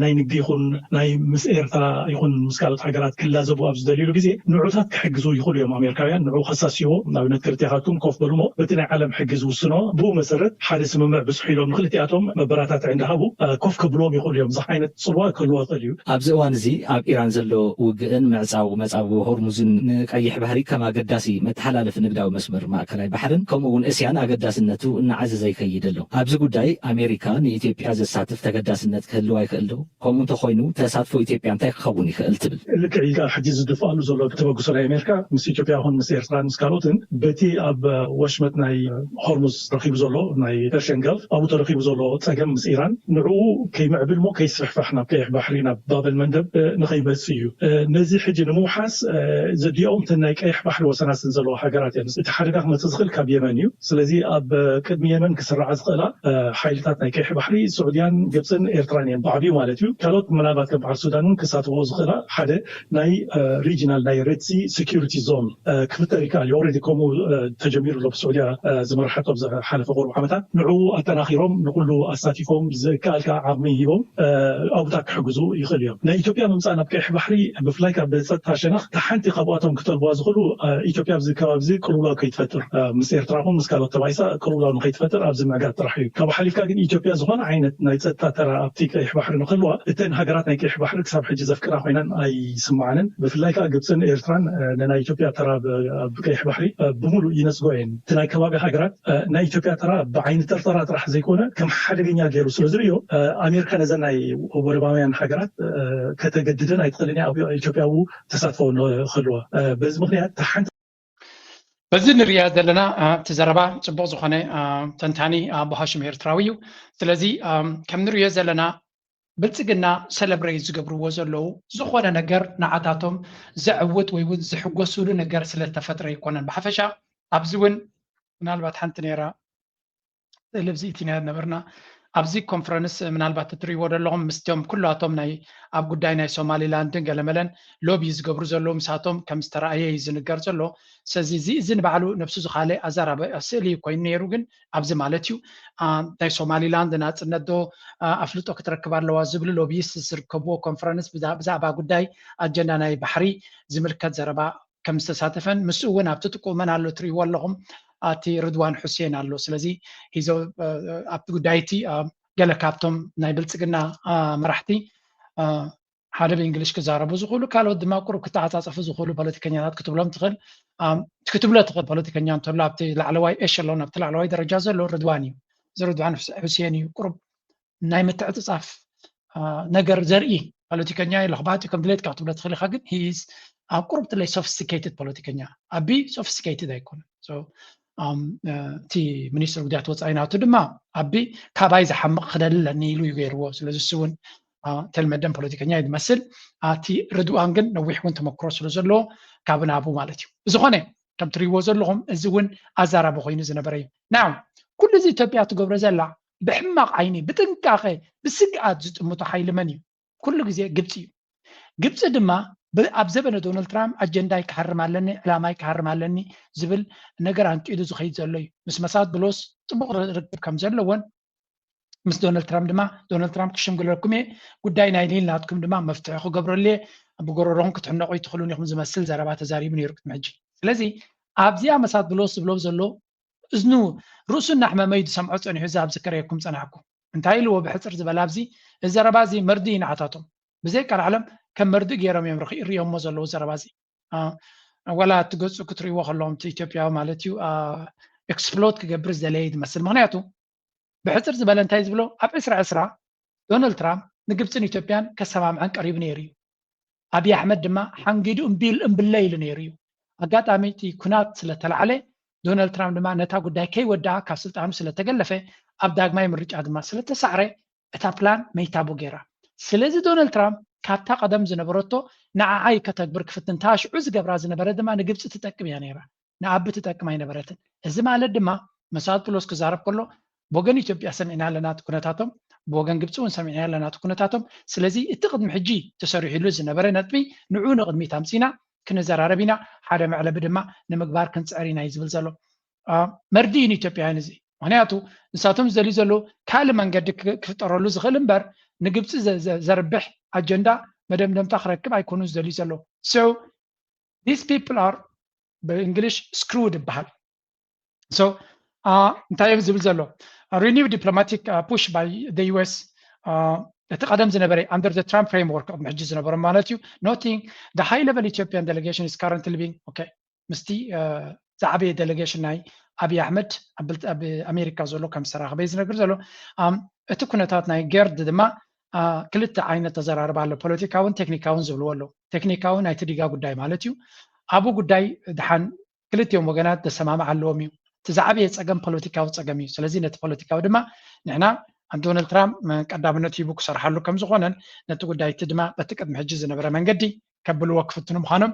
ናይ ንግዲ ይኹን ናይ ምስ ኤርትራ ይኹን ምስ ካልኦት ሃገራት ክላዘቡ ኣብ ዝደልዩሉ ግዜ ንዑታት ክሕግዙ ይኽእሉ እዮም ኣሜሪካውያን ንዑ ከሳሲዎ ንኣብነት ክልቲኻትኩም ኮፍ በልሞ በቲ ናይ ዓለም ሕጊ ዝውስኖ ብኡ መሰረት ሓደ ስምምዕ ብፅሑ ኢሎም ንክልቲኣቶም መበራታትዒ እንዳሃቡ ኮፍ ከብልዎም ይኽእሉ እዮም እዚ ዓይነት ፅልዋ ክህልዎ ይኽእል እዩ ኣብዚ እዋን እዚ ኣብ ኢራን ዘሎ ውግእን ምዕፃው መፃዊ ሆርሙዝን ንቀይሕ ባህሪ ከም ኣገዳሲ መተሓላለፊ ንግዳዊ መስመር ማእከላይ ባሕርን ከምኡ እውን እስያን ኣገዳስነቱ እናዓዘዘ ይከይድ ኣሎ ኣብዚ ጉዳይ ኣሜሪካ ንኢትዮጵያ ዘሳትፍ ተገዳስነት ክህልዋ ይኽእል ዶ ከምኡ እንተኮይኑ ተሳትፎ ኢትዮጵያ እንታይ ክኸውን ይኽእል ትብል ልክዕ ኢካ ሕጂ ዝድፍኣሉ ዘሎ ተበግሶ ናይ ኣሜሪካ ምስ ኢትዮጵያ ይኹን ምስ ኤርትራ ምስ ካልኦትን በቲ ኣብ ወሽመት ናይ ሆርሙዝ ረኺቡ ዘሎ ናይ ፐርሽን ገልፍ ኣብኡ ተረኺቡ ዘሎ ፀገም ምስ ኢራን ንዕኡ ከይምዕብል ሞ ከይስፍሕፋሕ ናብ ቀይሕ ባሕሪ ናብ باب المندب نخيبس فيه نزي حجي نموحس زديوم تناي كايح بحر وسناس نزلوا حاجات يعني تحرقات ما تزغل كاب يمنيو سلازي اب كدم يمن كسرع زغلا حيلتات ناي كايح بحري سعوديان جبسن ايرترانيان بعبي مالتيو كالوت منابات كبحر السودان كسات وزغلا حدا ناي ريجينال ناي ريدسي سيكيورتي زون كفتريكا اوريدي كومو تجمير لو بسعوديا زمرحتهم حلف غور محمد نعو اتناخيرهم نقول له اساتيفهم كالكا عظميهم او تاك حجزو يخليهم نا إثيوبيا ممسانا بكيح بحري بفلايكا بسطها شنخ تحنتي خبواتهم كتلبوا زغلو إثيوبيا بزي كوابزي كرولا كيتفتر مس إيرتراهم مس كالوت تبايسا كرولا نخيتفتر أبزي معقات ترحيب كابحاليف كاقن إثيوبيا زغون عينت نايتسطها ترى أبتي كيح بحري نخلوا التين هاقرات ناي كيح بحري كساب حجي زفكرا خوينان أي سمعانن بفلايكا قبسن إيرتران نا إثيوبيا ترى بكيح بحري بمولو ينسقوين تناي كوابي هاقرات نا إثيوبيا ترى بعين ترطرات راح زيكونا كم حدقين غيرو سلوزريو أمريكا نزلناي ورباويان هاقرات ከተገድደን ኣይትኽእልን እያ ኢትዮጵያዊ ተሳትፎ ንኽህልዎ በዚ ምክንያት ተሓንቲ በዚ ንሪኣ ዘለና ትዘረባ ፅቡቅ ዝኾነ ተንታኒ ኣቦ ሃሽም ኤርትራዊ እዩ ስለዚ ከም ንሪኦ ዘለና ብልፅግና ሰለብሬት ዝገብርዎ ዘለዉ ዝኾነ ነገር ንዓታቶም ዘዕውት ወይ እውን ዝሕጎስሉ ነገር ስለተፈጥረ ይኮነን ብሓፈሻ ኣብዚ እውን ምናልባት ሓንቲ ነራ ቴሌቭዚ ኢቲና ነበርና ኣብዚ ኮንፈረንስ ምናልባት እትሪእዎ ዘለኹም ምስቶም ኩላቶም ናይ ኣብ ጉዳይ ናይ ሶማሊላንድን ገለመለን ሎቢ ዝገብሩ ዘለዉ ምሳቶም ከም ዝተረኣየ ዝንገር ዘሎ ስለዚ እዚ ንባዕሉ ነፍሱ ዝኻለ ኣዛራበ ስእሊ ኮይኑ ነይሩ ግን ኣብዚ ማለት እዩ ናይ ሶማሊላንድ ናፅነት ዶ ኣፍልጦ ክትረክብ ኣለዋ ዝብል ሎቢይስ ዝርከብዎ ኮንፈረንስ ብዛዕባ ጉዳይ ኣጀንዳ ናይ ባሕሪ ዝምልከት ዘረባ ከም ዝተሳተፈን ምስኡ እውን ኣብቲ ጥቁመን ኣሎ ትሪእዎ ኣለኹም ኣቲ ርድዋን ሁሴን ኣሎ ስለዚ ሂዞ ኣብቲ ጉዳይቲ ገለ ካብቶም ናይ ብልጽግና መራሕቲ ሓደ ብእንግሊሽ ክዛረቡ ዝኽእሉ ካልኦት ድማ ቁሩብ ክተዓፃፀፉ ዝኽእሉ ፖለቲከኛታት ክትብሎም ትኽእል ክትብሎ ትኽእል ፖለቲከኛ እንተሎ ኣብቲ ላዕለዋይ ኤሸሎን ኣብቲ ላዕለዋይ ደረጃ ዘሎ ርድዋን እዩ ርድዋን ሁሴን እዩ ቁሩብ ናይ ምትዕፅፃፍ ነገር ዘርኢ ፖለቲከኛ ኢልኽባቲ ከም ድሌትካ ክትብሎ ትኽእል ኢኻ ግን ሂዝ ኣብ ቁሩብ ትለይ ሶፊስቲኬትድ ፖለቲከኛ ኣቢ ሶፊስቲኬትድ ኣይኮነን እቲ ሚኒስትር ጉዳያት ወፃኢ ናቱ ድማ ኣቢ ካባይ ዝሓምቕ ክደልለኒ ኢሉ እዩ ገይርዎ ስለዚ እሱ እውን ተልመደን ፖለቲከኛ ይመስል እቲ ርድዋን ግን ነዊሕ እውን ተመክሮ ስለ ዘለዎ ካብ ናቡ ማለት እዩ ዝኾነ ከም ትሪእዎ ዘለኹም እዚ እውን ኣዛራቢ ኮይኑ ዝነበረ እዩ ናው ኩሉ እዚ ኢትዮጵያ ትገብሮ ዘላ ብሕማቕ ዓይኒ ብጥንቃቐ ብስግኣት ዝጥምቶ ሓይሊ መን እዩ ኩሉ ግዜ ግብፂ እዩ ግብፂ ድማ ኣብ ዘበነ ዶናልድ ትራምፕ ኣጀንዳ ይክሓርም ኣለኒ ዕላማ ይክሓርም ኣለኒ ዝብል ነገር አንቂዱ ዝኸይድ ዘሎ እዩ ምስ መሳድ ብሎስ ፅቡቕ ርክብ ከም ዘለዎን ምስ ዶናልድ ትራምፕ ድማ ዶናልድ ትራምፕ ክሽምግለኩም እየ ጉዳይ ናይ ኒልናትኩም ድማ መፍትሒ ክገብረልየ ብጎረሮም ክትሕነቑ ትኽእሉን ኢኹም ዝመስል ዘረባ ተዛሪቡ ነይሩ ክትምሕጂ ስለዚ ኣብዚኣ መሳድ ብሎስ ዝብሎ ዘሎ እዝኑ ርእሱ እናሕመመ እዩ ዝሰምዖ ፀኒሑ እዚ ኣብ ዝከረየኩም ፀናሕኩም እንታይ ኢልዎ ብሕፅር ዝበላ ኣብዚ እዚ ዘረባ እዚ መርዲ ይንዓታቶም ብዘይ ቃል ዓለም ከም መርዲ ገይሮም እዮም ርኢዮሞ ዘለዉ ዘረባ እዚ ወላ እትገፁ ክትሪእዎ ከለዎም እቲ ኢትዮጵያዊ ማለት እዩ ኤክስፕሎት ክገብር ዝደለየ ዝመስል ምክንያቱ ብሕፅር ዝበለ እንታይ ዝብሎ ኣብ 2020 ዶናልድ ትራምፕ ንግብፅን ኢትዮጵያን ከሰማምዐን ቀሪቡ ነይሩ እዩ ኣብይ ኣሕመድ ድማ ሓንጊዱ እምብለ ኢሉ ነይሩ እዩ ኣጋጣሚ እቲ ኩናት ስለተላዕለ ዶናልድ ትራምፕ ድማ ነታ ጉዳይ ከይወዳኣ ካብ ስልጣኑ ስለተገለፈ ኣብ ዳግማይ ምርጫ ድማ ስለተሳዕረ እታ ፕላን መይታቦ ገይራ ስለዚ ዶናልድ ትራምፕ ካብታ ቀደም ዝነበረቶ ንዓዓይ ከተግብር ክፍትን ታሽዑ ዝገብራ ዝነበረ ድማ ንግብፂ ትጠቅም እያ ነይራ ንኣቢ ትጠቅም ኣይነበረትን እዚ ማለት ድማ መሳድ ፕሎስ ክዛረብ ከሎ ብወገን ኢትዮጵያ ሰሚዕና ኣለና እቲ ኩነታቶም ብወገን ግብፂ እውን ሰሚዕና ኣለና እቲ ኩነታቶም ስለዚ እቲ ቅድሚ ሕጂ ተሰሪሑሉ ዝነበረ ነጥቢ ንዑ ንቅድሚት ኣምፂና ክንዘራረብ ኢና ሓደ መዕለቢ ድማ ንምግባር ክንፅዕር ኢና እዩ ዝብል ዘሎ መርዲ እዩ ንኢትዮጵያውያን እዚ ምክንያቱ ንሳቶም ዝደልዩ ዘለዉ ካልእ መንገዲ ክፍጠረሉ ዝኽእል እምበር ንግብፂ ዘርብሕ ኣጀንዳ መደምደምታ ክረክብ ኣይኮኑ ዝደልዩ ዘለዉ so these people are በእንግሊሽ screwed ይበሃል so እንታይ እዮም ዝብል ዘሎ renewed diplomatic push by the US እቲ ቀደም ዝነበረ under the Trump framework ቅድሚ ሕጂ ዝነበረ ማለት እዩ noting the high level Ethiopian delegation is currently living okay ምስቲ ዝዓበየ delegation ናይ ኣብይ ኣሕመድ ኣብ ኣሜሪካ ዘሎ ከም ዝሰራኸበ ዝነግር ዘሎ እቲ ኩነታት ናይ ጌርድ ድማ ክልተ ዓይነት ተዘራርባ ኣሎ ፖለቲካውን ቴክኒካውን ዝብልዎ ኣሎ ቴክኒካዊ ናይቲ ዲጋ ጉዳይ ማለት እዩ ኣብኡ ጉዳይ ድሓን ክልቲኦም ወገናት ተሰማምዕ ኣለዎም እዩ እቲ ዝዓበየ ፀገም ፖለቲካዊ ፀገም እዩ ስለዚ ነቲ ፖለቲካዊ ድማ ንሕና ዶናልድ ትራምፕ ቀዳምነት ሂቡ ክሰርሓሉ ከም ዝኾነን ነቲ ጉዳይቲ ድማ በቲ ቅድሚ ሕጂ ዝነበረ መንገዲ ከብልዎ ክፍትኑ ምዃኖም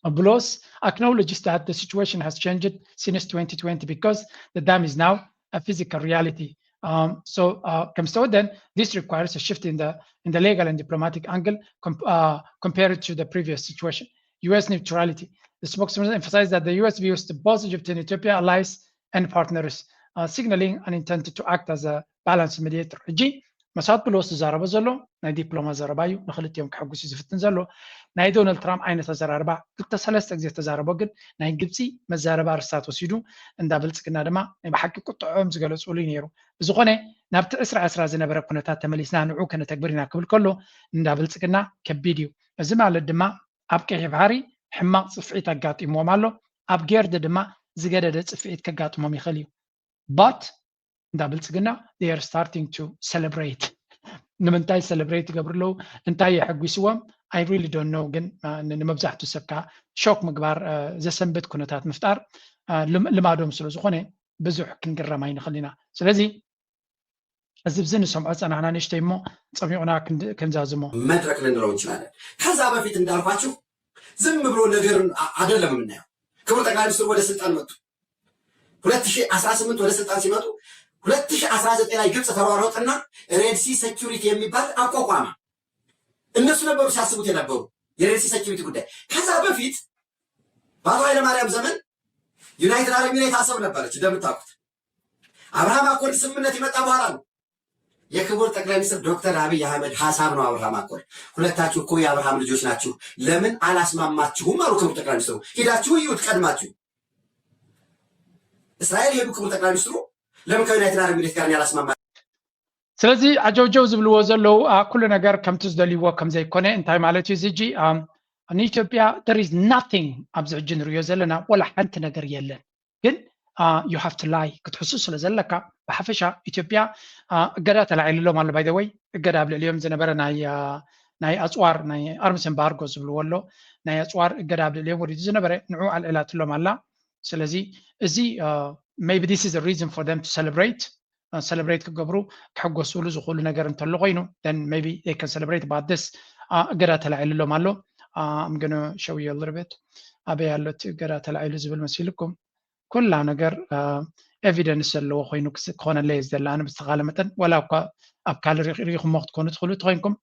Blos acknowledges that the situation has changed since 2020 because the dam is now a physical reality. Then this requires a shift in the legal and diplomatic angle compared to the previous situation. U.S. neutrality. The spokesman emphasized that the U.S. views both Egypt and Ethiopia allies and partners, signaling an intent to act as a balanced mediator. መሳድ ብሎስ ዝዛረበ ዘሎ ናይ ዲፕሎማ ዘረባ እዩ ንክልቲኦም ክሕጉስ ዝፍትን ዘሎ ናይ ዶናልድ ትራምፕ ዓይነት ተዘራርባ ክልተ ሰለስተ ግዜ ተዛረቦ ግን ናይ ግብፂ መዛረባ ርሳት ወሲዱ እንዳ ብልፅግና ድማ ናይ ብሓቂ ቁጥዖም ዝገለፅሉ ነይሩ ብዝኾነ ናብቲ 2020 ዝነበረ ኩነታት ተመሊስና ንዑ ከነተግብር ኢና ክብል ከሎ እንዳ ብልፅግና ከቢድ እዩ እዚ ማለት ድማ ኣብ ቀይሕ ባሕሪ ሕማቕ ፅፍዒት ኣጋጢሞም ኣሎ ኣብ ጌርድ ድማ ዝገደደ ፅፍዒት ከጋጥሞም ይኽእል እዩ ባት እንዳ ብልፅግና they are starting to celebrate ንምንታይ celebrate ይገብርለው እንታይ የሐጉስዎም I really don't know ግን ንመብዛሕቱ ሰብካ ሾክ ምግባር ዘሰንበት ኩነታት ምፍጣር ልማዶም ስለ ዝኾነ ብዙሕ ክንግረም ኣይንኽእል ኢና ስለዚ እዚ ብዚ ንሰምዖ ፀናሕና ንእሽተይ እሞ ፀሚቑና ክንዛዝሞ መድረክ ልንለው እንችላለን ከዛ በፊት እንዳልኳችሁ ዝም ብሎ ነገርን አይደለም የምናየው ክቡር ጠቅላይ ሚኒስትሩ ወደ ስልጣን መጡ 2018 ወደ ስልጣን ሲመጡ 2019 ላይ ግብጽ ተሯሯጠና ሬድሲ ሴኩሪቲ የሚባል አቋቋመ እነሱ ነበሩ ሲያስቡት የነበሩ የሬድሲ ሴኩሪቲ ጉዳይ ከዛ በፊት በአቶ ኃይለማርያም ዘመን ዩናይትድ አረብ ኤሚሬት አሰብ ነበረች እንደምታውቁት አብርሃም አኮርድ ስምምነት ይመጣ በኋላ ነው የክቡር ጠቅላይ ሚኒስትር ዶክተር አብይ አህመድ ሐሳብ ነው አብርሃም አኮርድ ሁለታችሁ እኮ የአብርሃም ልጆች ናችሁ ለምን አላስማማችሁም አሉ ክቡር ጠቅላይ ሚኒስትሩ ሄዳችሁ ይዩት ቀድማችሁ እስራኤል ሄዱ ክቡር ጠቅላይ ሚኒስትሩ ለምን ከዩናይትድ አረብ ኤሚሬት ጋር ያላስማማ ስለዚ አጀውጀው ዝብልዎ ዘለው ኩሉ ነገር ከምቲ ዝደልይዎ ከም ዘይኮነ እንታይ ማለት እዩ እዚ ንኢትዮጵያ there is nothing ኣብዚ ሕጂ ንሪኦ ዘለና ወላ ሓንቲ ነገር የለን ግን you have to lie ክትሕሱ ስለ ዘለካ ብሓፈሻ ኢትዮጵያ እገዳ ተላዒልሎም ኣሎ ባይ ዘ ወይ እገዳ ኣብ ልዕሊኦም ዝነበረ ናይ ኣፅዋር ናይ ኣርምስ ኤምባርጎ ዝብልዎ ኣሎ ናይ ኣፅዋር እገዳ ኣብ ልዕሊኦም ወሪዱ ዝነበረ ንዑ ኣልዕላትሎም ኣላ ስለዚ እዚ maybe this is a reason for them to celebrate ክገብሩ ክሕጎስሉ ዝኽእሉ ነገር እንተሎ ኮይኑ then maybe they can celebrate about this እገዳ ተላዒልሎም ኣሎ I'm going to show you a little bit ኣበይ ያሎት እገዳ ተላዒሉ ዝብል መሲልኩም ኩላ ነገር ኤቪደንስ ዘለዎ ኮይኑ ክኾነለ እዩ ዘላ ኣነ ብዝተኻለ መጠን ወላ እኳ ኣብ ካልእ ሪኢኹሞ ክትኮኑ ትኽእሉ ትኮንኩም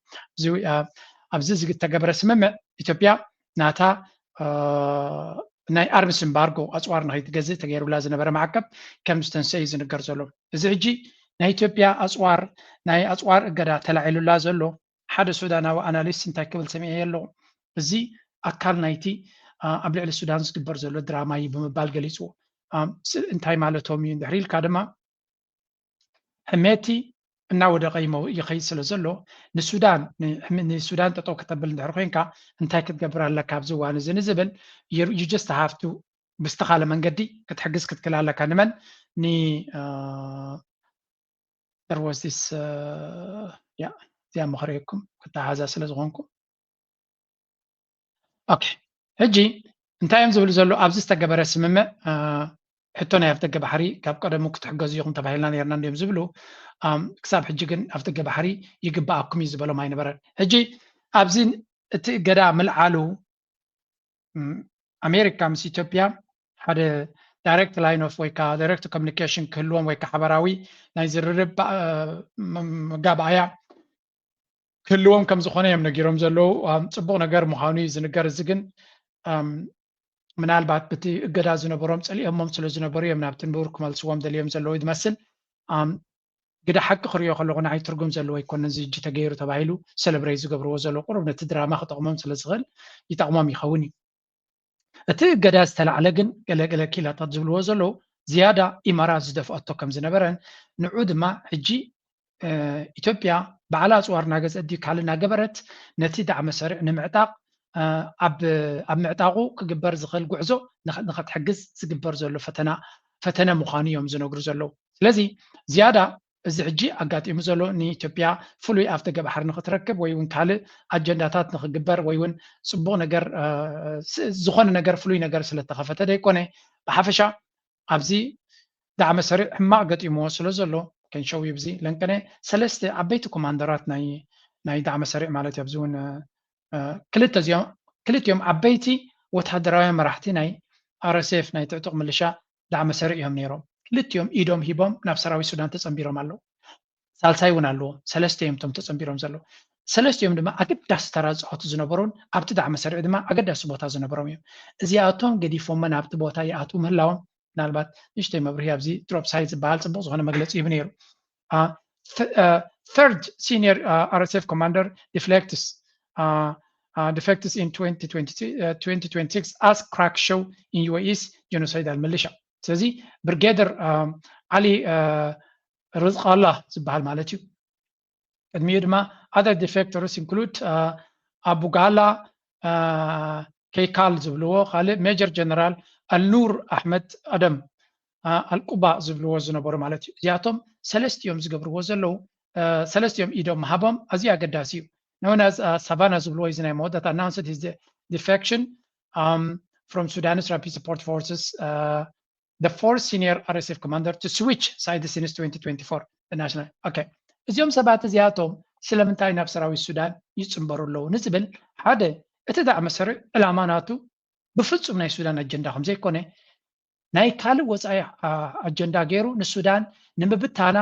ኣብዚ ዝተገበረ ስምምዕ ኢትዮጵያ ናታ ናይ ኣርምስ ኤምባርጎ ኣፅዋር ንኸይትገዝእ ተገይሩላ ዝነበረ ማዕቀብ ከም ዝተንስአ እዩ ዝንገር ዘሎ እዚ ሕጂ ናይ ኢትዮጵያ ናይ ኣፅዋር እገዳ ተላዒሉላ ዘሎ ሓደ ሱዳናዊ ኣናሊስት እንታይ ክብል ሰሚዐ ኣለኹ እዚ ኣካል ናይቲ ኣብ ልዕሊ ሱዳን ዝግበር ዘሎ ድራማ እዩ ብምባል ገሊፅዎ እንታይ ማለቶም እዩ እንድሕር ኢልካ ድማ ሕሜቲ እናወደቀ ይኸይድ ስለ ዘሎ ንሱዳን ጠጠው ከተብል እንድሕር ኮንካ እንታይ ክትገብር ኣለካ ኣብዚ እዋን እዚ ንዝብል you just have to ብዝተኻለ መንገዲ ክትሕግዝ ክትክል ኣለካ ንመን there was this እዚኣ መኽረየኩም ክተሓዛ ስለ ዝኾንኩ ኦኬ ሕጂ እንታይ እዮም ዝብሉ ዘሎ ኣብዚ ዝተገበረ ስምምዕ ሕቶ ናይ ኣፍደገ ባሕሪ ካብ ቀደሙ ክትሕገዙ ኢኹም ተባሂልና ነርና እንዲዮም ዝብሉ ክሳብ ሕጂ ግን ኣፍደገ ባሕሪ ይግባኣኩም እዩ ዝበሎም ኣይነበረን ሕጂ ኣብዚ እቲ እገዳ ምልዓሉ ኣሜሪካ ምስ ኢትዮጵያ ሓደ ዳይሬክት ላይን ኦፍ ወይ ከዓ ዳይሬክት ኮሚኒኬሽን ክህልዎም ወይ ከዓ ሓበራዊ ናይ ዝርርብ መጋባእያ ክህልዎም ከም ዝኾነ እዮም ነጊሮም ዘለው ፅቡቕ ነገር ምዃኑ እዩ ዝንገር እዚ ግን ምናልባት በቲ እገዳ ዝነበሮም ፀሊኦሞም ስለ ዝነበሩ እዮም ናብቲ ንብር ክመልስዎም ደልዮም ዘለዎ ዝመስል ግዳ ሓቂ ክሪኦ ከለኹ ንዓይ ትርጉም ዘለዎ ኣይኮነን እዚ እጂ ተገይሩ ተባሂሉ ሰለብሬት ዝገብርዎ ዘሎ ቁሩብ ነቲ ድራማ ክጠቕሞም ስለ ዝኽእል ይጠቕሞም ይኸውን እዩ እቲ እገዳ ዝተላዕለ ግን ገለገለ ኪላታት ዝብልዎ ዘለው ዝያዳ ኢማራት ዝደፍአቶ ከም ዝነበረን ንዑ ድማ ሕጂ ኢትዮጵያ በዓል ኣፅዋር እናገዝአ ድዩ ካልእ እናገበረት ነቲ ዳዕመ ሰሪዕ ንምዕጣቕ ኣብ ምዕጣቑ ክግበር ዝኽእል ጉዕዞ ንኸትሕግዝ ዝግበር ዘሎ ፈተነ ምዃኑ እዮም ዝነግሩ ዘለው ስለዚ ዝያዳ እዚ ሕጂ ኣጋጢሙ ዘሎ ንኢትዮጵያ ፍሉይ ኣፍደገ ባሕሪ ንኽትረክብ ወይ እውን ካልእ ኣጀንዳታት ንኽግበር ወይ እውን ፅቡቕ ነገር ዝኾነ ነገር ፍሉይ ነገር ስለተኸፈተ ደይኮነ ብሓፈሻ ኣብዚ ዳዕመ ሰሪዕ ሕማቕ ገጢምዎ ስለ ዘሎ ከንሸው ይብዚ ለንቀነ ሰለስተ ዓበይቲ ኮማንደራት ናይ ዳዕመ ሰሪዕ ማለት እዩ ኣብዚ እውን ክልቲኦም ዓበይቲ ወታደራዊ መራሕቲ ናይ RSF ናይ ትዕጡቕ ምልሻ ዳዕመ ሰሪዕ እዮም ነይሮም ክልቲኦም ኢዶም ሂቦም ናብ ሰራዊት ሱዳን ተፀንቢሮም ኣለዉ ሳልሳይ እውን ኣለዎ ሰለስተ እዮም ቶም ተፀንቢሮም ዘለዉ ሰለስቲኦም ድማ ኣገዳሲ ተራ ዝፃወቱ ዝነበሩን ኣብቲ ዳዕመ ሰሪዕ ድማ ኣገዳሲ ቦታ ዝነበሮም እዮም እዚኣቶም ገዲፎሞ ናብቲ ቦታ ይኣትዉ ምህላዎም ምናልባት ንእሽተይ መብርሂ ኣብዚ ድሮፕ ሳይት ዝበሃል ፅቡቕ ዝኾነ መግለፂ ይብ ነይሩ third senior RSF commander defects in 2026 as crack show in UAE's genocidal militia. ስለዚህ ብርጌደር ዓሊ ርዝቅ አላህ ዝበሃል ማለት እዩ ቅድሚኡ ድማ other defectors include ኣቡ ጋላ ከይካል ዝብልዎ ካልእ ሜጀር ጀነራል አልኑር አሕመድ አደም አልቁባ ዝብልዎ ዝነበሩ ማለት እዩ እዚኣቶም ሰለስቲኦም ዝገብርዎ ዘለው ሰለስቲኦም ኢዶም መሃቦም ኣዝዩ ኣገዳሲ እዩ known as Savannah ዝብልዎ is name that announced his defection from Sudanese Rapid Support Forces the fourth senior RSF commander to switch sides since 2024 the national okay እዚኦም ሰባት እዚኣቶም ስለምንታይ ናብ ሰራዊት ሱዳን ይፅምበሩ ኣለዉ ንዝብል ሓደ እቲ ዳዕመ ሰሪዕ ዕላማ ናቱ ብፍፁም ናይ ሱዳን ኣጀንዳ ከም ዘይኮነ ናይ ካልእ ወፃኢ ኣጀንዳ ገይሩ ንሱዳን ንምብታና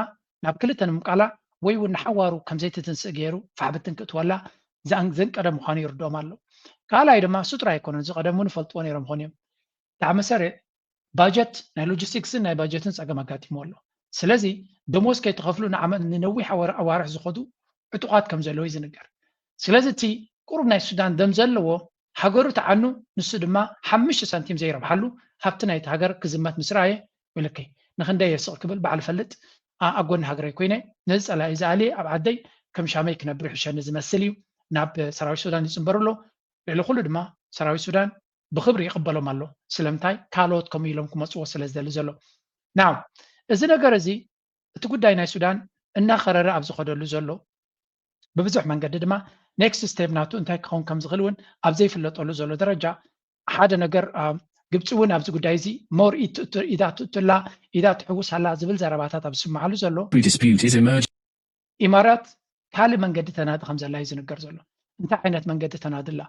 ናብ ክልተ ንምቃላ ወይ እውን ሓዋሩ ከም ዘይትትንስእ ገይሩ ፋሕብትን ክትወላ ዘንቀደም ምዃኑ ይርድኦም ኣሎ ካልኣይ ድማ ስጥራ ኣይኮነን ዝቀደሙ ንፈልጥዎ ነይሮም ኮን እዮም ዳዕመ ሰሪዕ ባጀት ናይ ሎጂስቲክስን ናይ ባጀትን ፀገም ኣጋጢሞ ኣሎ ስለዚ ደሞዝ ከይተኸፍሉ ንነዊሕ ኣዋርሕ ዝኸዱ ዕጡቃት ከም ዘለዎ ይዝንገር ስለዚ እቲ ቁሩብ ናይ ሱዳን ደም ዘለዎ ሃገሩ ተዓኑ ንሱ ድማ 5 ሳንቲም ዘይረብሓሉ ሃብቲ ናይቲ ሃገር ክዝመት ምስ ረኣየ ولكي نخندي يسوق قبل بعد فلت أقول هاجري كوينة نزل على إزالي أبعدي كم شامي كنا بروح عشان نزمثليو ناب سراوي السودان يسمبرلو لكل دما سراوي السودان بخبر يقبلوا مالو سلامتاي كالوت كميلهم كم تصور سلزل زلو نعم إذا نجارزي تقول داينا السودان إن خرر أبز خدلو زلو ببزح من قد دما next step ناتو انتاي كون كم زغلون أبزي في اللطولو زلو درجة حدا نجار قبتون أبز قدايزي مور إذا تطلع إذا تحوس على زبل زرباتات أبز معلو زلو إمارات حالي من قد تناد خمسة الله يزن الجرزلو انت عينت من قد تناد الله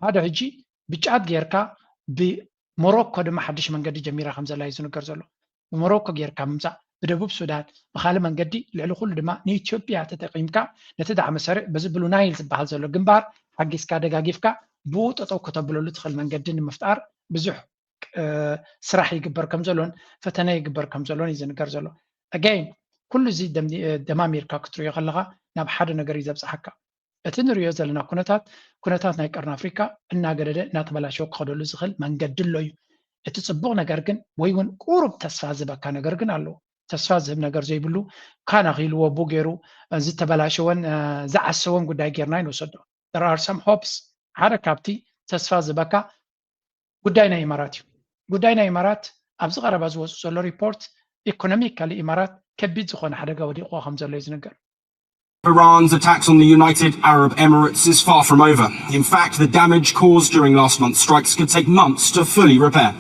هذا هجي بجاد غيركا بموروكو دم حدش من قد جميرة خمسة الله يزن الجرزلو بموروكو غيركا ممزع بدبوب السودان بخالي من قدي لعلو كل دما نيتيوبيا تتقيمكا نتدعم مسارع بزبلو نايل تبحال زلو جنبار حق اسكا دقاقيفكا بوت أو كتبلو لدخل من قدين مفتار بزح سراح يقبر كم زلون فتنا يقبر كم زلون يزن الجرزلو again كل زي دمامير كاكترو يغلغا ناب حدا نقر يزبس حكا اتنريو زلنا كونتات ناي قرن افريكا انا قدده ناتبلاشو قدلو زخل من قدلو اتتصبغ نقر جن ويون قرب تسفا زبكا نقر جن الو تسفا زب نقر زي بلو كان غيلو وبوغيرو زي تبلاشون زعسون قداي غيرناي نوسدو there are some hopes هذا كابتي تسفا زبكا قداينا اماراتي قداينا امارات ابز غرب ازوس سولو ريبورت economically امارات كبيت زخون حدا ودي قوا خمسة ليز نقر Iran's attacks on the United Arab Emirates is far from over. In fact, the damage caused during last month's strikes could take months to fully repair.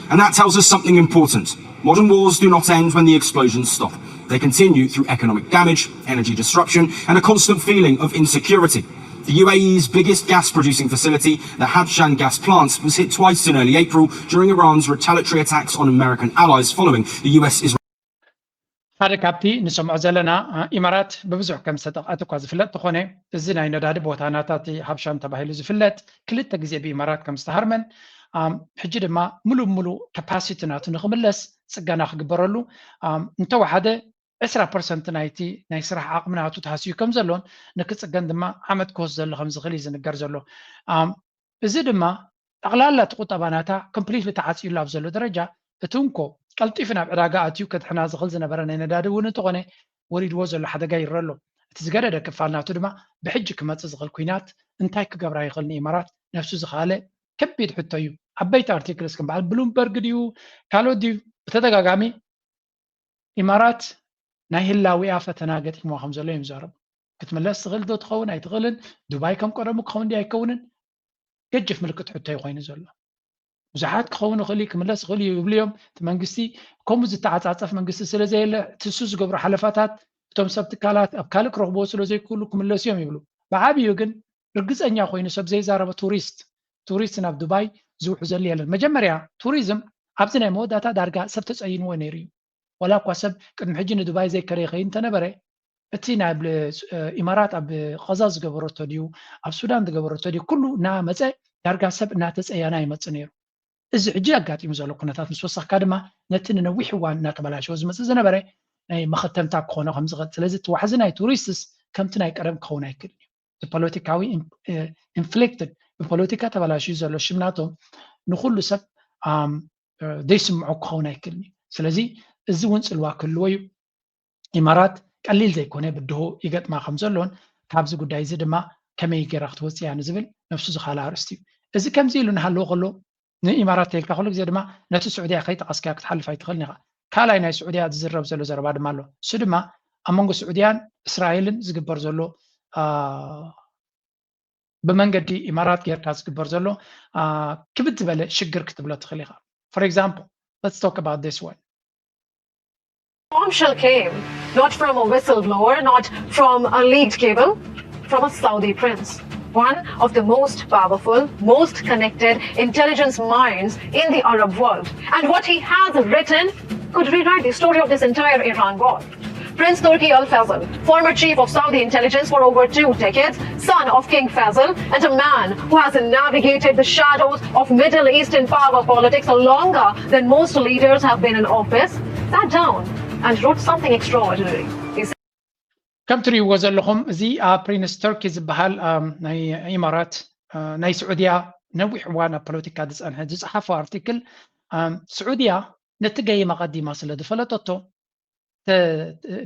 And that tells us something important. Modern wars do not end when the explosions stop. They continue through economic damage, energy disruption, and a constant feeling of insecurity. The UAE's biggest gas-producing facility, the Habshan gas plant, was hit twice in early April during Iran's retaliatory attacks on American allies following the US-Israel. هذا كابتي نسمع زلنا إمارات ببزح كم ستقاتك زفلت تخونه الزنا ينداد بوتاناتي حبشان تباهي زفلت كل التجزئة بإمارات كم استهرمن حجد ما ملو كاباسيتنا نخملس سجانا خبرلو انتوا هذا 10% نايتي نايسرح عقمنا تحسيو كم زلون نكت سجان دما عمد كوز زل خمس غليز نقر زلو زيد ما أغلال لا تقوط أباناتا كمبليت بتعاسيو لاب زلو درجة تونكو قلطيفنا بعراقة أتيو كتحنا زغل زنبرنا ندادو ونتغني وريد وزل لحدا جاي يرلو تزقرد كفالنا تدما بحجك ما تزغل كوينات انتايك قبرا يغلني إمارات نفسه زغالة كبيد حتى عبيت ارتيكلز كم بعد بلومبرج ديو كالو ديو بتدقاقامي إمارات ناهلاوي آفتناقت مو خمسة ليم زارب كتملس تغل دو تخون أي تغلن دبي كم قرمو كخون دي أي كونن يجف ملكت حتى يغوين زلا وزحات كخون غلي كملس غلي يبليهم تمنقسي كومز التعاطف منقسي سلازي تسوس قبر حلفاتات توم سبت كالات أبكالك رغبو سلازي كله كملس يوم يبلو بعابي يوجن رجز أنيا خوين سب زي زارب توريست ناب دبي زوح زلي على مجمريا توريزم عبزنا موداتا دارجا سبت أين ونيري ولا قصب كن حجين دبي زي كريخين تنبرة اتينا بالإمارات أب غزاز قبرت ديو أب السودان قبرت ديو كله نامزة دارجا سب ناتس أيانا يمتصنير إذا حجيا قاتي مزالو قناتات مسوسخ كادما نتنا نوحي وان ناتبلاش وزمت زنبرة أي مختم تاع كونا خمسة لازت وحزنا توريستس كم تناي كرم كونا كل البوليتيكاوي inflicted البوليتيكا تبلاش يزالو شمناتهم نخلو سب ديسمعو كونا كلني سلازي الزون سلوا كلوي إمارات قليل زي كونه بده يقط ما خمسلون كابز قداي زد ما كم يجرخت وصي يعني زبل نفسه زخاله أرستي إذا كم زي لون هاللو غلو إمارات تلك خلق زد ما نت السعودية خيط عسكرك تحل فايت خلنا كلا إن السعودية تزرب زلو زرباد مالو سدما أمانغو السعوديان إسرائيل زجبر زلو بمنقدي إمارات غير كاس زجبر زلو كبت بله شجر كتب له تخليها. For example, let's talk about this one. Bombshell came not from a whistleblower, not from a leaked cable, from a Saudi prince, one of the most powerful, most connected intelligence minds in the Arab world. And what he has written could rewrite the story of this entire Iran war. Prince Turki Al Faisal, former chief of Saudi intelligence for over 2 decades, son of King Faisal, and a man who has navigated the shadows of Middle Eastern power politics longer than most leaders have been in office, sat down and wrote something extraordinary. كم تري وزن لهم زي برينس تركي زبهال ناي إمارات ناي سعودية نوي حوانا بوليتيكا دس أنها جزء حفا أرتيكل سعودية نتجي مقدمة سلد فلتطو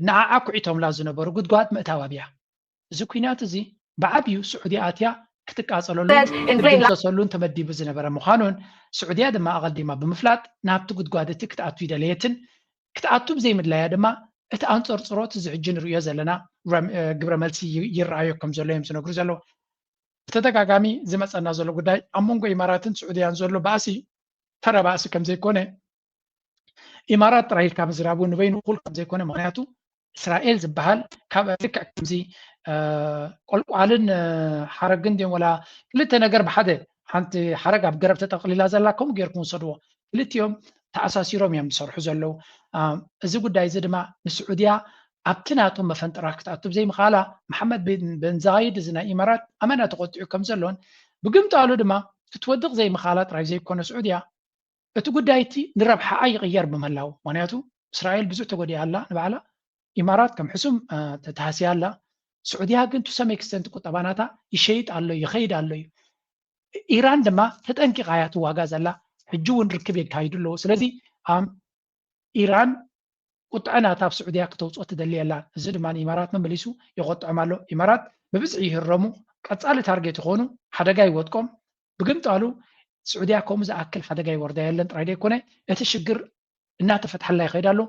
نعاق عيتهم لازم نبرو قد قاد متوابيا زكينات زي بعبيو سعودياتيا كتقاصلولون تسولون تمدي بزنبره مخانون سعوديا دما اقديما بمفلات نابت قد قادت كتاتو يدليتن كتاتو زي مدلايا دما ات انصرصروت زعجن رؤيا زلنا ግብረ መልሲ ይራዩ ከም ዘሎ የምስነግሩ ዘሎ ተተጋጋሚ ዝመፀና ዘሎ ጉዳይ አሞንጎ ኢማራትን ሱዑዲያን ዘሎ ባሲ ተረባሲ ከም ዘይኮነ ኢማራት ጥራይል ካብ ዝራቡ ንበይኑ ኩል ከም ዘይኮነ ምክንያቱ እስራኤል ዝበሃል ካብ ልክ ከምዚ ቆልቋልን ሓረግን ደም ወላ ክልተ ነገር ብሓደ ሓንቲ ሓረግ ኣብ ገረብ ተጠቅሊላ ዘላ ከም ጌርኩም ሰድዎ ክልቲኦም ተኣሳሲሮም እዮም ዝሰርሑ ዘለው እዚ ጉዳይ እዚ ድማ ንሱዑዲያ ኣብትናቶም መፈንጥራ ክታቱብ ዘይ ምኻላ መሐመድ በን ዛይድ ዝና ኢማራት ኣመና ተቆጥዑ ከም ዘሎን ብግምጣሉ ድማ ክትወድቕ ዘይ ምኻላ ጥራይ ዘይኮነ ሱዑዲያ እቲ ጉዳይቲ ንረብሓ ኣይቕየር ብመላው ምክንያቱ እስራኤል ብዙሕ ተጎዲያ ኣላ ንባዕላ ኢማራት ከም ሕሱም ተታሃስያ ኣላ ሱዑዲያ ግን ቱ ሰም ኤክስተንት ቁጠባናታ ይሸይጥ ኣሎ ይኸይድ ኣሎ ኢራን ድማ ተጠንቂቃያ ትዋጋ ዘላ ሕጂ እውን ርክብ የካይዱ ኣለዎ ስለዚ ኢራን ቁጥዕናታ ኣብ ሱዑዲያ ክተውፅኦ ትደሊ ኣላ እዚ ድማ ኢማራት መመሊሱ ይቆጥዖም ኣሎ ኢማራት ብብዝሒ ይህረሙ ቀፃሊ ታርጌት ይኾኑ ሓደጋ ይወጥቆም ብግምጣሉ ሱዑዲያ ከምኡ ዝኣክል ሓደጋ ይወርዳ የለን ጥራይ ደይኮነ እቲ ሽግር እናተፈትሐላ ይኸይድ ኣሎ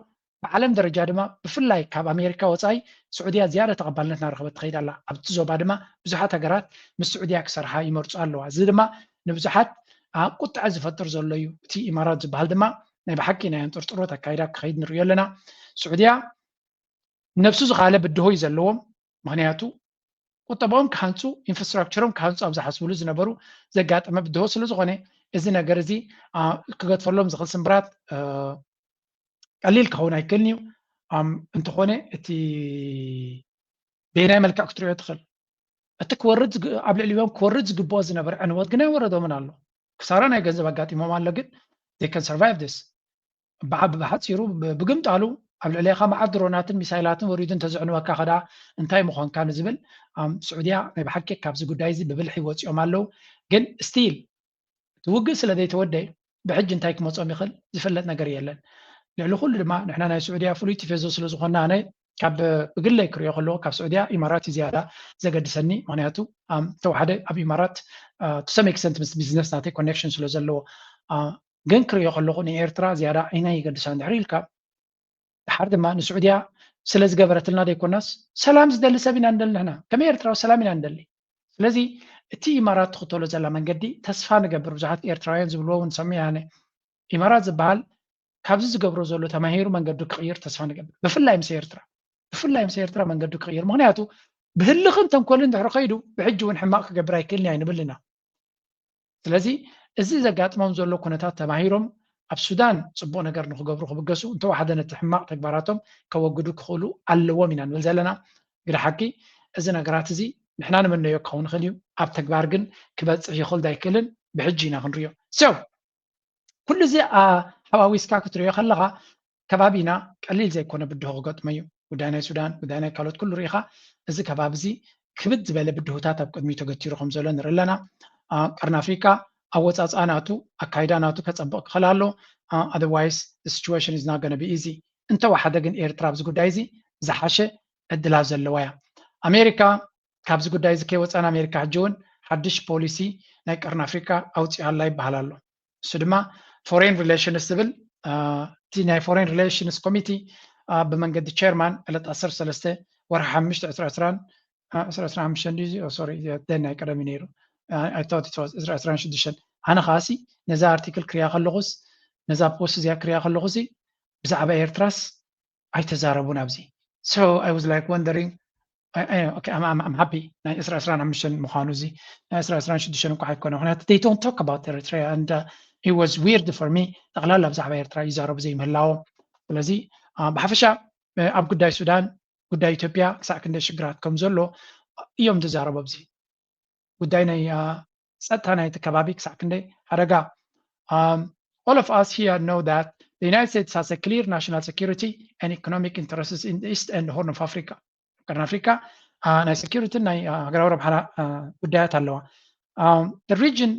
ብዓለም ደረጃ ድማ ብፍላይ ካብ ኣሜሪካ ወፃኢ ሱዑዲያ ዝያደ ተቐባልነት እናረኸበት ትኸይድ ኣላ ኣብቲ ዞባ ድማ ብዙሓት ሃገራት ምስ ሱዑዲያ ክሰርሓ ይመርፁ ኣለዋ እዚ ድማ ንብዙሓት ቁጥዐ ዝፈጥር ዘሎ እዩ እቲ ኢማራት ዝበሃል ድማ ናይ ብሓቂ ናይ እንጥርጥሮት ኣካይዳ ክኸይድ ንሪኦ ኣለና ሱዑዲያ ነብሱ ዝኻለ ብድሆ እዩ ዘለዎም ምክንያቱ ቁጠቦም ክሃንፁ ኢንፍራስትራክቸሮም ክሃንፁ ኣብ ዝሓስብሉ ዝነበሩ ዘጋጠመ ብድሆ ስለ ዝኾነ እዚ ነገር እዚ ክገድፈሎም ዝኽእል ስምብራት ቀሊል ክኸውን ኣይክእልን እዩ እንተኾነ እቲ ብናይ መልክዕ ክትሪኦ ትኽእል እቲ ክወርድ ኣብ ልዕሊኦም ክወርድ ዝግብኦ ዝነበረ ዕንወት ግን ኣይወረዶምን ኣሎ ክሳራ ናይ ገንዘብ ኣጋጢሞም ኣሎ ግን they can survive this ብሓፂሩ ብግምጣሉ ኣብ ልዕሊኻ መዓት ድሮናትን ሚሳይላትን ወሪድን ተዝዕንወካ ኸዳ እንታይ ምዃንካ ንዝብል ሱዑዲያ ናይ ብሓቂ ካብዚ ጉዳይ እዚ ብብልሒ ወፂኦም ኣለው ግን ስቲል ትውግእ ስለ ዘይተወደይ ብሕጂ እንታይ ክመፆም ይኽእል ዝፍለጥ ነገር የለን ልዕሊ ኩሉ ድማ ንሕና ናይ ሱዑዲያ ፍሉይ ቲፌዞ ስለ ዝኾንና ኣነ ካብ ብግለይ ክሪኦ ከለዎ ካብ ሱዑዲያ ኢማራት ዝያዳ ዘገድሰኒ ምክንያቱ ተወሓደ ኣብ ኢማራት ቱ ሰም ኤክስተንት ምስ ቢዝነስ ናተይ ኮኔክሽን ስለ ዘለዎ ግን ክሪኦ ከለኹ ንኤርትራ ዝያዳ ዓይና ይገድሳ እንድሕር ኢልካ ድሓር ድማ ንሱዑዲያ ስለ ዝገበረትልና ደይኮናስ ሰላም ዝደሊ ሰብ ኢና ንደሊ ንሕና ከመይ ኤርትራዊ ሰላም ኢና ንደሊ ስለዚ እቲ ኢማራት ትኽተሎ ዘላ መንገዲ ተስፋ ንገብር ብዙሓት ኤርትራውያን ዝብልዎ እውን ሰሚዐ ኣነ ኢማራት ዝበሃል ካብዚ ዝገብሮ ዘሎ ተማሂሩ መንገዱ ክቕይር ተስፋ ንገብር ብፍላይ ምስ ኤርትራ መንገዱ ክቕይር ምክንያቱ ብህልኽን ተንኮልን ድሕሪ ከይዱ ብሕጂ እውን ሕማቕ ክገብር ኣይክእልኒ ኣይንብልና ስለዚ እዚ ዘጋጥሞም ዘሎ ኩነታት ተማሂሮም ኣብ ሱዳን ፅቡቅ ነገር ንክገብሩ ክብገሱ እንተወሓደ ነቲ ሕማቕ ተግባራቶም ከወግዱ ክኽእሉ ኣለዎም ኢና ንብል ዘለና ግደ ሓቂ እዚ ነገራት እዚ ንሕና ንመነዮ ክኸውን ይኽእል እዩ ኣብ ተግባር ግን ክበፅሕ ይኽእል ዳይክእልን ብሕጂ ኢና ክንሪዮ ሰው ኩሉ እዚ ሓዋዊስካ ክትሪኦ ከለኻ ከባቢና ቀሊል ዘይኮነ ብድሆ ክገጥሞ እዩ ጉዳይ ናይ ሱዳን ጉዳይ ናይ ካልኦት ኩሉ ሪኢኻ እዚ ከባቢ እዚ ክብድ ዝበለ ብድሆታት ኣብ ቅድሚኡ ተገቲሩ ከም ዘሎ ንርኢ ኣለና ቀርኒ ኣፍሪካ ኣወፃፅኣ ናቱ ኣካይዳ ናቱ ከፀብቕ ክኽእል ኣሎ otherwise the situation is not going to be easy እንተወሓደ ግን ኤርትራ ኣብዚ ጉዳይ እዚ ዝሓሸ ዕድላት ዘለዋ እያ ኣሜሪካ ካብዚ ጉዳይ እዚ ከይወፀና ኣሜሪካ ሕጂ እውን ሓድሽ ፖሊሲ ናይ ቀርኒ ኣፍሪካ ኣውፂኣላ ይበሃል ኣሎ እሱ ድማ ፎሬን ሪሌሽንስ ዝብል እቲ ናይ ፎሬን ሪሌሽንስ ኮሚቲ ብመንገዲ ቸርማን ዕለት 13 ወርሒ 5 2025 ሶሪ ናይ ቀደም እዩ ነይሩ I thought it was Israel 26 ኣነ ኻሲ ነዛ ኣርቲክል ክሪያ ከለኹስ ነዛ ፖስት እዚኣ ክሪያ ከለኹሲ ብዛዕባ ኤርትራስ ኣይተዛረቡን ኣብዚ so I was like wondering okay I'm happy ናይ 25 ምዃኑ እዚ ናይ 26 እንኳ ኣይኮነ ምክንያቱ they don't talk about Eritrea and it was weird for me ጠቕላላ ብዛዕባ ኤርትራ ይዛረቡ ዘይምህላዎም ስለዚ ብሓፈሻ ኣብ ጉዳይ ሱዳን ጉዳይ ኢትዮጵያ ክሳዕ ክንደይ ሽግራት ከም ዘሎ እዮም ዝዛረቡ ኣብዚ ጉዳይ ናይ ጸጥታ ናይቲ ከባቢ ክሳዕ ክንደይ ሓደጋ all of us here know that the United States has a clear national security and economic interests in the East and Horn of Africa. ቀርኒ ኣፍሪካ ናይ security ናይ ሃገራዊ ረብሓ ጉዳያት ኣለዋ the region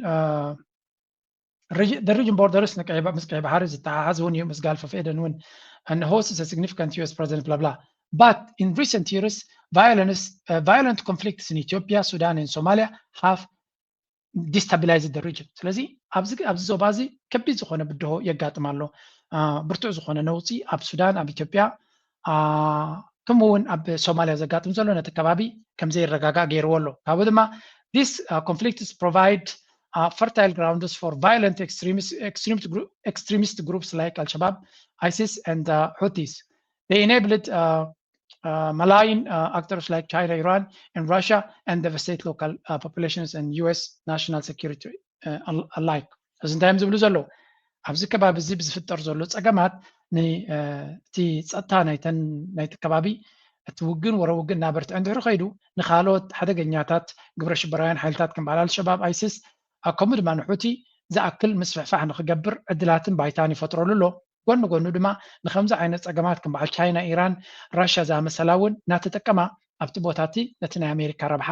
the region borders مسكي بحر زتعاز ونيوم مسقال ففيدن ون and hosts a significant US presence blah blah. But in recent years, violent conflicts in Ethiopia, Sudan, and Somalia have destabilized the region. ስለዚህ ኣብዚ ዞባ እዚ ከቢድ ዝኾነ ብድሆ የጋጥም ኣሎ ብርቱዕ ዝኾነ ነውፂ ኣብ ሱዳን ኣብ ኢትዮጵያ ከምኡውን ኣብ ሶማሊያ ዘጋጥም ዘሎ ነቲ ከባቢ ከምዘይረጋጋእ ገይርዎ ኣሎ ካብኡ ድማ this conflicts provide fertile grounds for violent extremist groups like Al-Shabaab, ISIS, and Houthis. They enabled malign actors like China, Iran, and Russia, and devastate local populations and U.S. national security alike. As in times of Luzalo, ኣብዚ ከባቢ እዚ ብዝፍጠር ዘሎ ፀገማት ነቲ ፀጥታ ናይቲ ከባቢ እቲ ውግን ወረውግን እናበርትዕ እንድሕር ኸይዱ ንኻልኦት ሓደገኛታት ግብረ ሽበራውያን ሓይልታት ከም በዓል አልሸባብ ኣይሲስ ከምኡ ድማ ንሑቲ ዝኣክል ምስፍሕፋሕ ንክገብር ዕድላትን ባይታን ይፈጥረሉ ኣሎ ጎኑ ጎኑ ድማ ንከምዚ ዓይነት ፀገማት ከም በዓል ቻይና ኢራን ራሽያ ዝኣመሰላ እውን እናተጠቀማ ኣብቲ ቦታቲ ነቲ ናይ ኣሜሪካ ረብሓ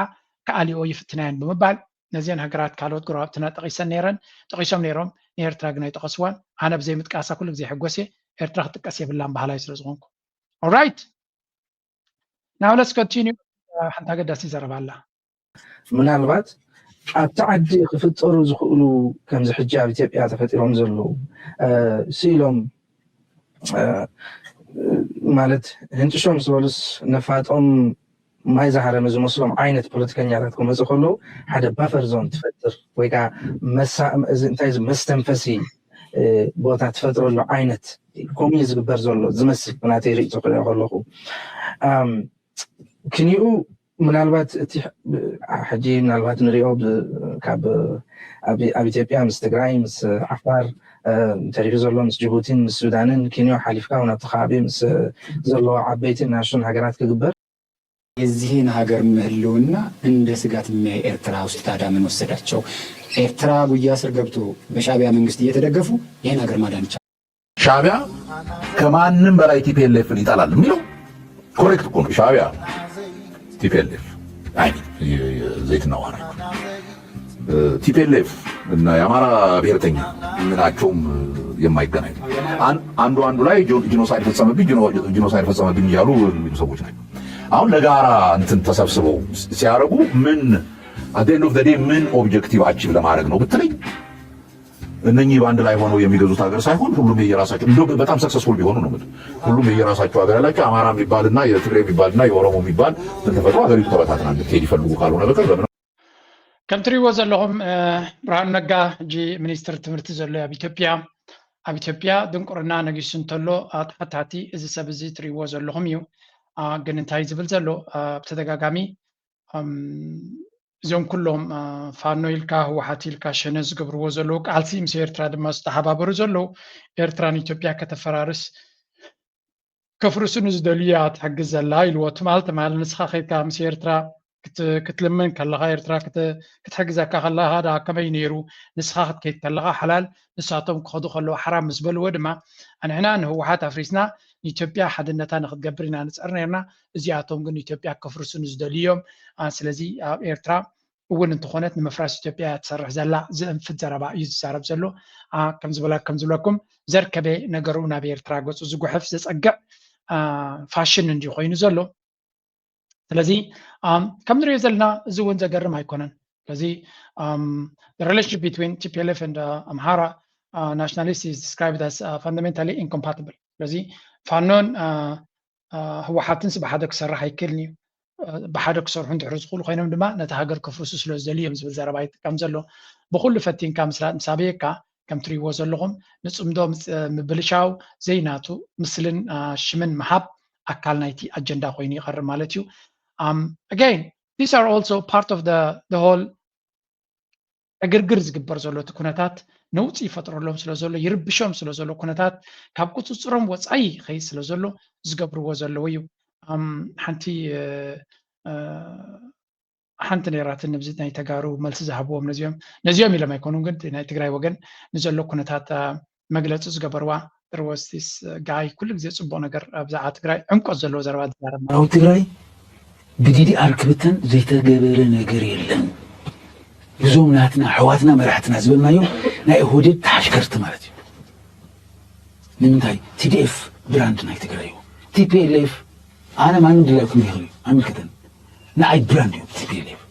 ከኣሊኦ ይፍትናየን ብምባል ነዚአን ሃገራት ካልኦት ጎረባብትና ጠቂሶም ነይሮም ንኤርትራ ግን ኣይጠቐስዋን ኣነ ብዘይምጥቃሳ ኩሉ ግዜ ሕጎሴ ኤርትራ ክትጥቀስ የብላን ባህላዊ ስለ ዝኾንኩ ኦልራይት ናው let's continue ሓንቲ ኣገዳሲ ዘረባ ኣላ ምናልባት ኣብቲ ዓዲ ክፍጠሩ ዝኽእሉ ከምዚ ሕጂ ኣብ ኢትዮጵያ ተፈጢሮም ዘለዉ ስኢሎም ማለት ህንጭሾም ዝበሉስ ነፋጦም ማይ ዝሃረመ ዝመስሎም ዓይነት ፖለቲከኛታት ክመፅእ ከለዉ ሓደ ባፈር ዞን ትፈጥር ወይ ከዓ እንታይ መስተንፈሲ ቦታ ትፈጥረሉ ዓይነት ከምኡ ዝግበር ዘሎ ዝመስል ናተይ ርእይቶ ክሪኦ ከለኹ ክንኡ ምናልባት እቲ ሕጂ ምናልባት ንሪኦ ካብ ኣብ ኢትዮጵያ ምስ ትግራይ ምስ ዓፋር ተሪፉ ዘሎ ምስ ጅቡቲን ምስ ሱዳንን ክንዮ ሓሊፍካ ናብቲ ከባቢ ምስ ዘለዎ ዓበይቲ ናሽን ሃገራት ክግበር የዚህን ሀገር ምህልውና እንደ ስጋት የሚያይ ኤርትራ ውስጥ ታዲያ ምን ወሰዳቸው? ኤርትራ ጉያ ስር ገብቶ በሻዕቢያ መንግስት እየተደገፉ ይህን ሀገር ማዳን ይቻላል። ሻዕቢያ ከማንም በላይ ቲፒኤልኤፍን ይጠላል የሚለው ኮሬክት እኮ ነው። ሻዕቢያ ቲፒኤልኤፍ አይ ዘይትና ዋራ ቲፒኤልኤፍ እና የአማራ ብሔርተኛ ምናቸውም የማይገናኝ አንዱ ላይ ጂኖሳይድ ፈጸመብኝ እያሉ ሰዎች ናቸው። አሁን ለጋራ እንትን ተሰብስበው ሲያረጉ ምን at the end of the day ምን ኦብጀክቲቭ አቺቭ ለማድረግ ነው ብትለኝ እነኚህ ባንድ ላይ ሆነው የሚገዙት ሀገር ሳይሆን ሁሉም የየራሳቸው እንደው በጣም ሰክሰስፉል ቢሆኑ ነው ማለት ሁሉም የየራሳቸው ሀገር ያላቸው አማራ የሚባልና የትግራይ የሚባልና የኦሮሞ የሚባል ተፈጥሮ ሀገሪቱ ተበታተና እንድትሄድ ይፈልጉ ካልሆነ በቀር በምን ከም ትሪእዎ ዘለኹም ብርሃኑ ነጋ ሕጂ ሚኒስትር ትምህርቲ ዘሎ ኣብ ኢትዮጵያ ድንቁርና ነጊሱ እንተሎ ተፈታቲ እዚ ሰብ እዚ ትሪእዎ ዘለኹም እዩ ግን እንታይ ዝብል ዘሎ ብተደጋጋሚ እዚኦም ኩሎም ፋኖ ኢልካ ህወሓት ኢልካ ሸነ ዝገብርዎ ዘለዉ ቃልሲ ምስ ኤርትራ ድማ ዝተሓባበሩ ዘለዉ ኤርትራን ኢትዮጵያ ከተፈራርስ ከፍርሱን ዝደልያ ትሕግዝ ዘላ ኢልዎ ትማል ንስኻ ከይድካ ምስ ኤርትራ ክትልምን ከለኻ ኤርትራ ክትሕግዘካ ከለኻ ዳ ከመይ ነይሩ ንስኻ ክትከይድ ከለኻ ሓላል ንሳቶም ክኸዱ ከለዉ ሓራም ምስ በልዎ ድማ ኣንሕና ንህወሓት ኣፍሪስና ኢትዮጵያ ሓድነታ ንክትገብር ኢና ንፀር ነርና እዚኣቶም ግን ኢትዮጵያ ከፍርሱን ዝደልዮም ስለዚ ኣብ ኤርትራ እውን እንትኾነት ንምፍራስ ኢትዮጵያ ትሰርሕ ዘላ ዝእንፍት ዘረባ እዩ ዝዛረብ ዘሎ ከም ዝብለኩም ዘርከበ ነገሩ ናብ ኤርትራ ገፁ ዝጉሕፍ ዘፀግዕ ፋሽን እንዲ ኮይኑ ዘሎ ስለዚ ከም ንሪኦ ዘለና እዚ እውን ዘገርም ኣይኮነን ስለዚ the relationship between TPLF and Amhara nationalists is described as fundamentally incompatible ስለዚ ፋኖን ህወሓትን ብሓደ ክሰርሕ ኣይክእልን እዩ ብሓደ ክሰርሑ እንድሕር ዝኽእሉ ኮይኖም ድማ ነቲ ሃገር ከፍርሱ ስለ ዝደልዩ እዮም ዝብል ዘረባ ይጥቀም ዘሎ ብኩሉ ፈቲንካ ምስ ኣበየካ ከም ትሪእዎ ዘለኹም ንፅምዶ ምብልሻው ዘይናቱ ምስልን ሽምን ምሃብ ኣካል ናይቲ ኣጀንዳ ኮይኑ ይቐርብ ማለት እዩ again these are also part of the whole እግርግር ዝግበር ዘሎ እቲ ኩነታት ነውፂ ይፈጥረሎም ስለ ዘሎ ይርብሾም ስለ ዘሎ ኩነታት ካብ ቁፅፅሮም ወፃኢ ከይድ ስለ ዘሎ ዝገብርዎ ዘለዎ እዩ ሓንቲ ነይራትን ንብዚ ናይ ተጋሩ መልሲ ዝሃብዎም ነዚኦም ኢሎም ኣይኮኑን ግን ናይ ትግራይ ወገን ንዘሎ ኩነታት መግለፂ ዝገበርዋ ርወስቲስ ጋይ ኩሉ ግዜ ፅቡቅ ነገር ብዛዕባ ትግራይ ዕምቆት ዘለዎ ዘረባ ዝዛረብ ኣብ ትግራይ ብዲዲኣር ክብተን ዘይተገበረ ነገር የለን እዞም ናትና ኣሕዋትና መራሕትና ዝብልናዮም ناي هودي تاشكرت مالتي نمتاي TDF براند ناي تقرأيو TPLF أنا ما ندري لكم يغلي عمل كتن ناي براند يوم TPLF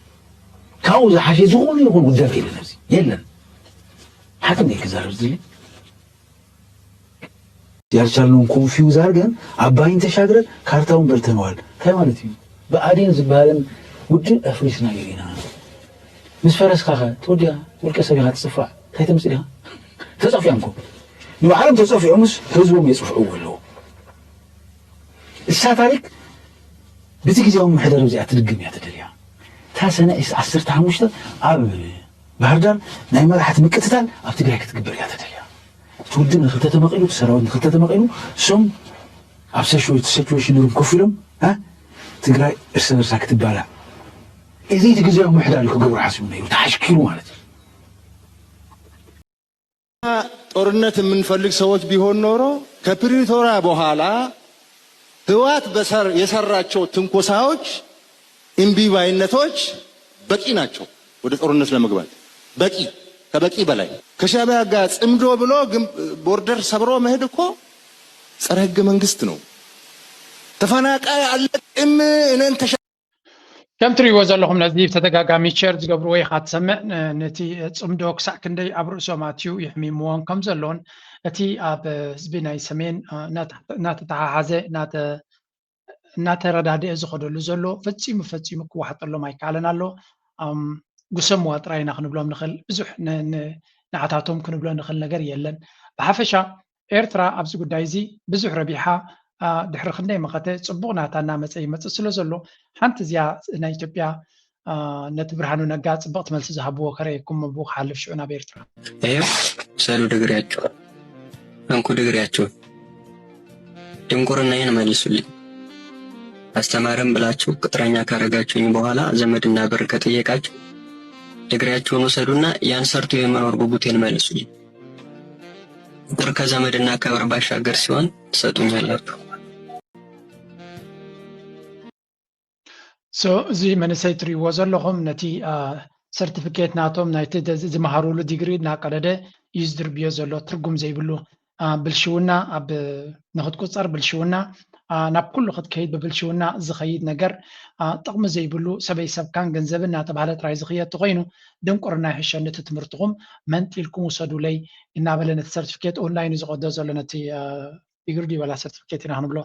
كاوز حشي زغون يقول قدام إلى نفسي يلا حكم ديك زارب زلي يارشالون كونفيوز أرجن عباين تشاغر كارتاون برتنوال كاي مالتي بعدين زبالن ودي أفريسنا يرينا مش فرس خاخة توديا والكسر هات صفاء كاي تمسيها تصفي عنكم نو عالم تصفي عمس هزوم يصفح أوله الساتاريك بتيجي يوم محضر وزي أترقم يعتدليا تاسنا إس عصرت عموشته عب بهردان نايما راح تمكتتان أبتقرأ كتقبل يعتدليا تودن خلطة مقيلو تسراون خلطة مقيلو سم أبسشوي تسجويش نورم كفلهم ها تقرأ إرسل ساكت بالا إذا تيجي يوم محضر لكم قبر حاسمنا يتحشكيلو مالتي ጦርነት የምንፈልግ ሰዎች ቢሆን ኖሮ ከፕሪቶሪያ በኋላ ህወሓት የሰራቸው ትንኮሳዎች እምቢባይነቶች በቂ ናቸው ወደ ጦርነት ለመግባት በቂ ከበቂ በላይ ከሻዕቢያ ጋር ጽምዶ ብሎ ቦርደር ሰብሮ መሄድ እኮ ጸረ ህገ መንግስት ነው ተፈናቃይ አለቅም እነን كم تري وزلهم نزيف تتقاقامي تشيرز قبل ويخات سمع نتي صمدوك ساكندي عبر سوماتيو يحمي موان كم زلون نتي اب زبيناي سمين نات تحازي نات ردادي ازخدو لزلو فتسيم كواحد طلو ماي كالنا لو قسم واتراي نخن بلوم نخل بزح نعتاتهم كن بلوم نخل نقر يلن بحفشا إيرترا أبز قدايزي بزح ربيحة دحر خندي مقاته صبغنا تانا مصي مصسلو زلو حنت زيا نا ኢትዮጵያ ነትብርሃኑ ነጋ ጽብቅት መልስ ዝሃብዎ ከረይኩም መቡክ ሓልፍ ሽዑና በኤርትራ ይሄ ሰሉ ድግሪያቸው እንኩ ድግሪያቸው ድንቁርናዬን መልሱልኝ አስተማረም ብላችሁ ቅጥረኛ ካረጋችሁኝ በኋላ ዘመድና ብር ከጠየቃችሁ ድግሪያችሁን ወሰዱና ያን ሰርቶ የመኖር ጉጉቴን መልሱልኝ ብር ከዘመድና ከብር ባሻገር ሲሆን ትሰጡኛላችሁ So زي من سيتري وزلهم نتي سيرتيفيكيت ناتهم نايت زمهارولو ديجري ناقلده يزدر بيزلو ترجم زي بلو بالشونا اب ناخد قصر بالشونا ناب كل خد كيد بالشونا زخيد نجر طقم زي بلو سبي سب كان جنزبنا تبعلت راي زخيه تغينو دم قرنا هشان تتمرتهم منتلكم وصدوا لي ان بلنا السيرتيفيكيت اونلاين زقد زلنتي يجردي ولا سيرتيفيكيت نحن بلو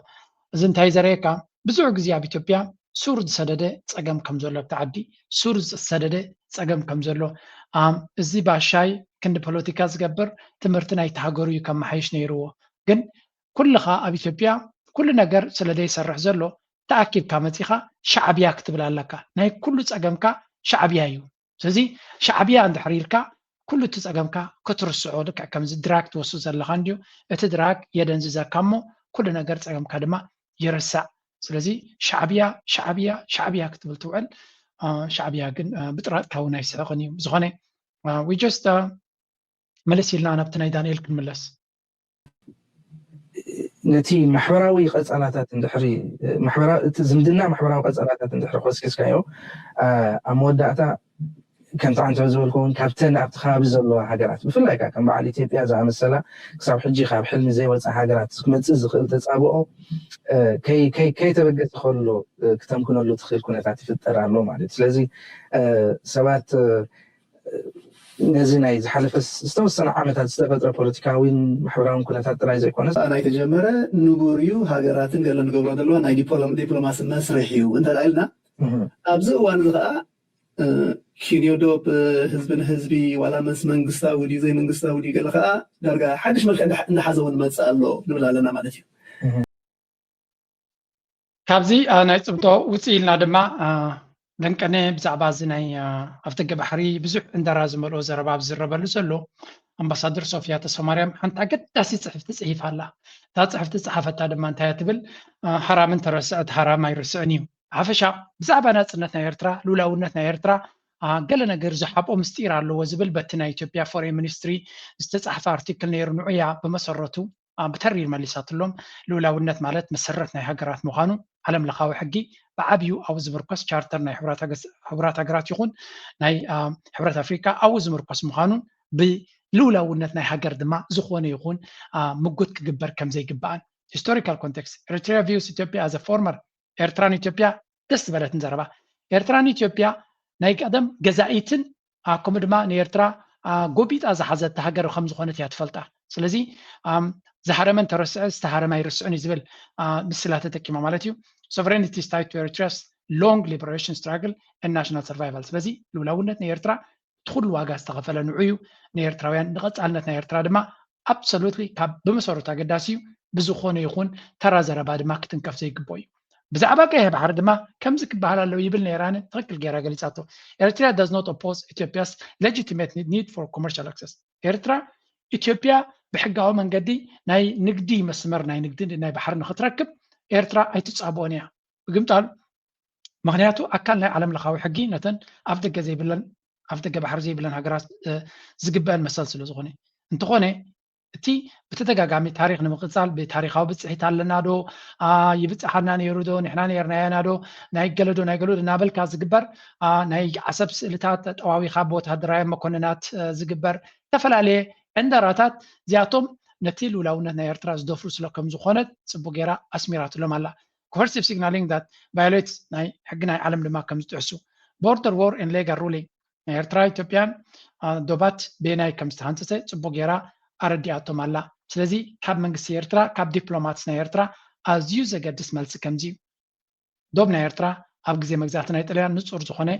زنتاي زريكا بزوج زي بإثيوبيا سورد سدده صقم كم زلو تعدي سورد سدده صقم كم زلو ازي باشاي كند بوليتيكا زغبر تمرتنا يتحغرو يكم حيش نيرو ግን ኩልኻ ኣብ ኢትዮጵያ ኩሉ ነገር ስለደ ይሰርሕ ዘሎ ተኣኪብካ መፂኻ ሻዕብያ ክትብል ኣለካ ናይ ኩሉ ፀገምካ ሻዕብያ እዩ ስለዚ ሻዕብያ እንድሕሪልካ ኩሉ እቲ ፀገምካ ክትርስዖ ልክዕ ከምዚ ድራግ ትወስድ ዘለካ እንድዩ እቲ ድራግ የደንዝዘካሞ ኩሉ ነገር ፀገምካ ድማ ይርሳዕ ስለዚ ሻዕብያ ክትብል ትውዕል ሻዕብያ ግን ብጥራጥካ እውን ኣይስሕቕን እዩ ዝኾነ we just መለስ ኢልና ናብቲ ናይ ዳንኤል ክንምለስ ነቲ ማሕበራዊ ቀፃላታት እንድሕሪ ዝምድና ማሕበራዊ ቀፃላታት እንድሕሪ ኮስኪስካዮ ኣብ መወዳእታ ከምቲ ዓንተ ዝበልኩውን ካብተን ኣብቲ ከባቢ ዘለዋ ሃገራት ብፍላይ ከዓ ከም በዓል ኢትዮጵያ ዝኣመሰላ ክሳብ ሕጂ ካብ ሕልሚ ዘይወፅእ ሃገራት ክመፅእ ዝኽእል ተፃብኦ ከይተበገሰ ከሎ ክተምክነሉ ትኽእል ኩነታት ይፍጠር ኣሎ ማለት ስለዚ ሰባት ነዚ ናይ ዝሓለፈ ዝተወሰነ ዓመታት ዝተፈጥረ ፖለቲካዊን ማሕበራዊን ኩነታት ጥራይ ዘይኮነስ ናይ ተጀመረ ንጉር እዩ ሃገራትን ገለ ንገብሮ ዘለዋ ናይ ዲፕሎማሲ መስርሕ እዩ እንተኢልና ኣብዚ እዋን እዚ ከዓ ኪንዮዶ ህዝቢ ንህዝቢ ዋላ መስ መንግስታዊ ድዩ ዘይመንግስታዊ ድዩ ገለ ከዓ ዳርጋ ሓድሽ መልክዕ እንዳሓዘ እውን መፅእ ኣሎ ንብል ኣለና ማለት እዩ ካብዚ ናይ ፅምቶ ውፅእ ኢልና ድማ ደንቀነ ብዛዕባ እዚ ናይ ኣብቲ ገባሕሪ ብዙሕ እንደራ ዝመልኦ ዘረባ ዝረበሉ ዘሎ ኣምባሳደር ሶፊያ ተስፋማርያም ሓንቲ ኣገዳሲ ፅሕፍቲ ፅሒፍ ኣላ እታ ፅሕፍቲ ፀሓፈታ ድማ እንታይ ትብል ሓራምን ተረስዕት ሓራም ኣይርስዕን እዩ ሓፈሻ ብዛዕባ ናፅነት ናይ ኤርትራ ሉላውነት ናይ ኤርትራ ገለ ነገር ዝሓቆ ምስጢር ኣለዎ ዝብል በቲ ናይ ኢትዮጵያ ፎሬን ሚኒስትሪ ዝተፃሕፈ ኣርቲክል ነይሩ ንዑያ ብመሰረቱ ብተሪር መሊሳትሎም ሉላውነት ማለት መሰረት ናይ ሃገራት ምዃኑ ዓለም ለኻዊ ሕጊ ብዓብዩ ኣብኡ ዝምርኮስ ቻርተር ናይ ሕቡራት ሃገራት ይኹን ናይ ሕብረት ኣፍሪካ ኣብኡ ዝምርኮስ ምዃኑን ልውላውነት ናይ ሃገር ድማ ዝኾነ ይኹን ምጉት ክግበር ከም ዘይግባእን historical context Eritrea views Ethiopia as a former ኤርትራን ኢትዮጵያ ደስ በለትን ዘረባ ኤርትራን ኢትዮጵያ ናይ ቀደም ገዛኢትን ከምኡ ድማ ንኤርትራ ጎቢጣ ዝሓዘት ሃገር ከም ዝኾነት እያ ትፈልጣ ስለዚ ዝሃረመን ተረስዐ ዝተሃረመ አይርስዑን ዝብል ምስላ ተጠቂማ ማለት እዩ sovereignty is tied to Eritrea's long liberation struggle and national survival ስለዚ ልውላውነት ናይ ኤርትራ ትኩሉ ዋጋ ዝተኸፈለ ንዑዩ ንኤርትራውያን ንቐጻልነት ናይ ኤርትራ ድማ absolutely ካብ ብመሰረቱ አገዳሲ እዩ ብዝኾነ ይኹን ተራ ዘረባ ድማ ክትንከፍ ዘይግቦ እዩ ብዛዕባ ቀይሕ ባሕሪ ድማ ከምዚ ክበሃል ኣለዎ ይብል ነይራን ትክክል ገይራ ገሊፃቶ Eritrea does not oppose Ethiopia's legitimate need for commercial access ኤርትራ ኢትዮጵያ ብሕጋዊ መንገዲ ናይ ንግዲ መስመር ናይ ንግዲ ናይ ባሕሪ ንኽትረክብ ኤርትራ ኣይትጻብኦን እያ ብግምጣሉ ምክንያቱ ኣካል ናይ ዓለም ለኻዊ ሕጊ ነተን ኣብ ደገ ዘይብለን ኣብ ደገ ባሕሪ ዘይብለን ሃገራት ዝግበአን መሰል ስለ ዝኾነ እንትኾነ እቲ ብተደጋጋሚ ታሪክ ንምቕፃል ብታሪካዊ ብፅሒት ኣለና ዶ ይብፅሓና ነይሩ ዶ ንሕና ነርናያና ዶ ናይ ገለዶ ናበልካ ዝግበር ናይ ዓሰብ ስእልታት ጠዋዊኻ ብወታደራዊ መኮንናት ዝግበር ዝተፈላለየ ዕንደራታት እዚኣቶም ነቲ ልውላውነት ናይ ኤርትራ ዝደፍሩ ስለ ከም ዝኾነት ፅቡቅ ጌራ ኣስሚራትሎም ኣላ coercive signaling that violates ናይ ሕጊ ናይ ዓለም ድማ ከም ዝጥሕሱ border war and legal ruling ናይ ኤርትራ ኢትዮጵያን ዶባት ቤናይ ከም ዝተሃንፀሰ ፅቡቅ ጌራ ኣረዲኣቶም ኣላ ስለዚ ካብ መንግስቲ ኤርትራ ካብ ዲፕሎማትስ ናይ ኤርትራ ኣዝዩ ዘገድስ መልሲ ከምዚ ዶብ ናይ ኤርትራ ኣብ ግዜ መግዛእቲ ናይ ጣልያን ንጹር ዝኾነ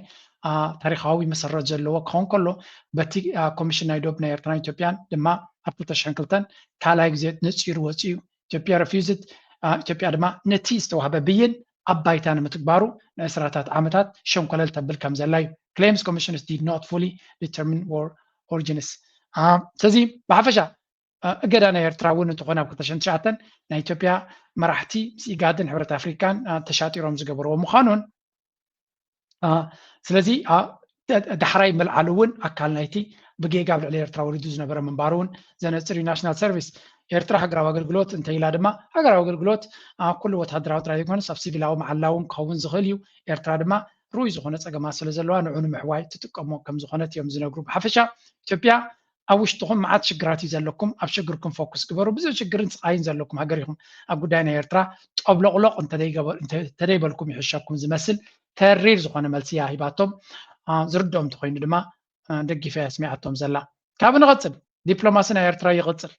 ታሪካዊ መሰረት ዘለዎ ክኸውን ከሎ በቲ ኮሚሽን ናይ ዶብ ናይ ኤርትራን ኢትዮጵያን ድማ ኣብ 2002 ካልኣይ ግዜ ነፂሩ ወፂኡ ኢትዮጵያ ድማ ነቲ ዝተዋህበ ብይን ኣብ ባይታ ንምትግባሩ ንእስራታት ዓመታት ሸንኮለል ተብል ከም ዘላ እዩ claims commissioners did not fully determine war origins ስለዚ ብሓፈሻ እገዳ ናይ ኤርትራ እውን እንትኾነ ኣብ 2009 ናይ ኢትዮጵያ መራሕቲ ኢጋድን ሕብረት ኣፍሪካን ተሻጢሮም ዝገበርዎ ምዃኑን ስለዚ ዳሕራይ መልዓል እውን ኣካል ናይቲ ብጌጋ ኣብ ልዕሊ ኤርትራ ወሪዱ ዝነበረ ምንባሩ እውን ዘነፅር ናሽናል ሰርቪስ ኤርትራ ሃገራዊ ኣገልግሎት እንተኢላ ድማ ሃገራዊ ኣገልግሎት ኩሉ ወታደራዊ ጥራይ ዘይኮነስ ኣብ ሲቪላዊ መዓላውን ክኸውን ዝኽእል እዩ ኤርትራ ድማ ሩይ ዝኾነ ፀገማት ስለ ዘለዋ ንዑ ንምሕዋይ ትጥቀሞ ከም ዝኾነት እዮም ዝነግሩ ብሓፈሻ ኢትዮጵያ ኣብ ውሽጥኹም መዓት ሽግራት እዩ ዘለኩም ኣብ ሽግርኩም ፎከስ ግበሩ ብዙሕ ሽግርን ስቃይን ዘለኩም ሃገር ኢኹም ኣብ ጉዳይ ናይ ኤርትራ ጠብለቕሎቕ እንተደይበልኩም ይሕሸኩም ዝመስል ተሪር ዝኾነ መልሲ እያ ሂባቶም ዝርድኦም እንተኮይኑ ድማ ደጊፈ ስሚዓቶም ዘላ ካብ ንቐፅል ዲፕሎማሲ ናይ ኤርትራ ይቕፅል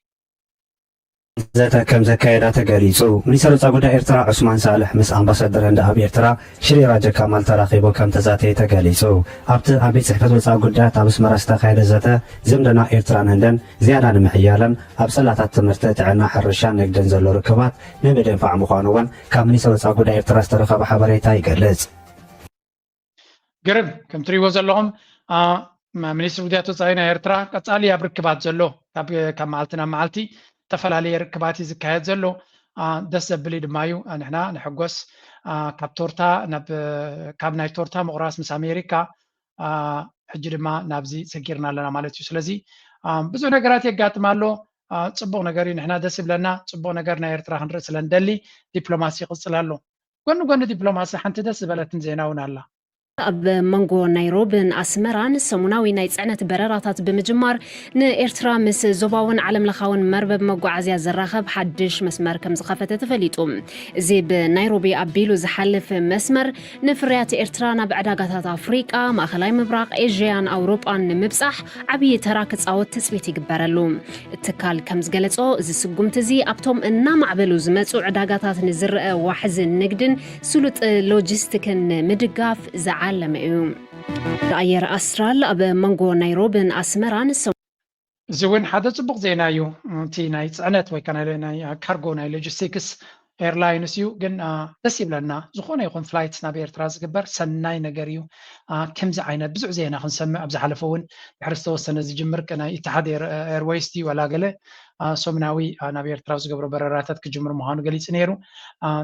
ዘተ ከም ዘካየዳ ተገሊጹ ሚኒስትር ወፃኢ ጉዳይ ኤርትራ ዑስማን ሳልሕ ምስ ኣምባሳደር ህንዲ ኣብ ኤርትራ ሽሬ ራጀ ካማል ተራኺቡ ከም ተዛተየ ተገሊጹ ኣብቲ ኣብ ቤት ጽሕፈት ወፃኢ ጉዳያት ኣብ ኣስመራ ዝተኻየደ ዘተ ዝምድና ኤርትራን ህንድን ዝያዳ ንምሕያለን ኣብ ጸላታት ትምህርቲ ጥዕና ሕርሻን ንግድን ዘሎ ርክባት ንምድንፋዕ ምዃኑ እውን ካብ ሚኒስትር ወፃኢ ጉዳይ ኤርትራ ዝተረኸበ ሓበሬታ ይገልጽ ግርም ከም ትሪእዎ ዘለኹም ሚኒስትር ጉዳያት ወፃኢ ናይ ኤርትራ ቀጻሊ ኣብ ርክባት ዘሎ ካብ መዓልቲ ናብ መዓልቲ ተፈላለየ ርክባት ዝካየድ ዘሎ ደስ ዘብል ድማ እዩ ንሕና ንሕጎስ ካብ ናይ ቶርታ ምቑራስ ምስ ኣሜሪካ ሕጂ ድማ ናብዚ ሰጊርና ኣለና ማለት እዩ ስለዚ ብዙሕ ነገራት የጋጥም ኣሎ ፅቡቅ ነገር እዩ ንሕና ደስ ይብለና ፅቡቅ ነገር ናይ ኤርትራ ክንርኢ ስለ ንደሊ ዲፕሎማሲ ይቕፅል ኣሎ ጎኒ ጎኒ ዲፕሎማሲ ሓንቲ ደስ ዝበለትን ዜና እውን ኣላ ኣብ መንጎ ናይሮብን ኣስመራን ሰሙናዊ ናይ ጽዕነት በረራታት ብምጅማር ንኤርትራ ምስ ዞባውን ዓለም ለኻውን መርበብ መጓዓዝያ ዘራኸብ ሓድሽ መስመር ከም ዝኸፈተ ተፈሊጡ እዚ ብናይሮቢ ኣቢሉ ዝሓልፍ መስመር ንፍርያት ኤርትራ ናብ ዕዳጋታት ኣፍሪቃ ማእኸላይ ምብራቕ ኤዥያን ኣውሮጳን ንምብጻሕ ዓብዪ ተራ ክጻወት ተፅቢት ይግበረሉ እትካል ከም ዝገለጾ እዚ ስጉምቲ እዚ ኣብቶም እናማዕበሉ ዝመፁ ዕዳጋታት ንዝርአ ዋሕዚ ንግድን ስሉጥ ሎጂስቲክን ምድጋፍ ዓለም እዩ ኣየር ኣስትራል ኣብ መንጎ ናይሮብን ኣስመራን እዚ እውን ሓደ ፅቡቅ ዜና እዩ እቲ ናይ ፅዕነት ወይ ከዓ ናይ ካርጎ ናይ ሎጂስቲክስ ኤርላይንስ እዩ ግን ደስ ይብለና ዝኾነ ይኹን ፍላይት ናብ ኤርትራ ዝግበር ሰናይ ነገር እዩ ከምዚ ዓይነት ብዙሕ ዜና ክንሰምዕ ኣብ ዝሓለፈ እውን ድሕሪ ዝተወሰነ ዝጅምር ናይ ኢትሓድ ኤርዌይስ ድዩ ዋላ ገለ ሰሙናዊ ናብ ኤርትራ ዝገብሮ በረራታት ክጅምር ምዃኑ ገሊፅ ነይሩ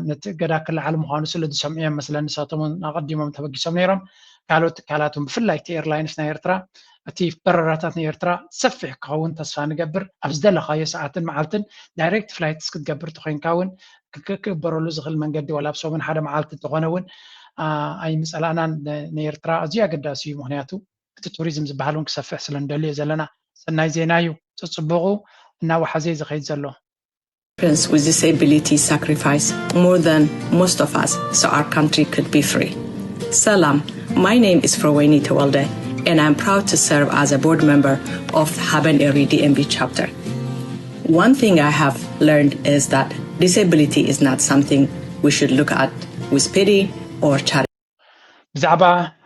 ነቲ ገዳ ክልዓል ምዃኑ ስለ ዝሰምዑዮም መስለኒ ንሳቶም ኣቐዲሞም ተበጊሶም ነይሮም ካልኦት ትካላትን ብፍላይ እቲ ኤርላይንስ ናይ ኤርትራ እቲ በረራታት ናይ ኤርትራ ሰፊሕ ክኸውን ተስፋ ንገብር ኣብ ዝደለኻዮ ሰዓትን መዓልትን ዳይሬክት ፍላይትስ ክትገብር ተኮይንካ እውን ክግበረሉ ዝኽእል መንገዲ ዋላ ኣብ ሰሙን ሓደ መዓልቲ እንተኾነ እውን ኣይምፀላእናን ንኤርትራ ኣዝዩ ኣገዳሲ እዩ ምክንያቱ እቲ ቱሪዝም ዝበሃል እውን ክሰፍሕ ስለ ንደልዮ ዘለና ሰናይ ዜና እዩ ተጽብቑ እና ወሓዘ ዝኸይድ ዘሎ with disability sacrifice more than most of us so our country could be free. Salam, my name is Froweni Tewalde and I'm proud to serve as a board member of Haben Eri DMV chapter. One thing I have learned is that disability is not something we should look at with pity or charity. ብዛዕባ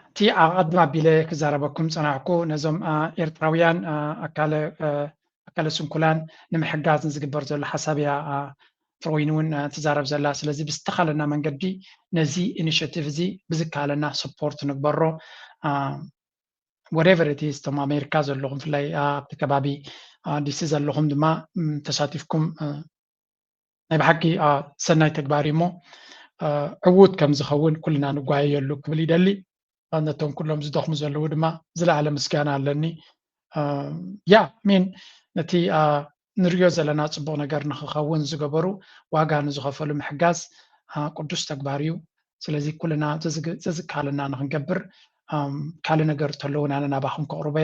እቲ ኣቐድማ ኣቢለ ክዛረበኩም ፀናዕኩ ነዞም ኤርትራውያን ኣካለ ስንኩላን ንምሕጋዝን ዝግበር ዘሎ ሓሳብያ ፍሮይን እውን ትዛረብ ዘላ ስለዚ ብዝተኻለና መንገዲ ነዚ ኢኒሽቲቭ እዚ ብዝከኣለና ሰፖርት ንግበሮ whatever it is ቶም ኣሜሪካ ዘለኹም ብፍላይ ኣብቲ ከባቢ ዲሲ ዘለኹም ድማ ተሳቲፍኩም ናይ ብሓቂ ሰናይ ተግባር እሞ ዕዉት ከም ዝኸውን ኩልና ንጓየየሉ ክብል ይደሊ ነቶም ኩሎም ዝደኽሙ ዘለዉ ድማ ዝለዓለ ምስጋና ኣለኒ ያ ሚን ነቲ ንሪኦ ዘለና ፅቡቕ ነገር ንክኸውን ዝገበሩ ዋጋ ንዝኸፈሉ ምሕጋዝ ቅዱስ ተግባር እዩ ስለዚ ኩልና ዘዝከኣለና ንክንገብር ካልእ ነገር ተለውን ኣነ ናባኹም ከቕርበ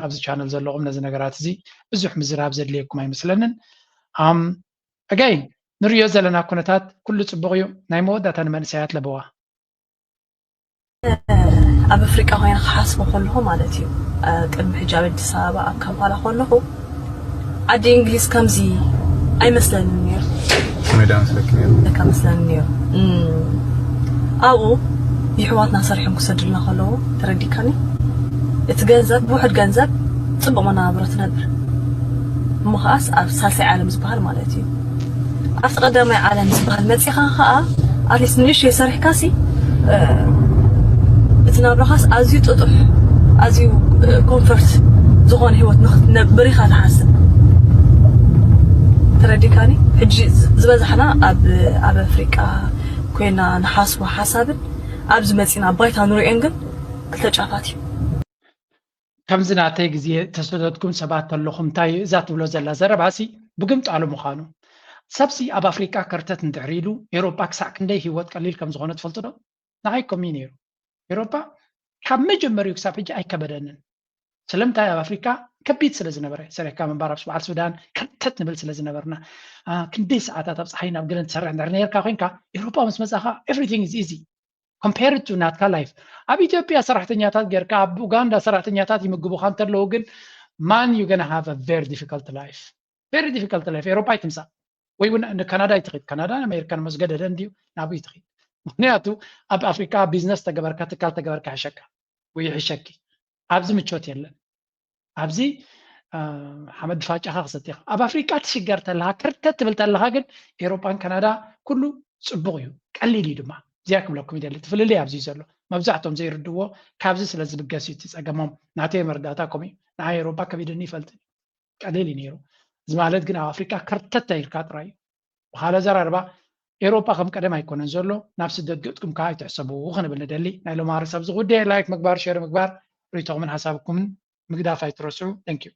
ኣብዚ ቻነል ዘለኹም ነዚ ነገራት እዚ ብዙሕ ምዝራብ ዘድልየኩም ኣይመስለንን ኣጋይን ንሪኦ ዘለና ኩነታት ኩሉ ፅቡቕ እዩ ናይ መወዳእታ ንመንእሰያት ለበዋ ኣብ ኣፍሪቃ ኮይነ ክሓስቦ ከለኹ ማለት እዩ ቅድሚ ሕጂ ኣብ ኣዲስ ኣበባ ኣብ ካምፓላ ከለኹ ዓዲ እንግሊዝ ከምዚ ኣይመስለንን ነይሩ መስለኒ ነይሩ ኣብኡ ይሕዋትና ሰሪሖም ክሰድልና ከለዉ ተረዲካኒ እቲ ገንዘብ ብውሕድ ገንዘብ ፅቡቕ መነባብሮ ትነብር እሞ ከዓስ ኣብ ሳልሳይ ዓለም ዝበሃል ማለት እዩ ኣብቲ ቀዳማይ ዓለም ዝበሃል መፂኻ ከዓ ኣትሊስት ንእሽተይ ሰሪሕካሲ እቲ ናብራኻስ ኣዝዩ ጥጡሕ ኣዝዩ ኮንፈርት ዝኾነ ሂወት ንኽትነብር ኢኻ ትሓስብ ተረዲካኒ ሕጂ ዝበዛሕና ኣብ ኣፍሪቃ ኮይና ንሓስቦ ሓሳብን ኣብዚ መፂና ባይታ ንሪኦን ግን ክልተ ጫፋት እዩ ከምዚ ናተይ ግዜ ተሰደድኩም ሰባት ኣለኹም እንታይ እዛ ትብሎ ዘላ ዘረባሲ ብግምጣሉ ምዃኑ ሰብሲ ኣብ ኣፍሪቃ ከርተት እንድሕር ኢሉ ኤሮጳ ክሳዕ ክንደይ ሂወት ቀሊል ከም ዝኾነ ትፈልጡ ዶ ንዓይኮም እዩ ነይሩ ኤሮጳ ካብ መጀመሪኡ ክሳብ ሕጂ ኣይከበደንን ስለምንታይ ኣብ ኣፍሪካ ከቢድ ስለ ዝነበረ ሰሪሕካ ምንባር ኣብ በዓል ሱዳን ከርተት ንብል ስለ ዝነበርና ክንደይ ሰዓታት ኣብ ፀሓይ ናብ ገለን ትሰርሕ እንድሕር ነርካ ኮንካ ኤሮጳ ምስ መፃኻ ኤቭሪቲንግ ኢዝ ኢዚ compared to ናትካ ላይፍ ኣብ ኢትዮጵያ ሰራሕተኛታት ጌርካ ኣብ ኡጋንዳ ሰራሕተኛታት ይምግቡካ እንተለዉ ግን man you're gonna have a very difficult life ኤሮጳ ይትምፃእ ወይ እውን ንካናዳ ይትኽድ ካናዳን ኣሜሪካን መስገደደ እንድዩ ናብኡ ይትኽድ ምክንያቱ ኣብ ኣፍሪካ ቢዝነስ ተገበርካ ትካል ተገበርካ ሕሸካ ወይ ሕሸኪ ኣብዚ ምቾት የለን ኣብዚ ሓመድ ፋጫኻ ክሰቲኻ ኣብ ኣፍሪካ ትሽገር ተለኻ ከርተት ትብል ተለኻ ግን ኤሮጳን ካናዳ ኩሉ ፅቡቕ እዩ ቀሊል እዩ ድማ እዚያ ክብለኩም ይደሊ ትፍልለይ ኣብዚ ዘሎ መብዛሕቶም ዘይርድዎ ካብዚ ስለ ዝብገስ እዩ ፀገሞም ናተይ መርዳእታ ከምኡ ንዓይ ኤሮጳ ከቢድኒ ይፈልጥ ቀሊል እዩ ነይሩ እዚ ማለት ግን ኣብ ኣፍሪካ ከርተት ኢልካ ጥራይ ብካልእ ዘራርባ ኤሮጳ ከም ቀደም ኣይኮነን ዘሎ ናብ ስደት ገጥኩም ከዓ ኣይትሕሰቡ ክንብል ንደሊ ናይ ሎማ ርዕስ ኣብዚ ጉዳይ ላይክ ምግባር ሸር ምግባር ርኢቶምን ሓሳብኩምን ምግዳፍ ኣይትረስዑ ቴንክ ዩ